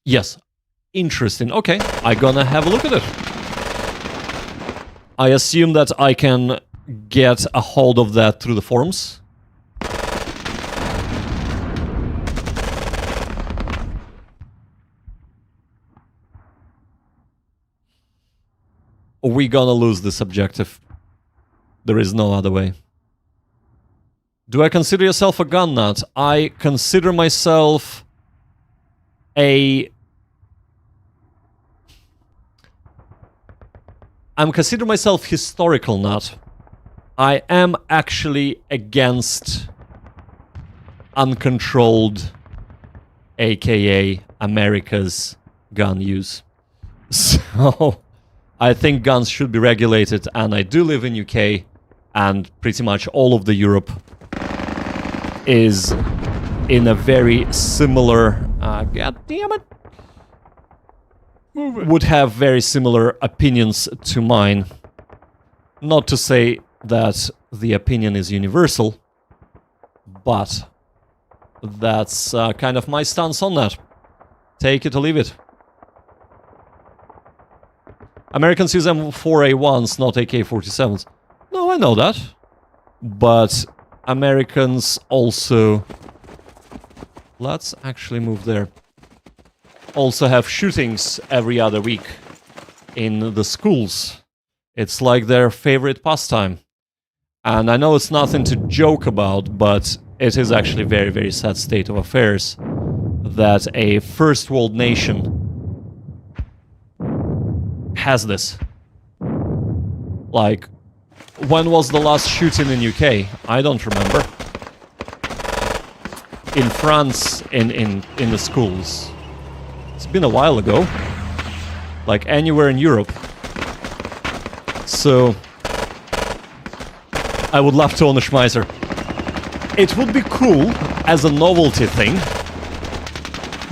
Yes. Interesting. Okay, I'm gonna have a look at it. I assume that I can get a hold of that through the forums. We're gonna lose this objective. There is no other way. Do I consider yourself a gun nut? I consider myself I'm consider myself historical nut. I am actually against uncontrolled, aka America's gun use. So I think guns should be regulated, and I do live in UK, and pretty much all of the Europe is in a very similar... God damn it! Would have very similar opinions to mine. Not to say that the opinion is universal, but that's kind of my stance on that. Take it or leave it. Americans use M4A1s, not AK-47s. No, I know that. But Americans also... Let's actually move there. Also have shootings every other week in the schools. It's like their favorite pastime. And I know it's nothing to joke about, but it is actually a very, very sad state of affairs that a first world nation has this. Like, when was the last shooting in UK? I don't remember. In France, in the schools. It's been a while ago. Like anywhere in Europe. So I would love to own a Schmeiser. It would be cool as a novelty thing,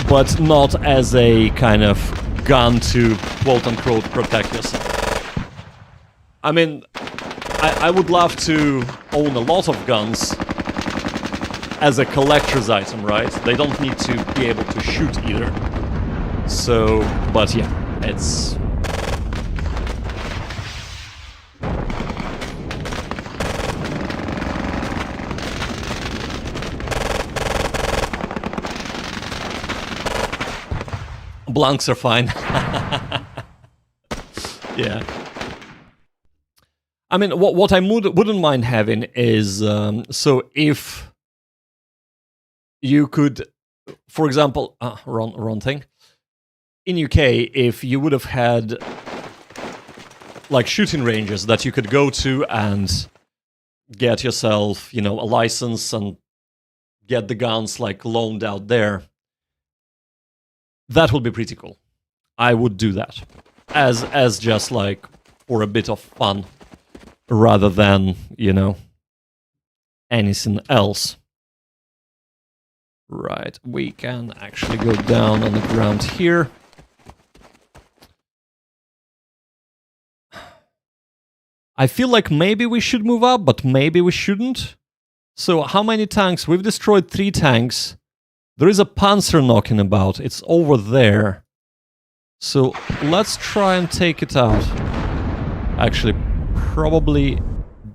but not as a kind of gun to quote-unquote protect yourself. I mean, I would love to own a lot of guns as a collector's item, right? They don't need to be able to shoot either. So, but yeah, it's... Blanks are fine. Yeah. I mean, what I wouldn't mind having is... so if you could, for example... wrong thing. In UK, if you would have had like shooting ranges that you could go to and get yourself, you know, a license and get the guns like loaned out there, that would be pretty cool. I would do that as just like for a bit of fun rather than, you know, anything else. Right, we can actually go down on the ground here. I feel like maybe we should move up, but maybe we shouldn't. So how many tanks? We've destroyed 3 tanks. There is a Panzer knocking about. It's over there. So let's try and take it out. Actually, probably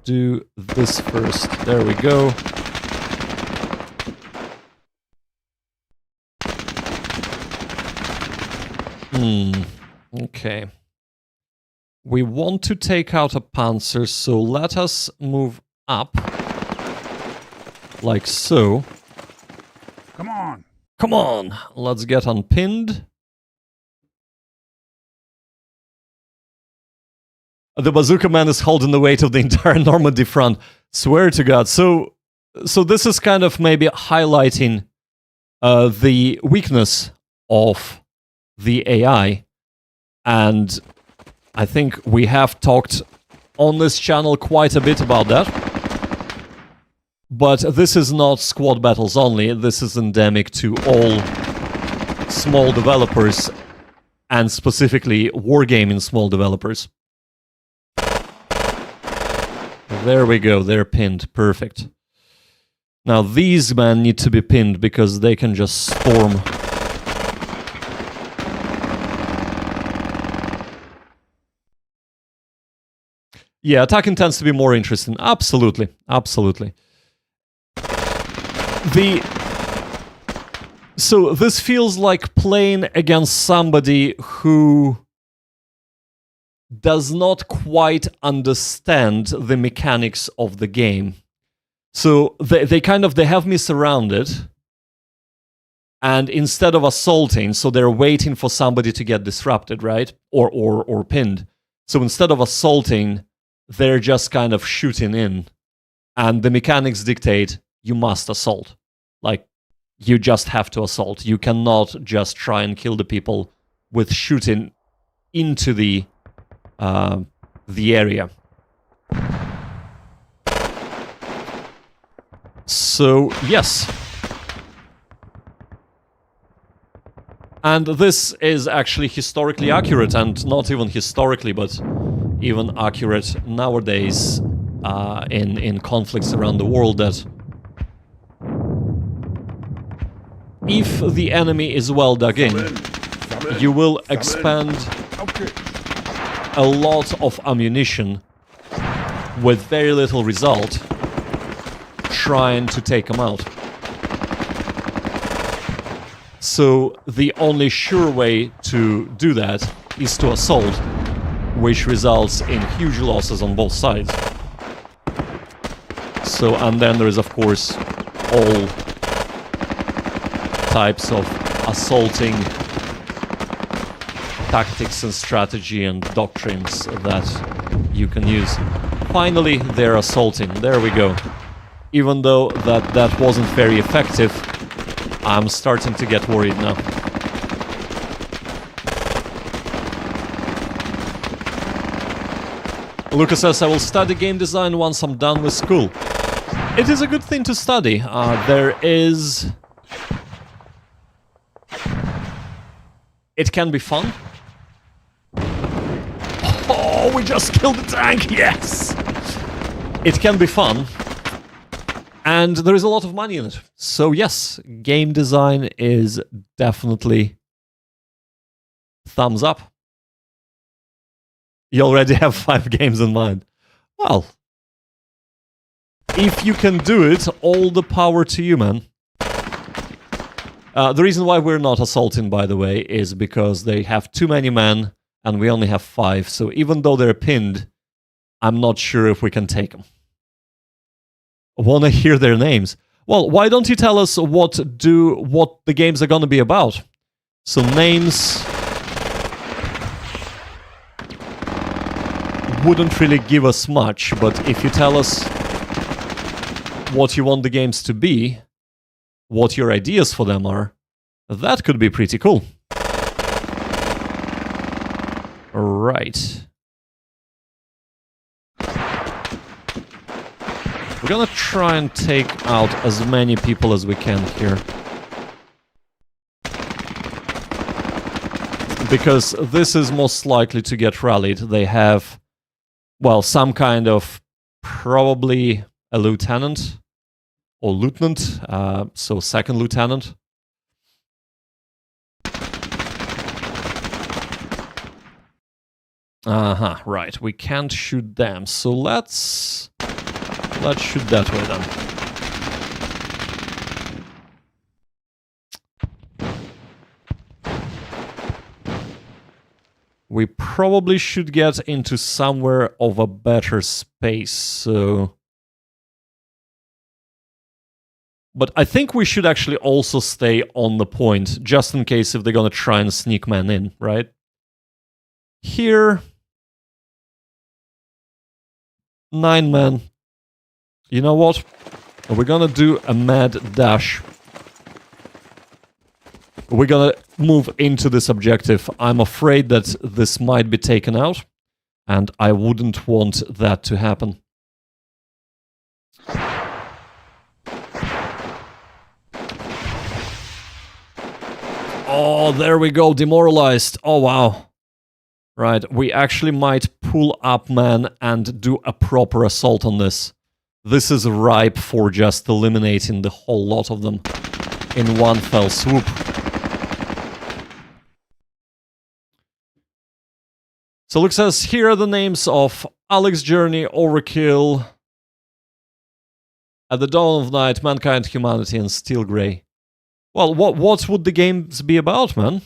do this first. There we go. Okay. We want to take out a Panzer, so let us move up. like so. Come on. Come on, let's get unpinned. The bazooka man is holding the weight of the entire Normandy front. Swear to God. So this is kind of maybe highlighting the weakness of the AI. And I think we have talked on this channel quite a bit about that. But this is not squad battles only. This is endemic to all small developers, and specifically wargaming small developers. There we go, they're pinned. Perfect. Now these men need to be pinned because they can just storm. Yeah, attacking tends to be more interesting. Absolutely, absolutely. So this feels like playing against somebody who does not quite understand the mechanics of the game. So they have me surrounded, and instead of assaulting, so they're waiting for somebody to get disrupted, right? Or pinned. So instead of assaulting, they're just kind of shooting in, and the mechanics dictate you must assault. Like, you just have to assault. You cannot just try and kill the people with shooting into the area. So, yes. And this is actually historically accurate, and not even historically, but even accurate nowadays in conflicts around the world, that if the enemy is well dug in, you will expend a lot of ammunition with very little result trying to take them out. So the only sure way to do that is to assault, which results in huge losses on both sides. So, and then there is of course all types of assaulting tactics and strategy and doctrines that you can use. Finally, they're assaulting. There we go. Even though that wasn't very effective, I'm starting to get worried now. Lucas says, I will study game design once I'm done with school. It is a good thing to study. It can be fun. Oh, we just killed the tank, yes! It can be fun. And there is a lot of money in it. So yes, game design is definitely thumbs up. You already have 5 games in mind. Well, if you can do it, all the power to you, man. The reason why we're not assaulting, by the way, is because they have too many men and we only have 5. So even though they're pinned, I'm not sure if we can take them. Want to hear their names? Well, why don't you tell us what the games are going to be about? So names wouldn't really give us much, but if you tell us what you want the games to be, what your ideas for them are, that could be pretty cool. Right. We're gonna try and take out as many people as we can here. Because this is most likely to get rallied. They have, well, some kind of, probably a lieutenant or lieutenant, so second lieutenant. Right, we can't shoot them, so let's shoot that way then. We probably should get into somewhere of a better space, so But I think we should actually also stay on the point, just in case if they're gonna try and sneak men in, right? Here, 9 men. You know what? We're gonna do a mad dash. We're gonna move into this objective. I'm afraid that this might be taken out, and I wouldn't want that to happen. Oh, there we go, demoralized. Oh, wow. Right, we actually might pull up, man, and do a proper assault on this. This is ripe for just eliminating the whole lot of them in one fell swoop. So look, says here are the names of Alex Journey, Overkill, At the Dawn of Night, Mankind, Humanity, and Steel Grey. Well, what would the games be about, man?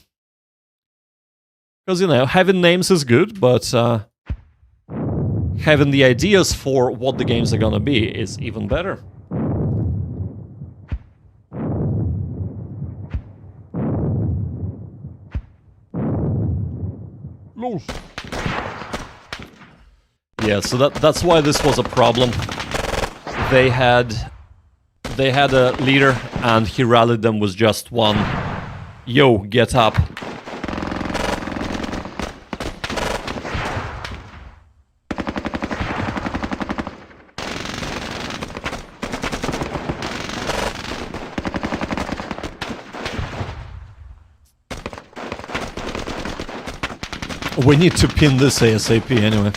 Because, you know, having names is good, but having the ideas for what the games are gonna be is even better. Los. Yeah, so that's why this was a problem. They had a leader, and he rallied them with just one, "Yo, get up." We need to pin this ASAP anyway.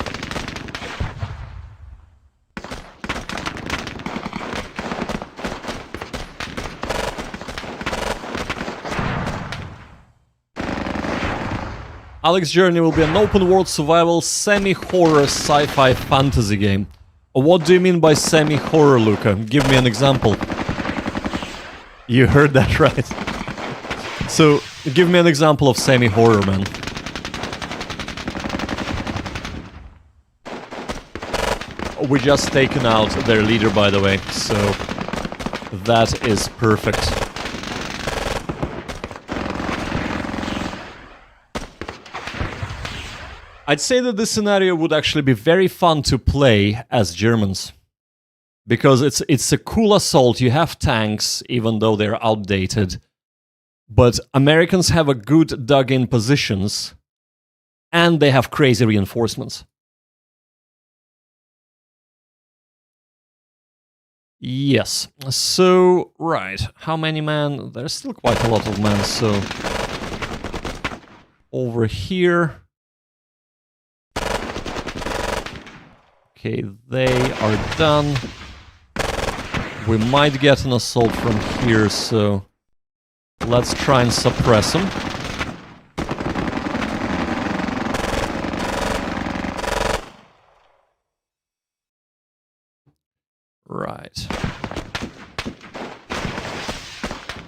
Alex Journey will be an open-world survival, semi-horror, sci-fi fantasy game. What do you mean by semi-horror, Luca? Give me an example. You heard that right. So, give me an example of semi-horror, man. We just taken out their leader, by the way, so that is perfect. I'd say that this scenario would actually be very fun to play as Germans. Because it's a cool assault, you have tanks, even though they're outdated. But Americans have a good dug-in positions, and they have crazy reinforcements. Yes, so, right, how many men? There's still quite a lot of men, so... Over here... Okay, they are done. We might get an assault from here, so... Let's try and suppress them. Right.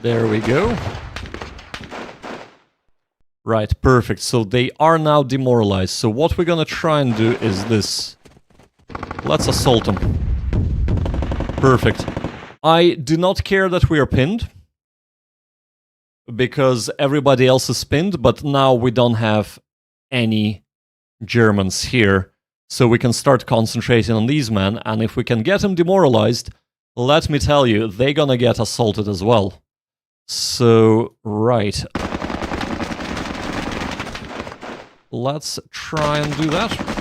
There we go. Right, perfect. So they are now demoralized. So what we're gonna try and do is this. Let's assault them. Perfect. I do not care that we are pinned, because everybody else is pinned, but now we don't have any Germans here. So we can start concentrating on these men, and if we can get them demoralized, let me tell you, they're gonna get assaulted as well. So, right. Let's try and do that.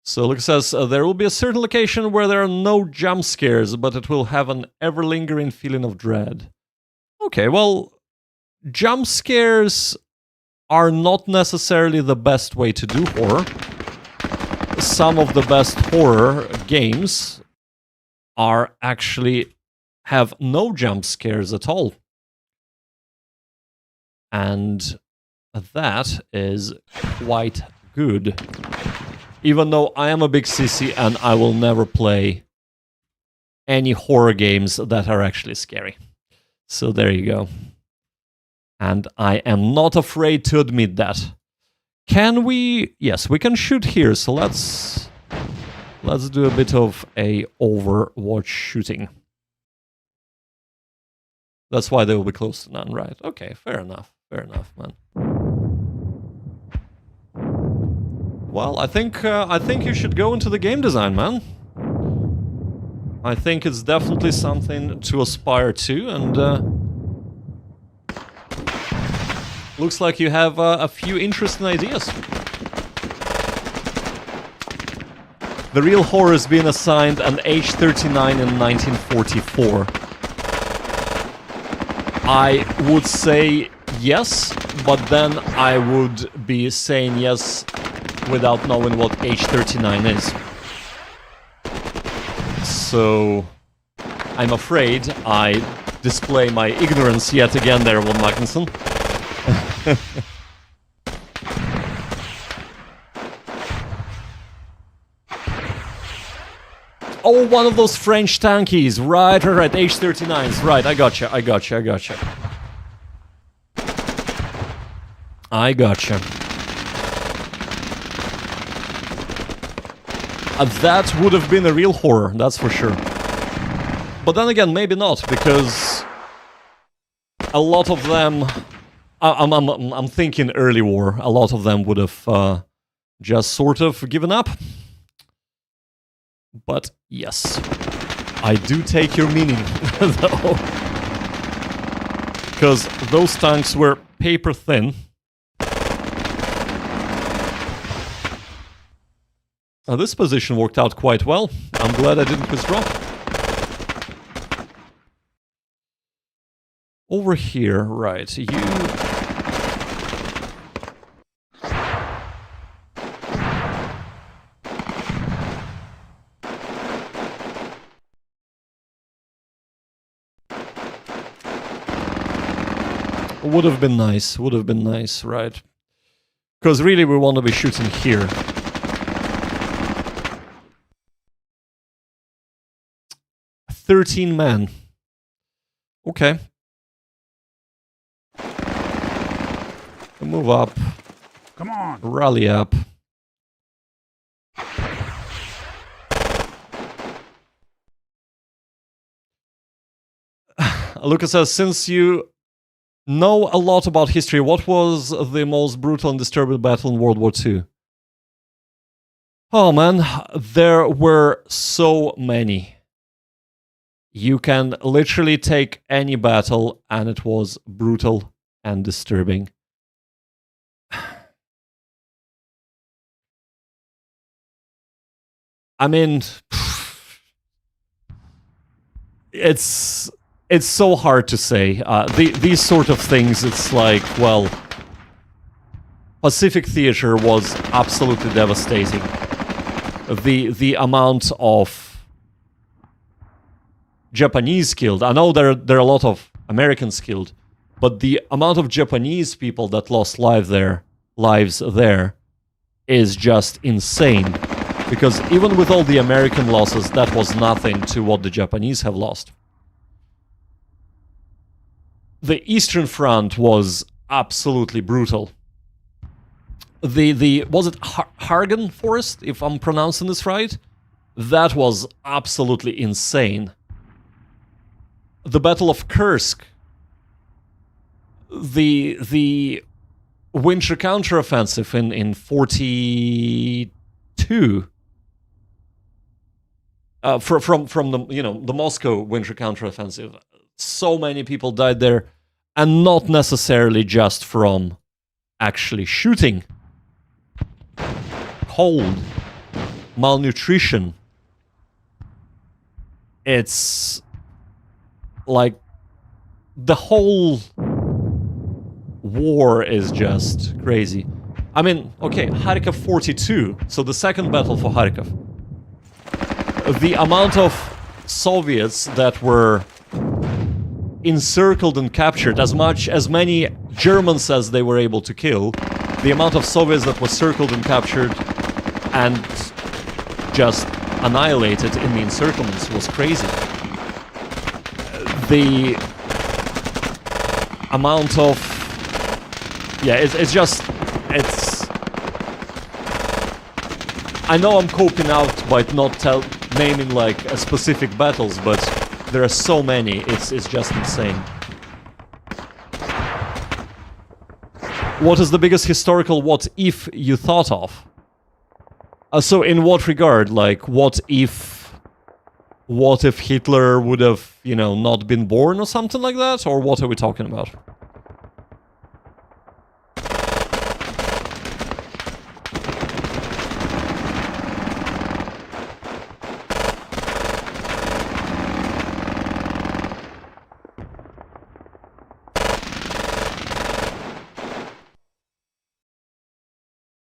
So, look, it says, there will be a certain location where there are no jump scares, but it will have an ever-lingering feeling of dread. Okay, well, jump scares are not necessarily the best way to do horror. Some of the best horror games are actually have no jump scares at all. And that is quite good. Even though I am a big sissy and I will never play any horror games that are actually scary. So there you go. And I am not afraid to admit that. Can we... Yes, we can shoot here, so let's do a bit of a Overwatch shooting. That's why they will be close to none, right? Okay, fair enough, man. Well, I think you should go into the game design, man. I think it's definitely something to aspire to, and looks like you have a few interesting ideas. The real horror has been assigned an age 39 in 1944. I would say yes, but then I would be saying yes without knowing what age 39 is. So I'm afraid I display my ignorance yet again there, Von Magnuson. Oh, one of those French tankies. Right, age 39s. Right, I gotcha. That would have been a real horror, that's for sure. But then again, maybe not, because a lot of them... I'm thinking early war, a lot of them would have just sort of given up. But yes, I do take your meaning, though. Because those tanks were paper thin. This position worked out quite well. I'm glad I didn't withdraw. Over here, right, you... Would have been nice, right? Because really we want to be shooting here. "13 men. Okay. Move up. Come on. Rally up. Lucas says, since you know a lot about history, what was the most brutal and disturbing battle in World War II? Oh man, there were so many. You can literally take any battle and it was brutal and disturbing. I mean, it's so hard to say. These sort of things, it's like, well, Pacific Theater was absolutely devastating. The amount of Japanese killed, I know there are a lot of Americans killed, but the amount of Japanese people that lost lives there is just insane. Because even with all the American losses, that was nothing to what the Japanese have lost. The Eastern Front was absolutely brutal. Was it Hargan Forest, if I'm pronouncing this right? That was absolutely insane. The Battle of Kursk, the winter counteroffensive in 42. From the Moscow winter counteroffensive, so many people died there, and not necessarily just from actually shooting. Cold, malnutrition. It's like the whole war is just crazy. I mean, okay, Kharkiv 42, so the second battle for Kharkiv. The amount of Soviets that were encircled and captured, as many Germans as they were able to kill, the amount of Soviets that were circled and captured and just annihilated in the encirclements was crazy. The amount of... Yeah, it's I know I'm coping out by not naming like specific battles, but there are so many, it's just insane. What is the biggest historical what if you thought of? So in what regard? Like, what if Hitler would have, you know, not been born or something like that? Or what are we talking about?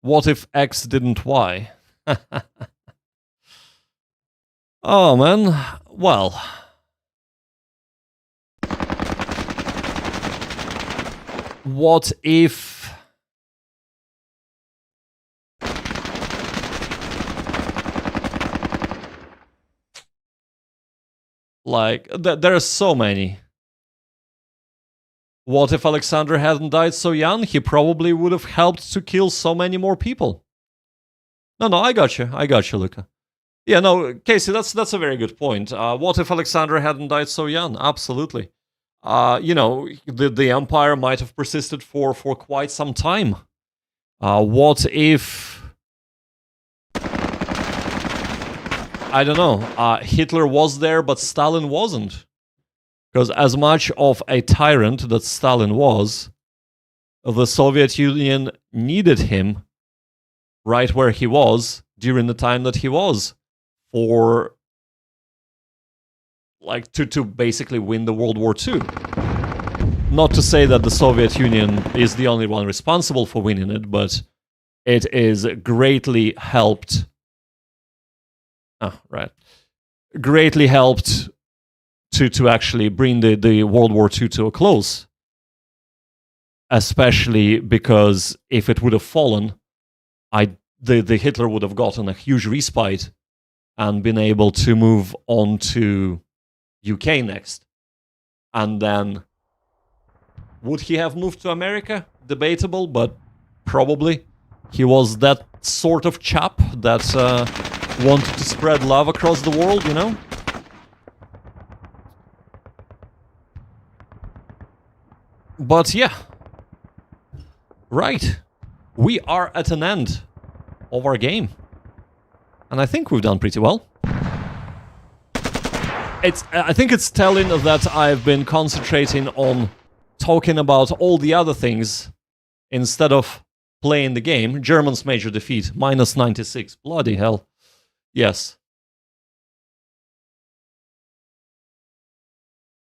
What if X didn't Y? Oh, man. Well. What if... Like, there are so many. What if Alexander hadn't died so young? He probably would have helped to kill so many more people. No, I got you, Luca. Yeah, no, Casey, that's a very good point. What if Alexander hadn't died so young? Absolutely. You know, the empire might have persisted for quite some time. What if... I don't know. Hitler was there, but Stalin wasn't. Because as much of a tyrant that Stalin was, the Soviet Union needed him right where he was during the time that he was for, like, to basically win the World War II. Not to say that the Soviet Union is the only one responsible for winning it, but it is greatly helped. Greatly helped to actually bring the World War II to a close. Especially because if it would have fallen, the Hitler would have gotten a huge respite and been able to move on to UK next. And then, would he have moved to America? Debatable, but probably. He was that sort of chap that wanted to spread love across the world, you know? But yeah. Right. We are at an end of our game. And I think we've done pretty well. I think it's telling that I've been concentrating on talking about all the other things instead of playing the game. Germans major defeat, minus 96. Bloody hell. Yes.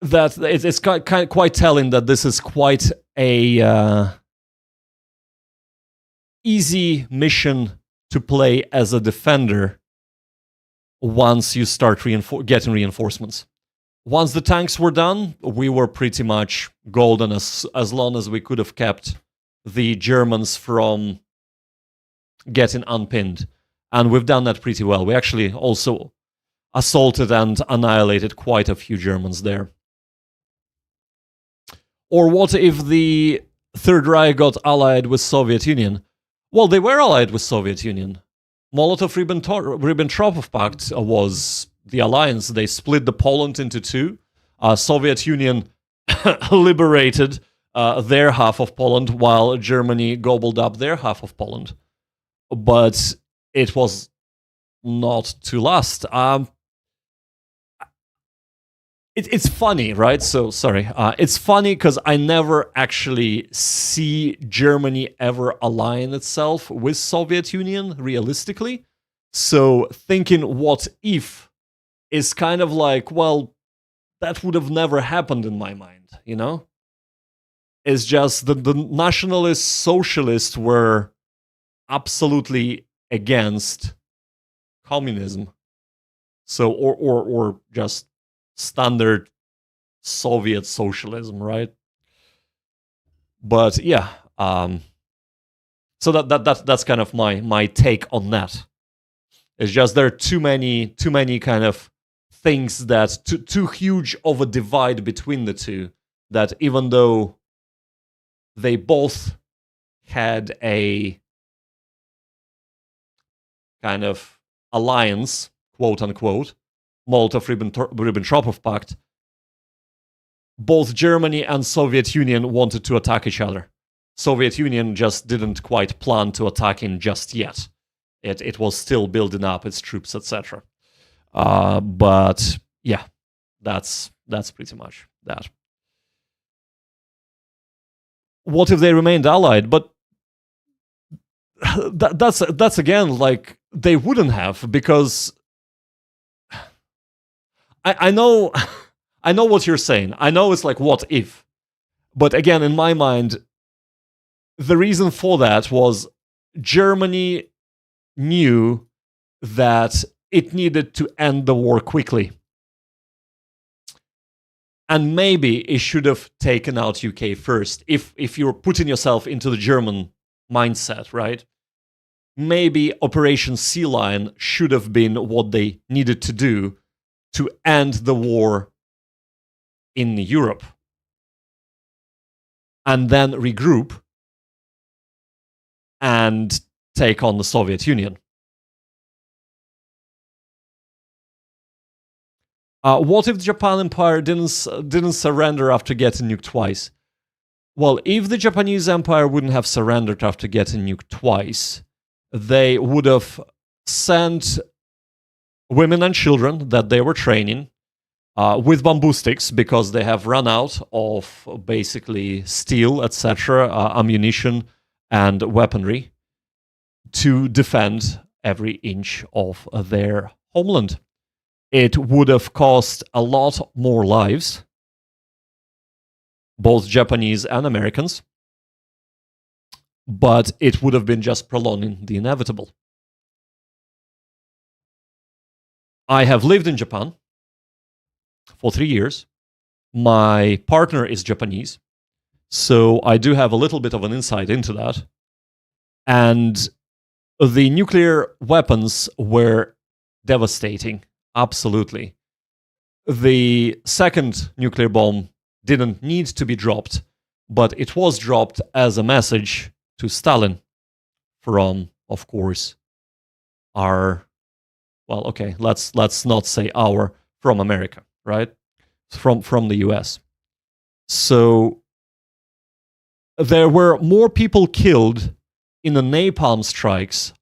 That it's quite telling that this is quite a easy mission to play as a defender once you start getting reinforcements. Once the tanks were done, we were pretty much golden as long as we could have kept the Germans from getting unpinned. And we've done that pretty well. We actually also assaulted and annihilated quite a few Germans there. Or what if the Third Reich got allied with Soviet Union? Well, they were allied with Soviet Union. Molotov-Ribbentrop Pact was the alliance. They split the Poland into two. Soviet Union liberated their half of Poland while Germany gobbled up their half of Poland. But it was not to last. It's funny, right? So, sorry. It's funny because I never actually see Germany ever align itself with Soviet Union, realistically. So, thinking what if is kind of like, well, that would have never happened in my mind, you know? It's just that the nationalist socialists were absolutely against communism. So, or just standard Soviet socialism, right? But yeah, so that's kind of my take on that. It's just there are too many kind of things that too huge of a divide between the two, that even though they both had a kind of alliance, quote unquote, Molotov-Ribbentrop Pact, both Germany and Soviet Union wanted to attack each other. Soviet Union just didn't quite plan to attack in just yet. It was still building up its troops, etc. But yeah, that's pretty much that. What if they remained allied? But that's again, like, they wouldn't have, because I know I know what you're saying. I know it's like, what if? But again, in my mind, the reason for that was Germany knew that it needed to end the war quickly. And maybe it should have taken out UK first. If you're putting yourself into the German mindset, right? Maybe Operation Sea Lion should have been what they needed to do to end the war in Europe. And then regroup and take on the Soviet Union. What if the Japan Empire didn't surrender after getting nuked twice? Well, if the Japanese Empire wouldn't have surrendered after getting nuked twice, they would have sent women and children that they were training with bamboo sticks, because they have run out of basically steel, etc., ammunition and weaponry to defend every inch of their homeland. It would have cost a lot more lives, both Japanese and Americans, but it would have been just prolonging the inevitable. I have lived in Japan for 3 years. My partner is Japanese, so I do have a little bit of an insight into that. And the nuclear weapons were devastating, absolutely. The second nuclear bomb didn't need to be dropped, but it was dropped as a message to Stalin from, of course, our, well, okay, let's not say our, from America, right? From the US. So there were more people killed in the napalm strikes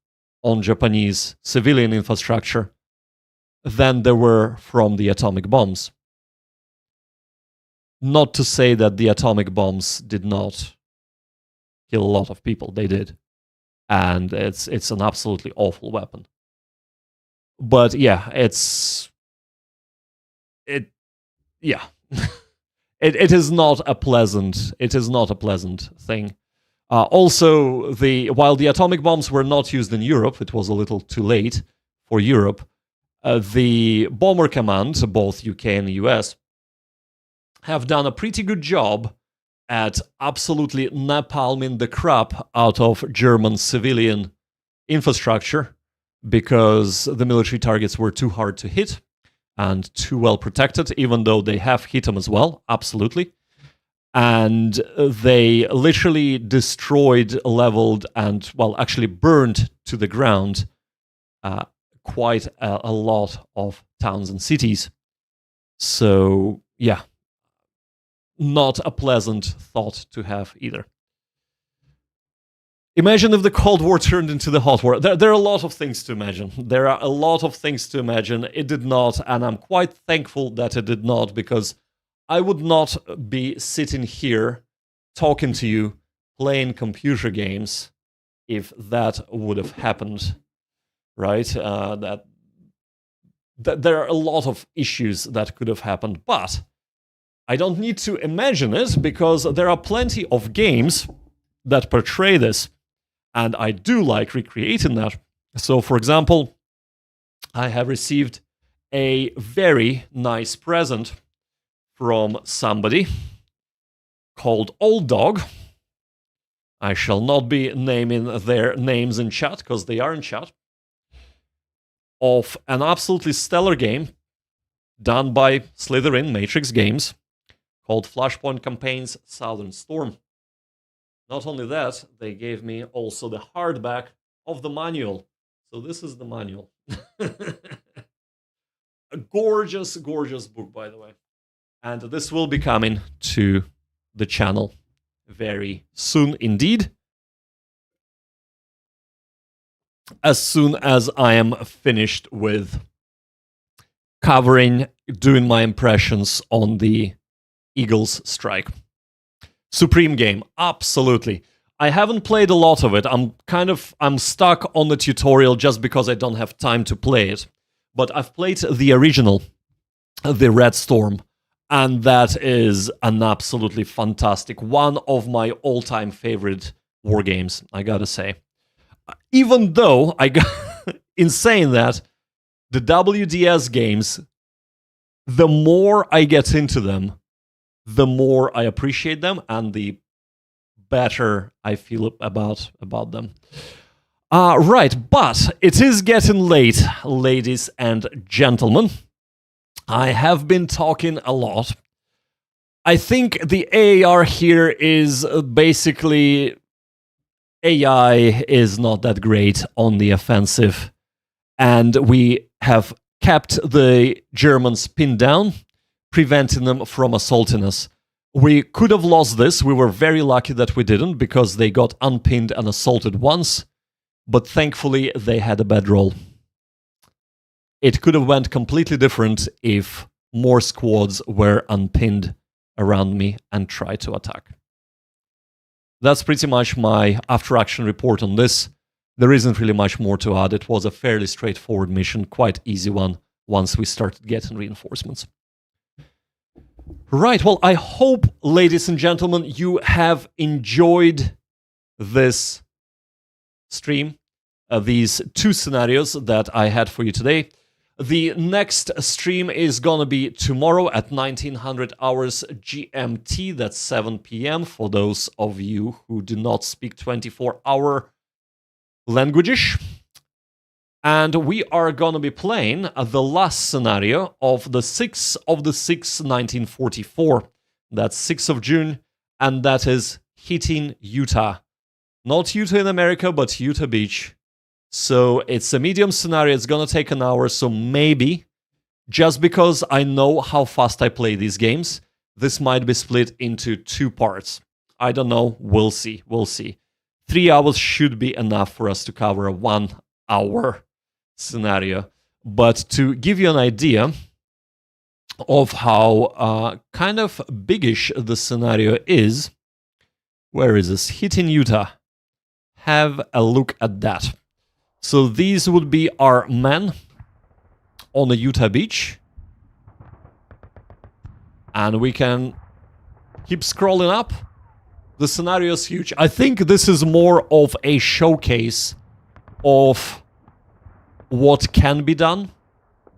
on Japanese civilian infrastructure than there were from the atomic bombs. Not to say that the atomic bombs did not kill a lot of people. They did. And it's an absolutely awful weapon. But yeah, it is not a pleasant thing. Also, while the atomic bombs were not used in Europe, it was a little too late for Europe. The Bomber Command, both UK and US, have done a pretty good job at absolutely napalming the crap out of German civilian infrastructure, because the military targets were too hard to hit and too well protected, even though they have hit them as well, absolutely. And they literally destroyed, leveled, and, well, actually burned to the ground quite a lot of towns and cities. So, yeah, not a pleasant thought to have either. Imagine if the Cold War turned into the Hot War. There are a lot of things to imagine. There are a lot of things to imagine. It did not, and I'm quite thankful that it did not, because I would not be sitting here talking to you, playing computer games, if that would have happened, right? That there are a lot of issues that could have happened, but I don't need to imagine it, because there are plenty of games that portray this. And I do like recreating that. So, for example, I have received a very nice present from somebody called Old Dog. I shall not be naming their names in chat, because they are in chat, of an absolutely stellar game done by Slytherin Matrix Games called Flashpoint Campaigns Southern Storm. Not only that, they gave me also the hardback of the manual. So this is the manual. A gorgeous, gorgeous book, by the way. And this will be coming to the channel very soon indeed. As soon as I am finished with doing my impressions on the Eagles strike. Supreme game, absolutely. I haven't played a lot of it. I'm stuck on the tutorial just because I don't have time to play it. But I've played the original, the Red Storm, and that is an absolutely fantastic, one of my all-time favorite war games, I gotta say. Even though in saying that, the WDS games, the more I get into them, the more I appreciate them, and the better I feel about them. Right, but it is getting late, ladies and gentlemen. I have been talking a lot. I think the AAR here is basically AI is not that great on the offensive, and we have kept the Germans pinned down, preventing them from assaulting us. We could have lost this. We were very lucky that we didn't, because they got unpinned and assaulted once, but thankfully they had a bad roll. It could have went completely different if more squads were unpinned around me and tried to attack. That's pretty much my after-action report on this. There isn't really much more to add. It was a fairly straightforward mission, quite easy one, once we started getting reinforcements. Right, well, I hope, ladies and gentlemen, you have enjoyed this stream, these two scenarios that I had for you today. The next stream is gonna be tomorrow at 1900 hours GMT, that's 7 p.m. for those of you who do not speak 24-hour languages. And we are gonna be playing the last scenario of the 6th of the 6th, 1944. That's 6th of June, and that is hitting Utah. Not Utah in America, but Utah Beach. So it's a medium scenario. It's gonna take an hour, so maybe, just because I know how fast I play these games, this might be split into 2 parts. I don't know. We'll see. We'll see. 3 hours should be enough for us to cover a 1 hour scenario. But to give you an idea of how kind of biggish the scenario is, where is this? Hitting Utah. Have a look at that. So these would be our men on the Utah Beach. And we can keep scrolling up. The scenario is huge. I think this is more of a showcase of what can be done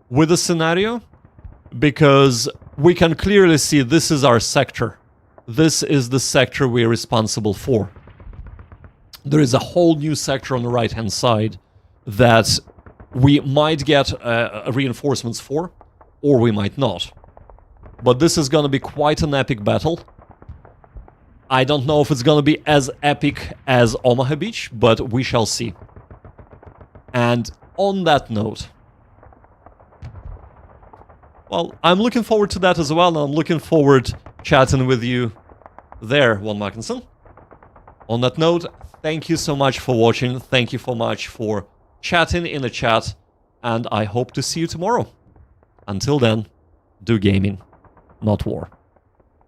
with the scenario, because we can clearly see this is our sector. This is the sector we're responsible for. There is a whole new sector on the right-hand side that we might get reinforcements for, or we might not. But this is going to be quite an epic battle. I don't know if it's going to be as epic as Omaha Beach, but we shall see. And on that note, well, I'm looking forward to that as well, and I'm looking forward chatting with you there, Von Mackensen. On that note, thank you so much for watching. Thank you so much for chatting in the chat, and I hope to see you tomorrow. Until then, do gaming, not war.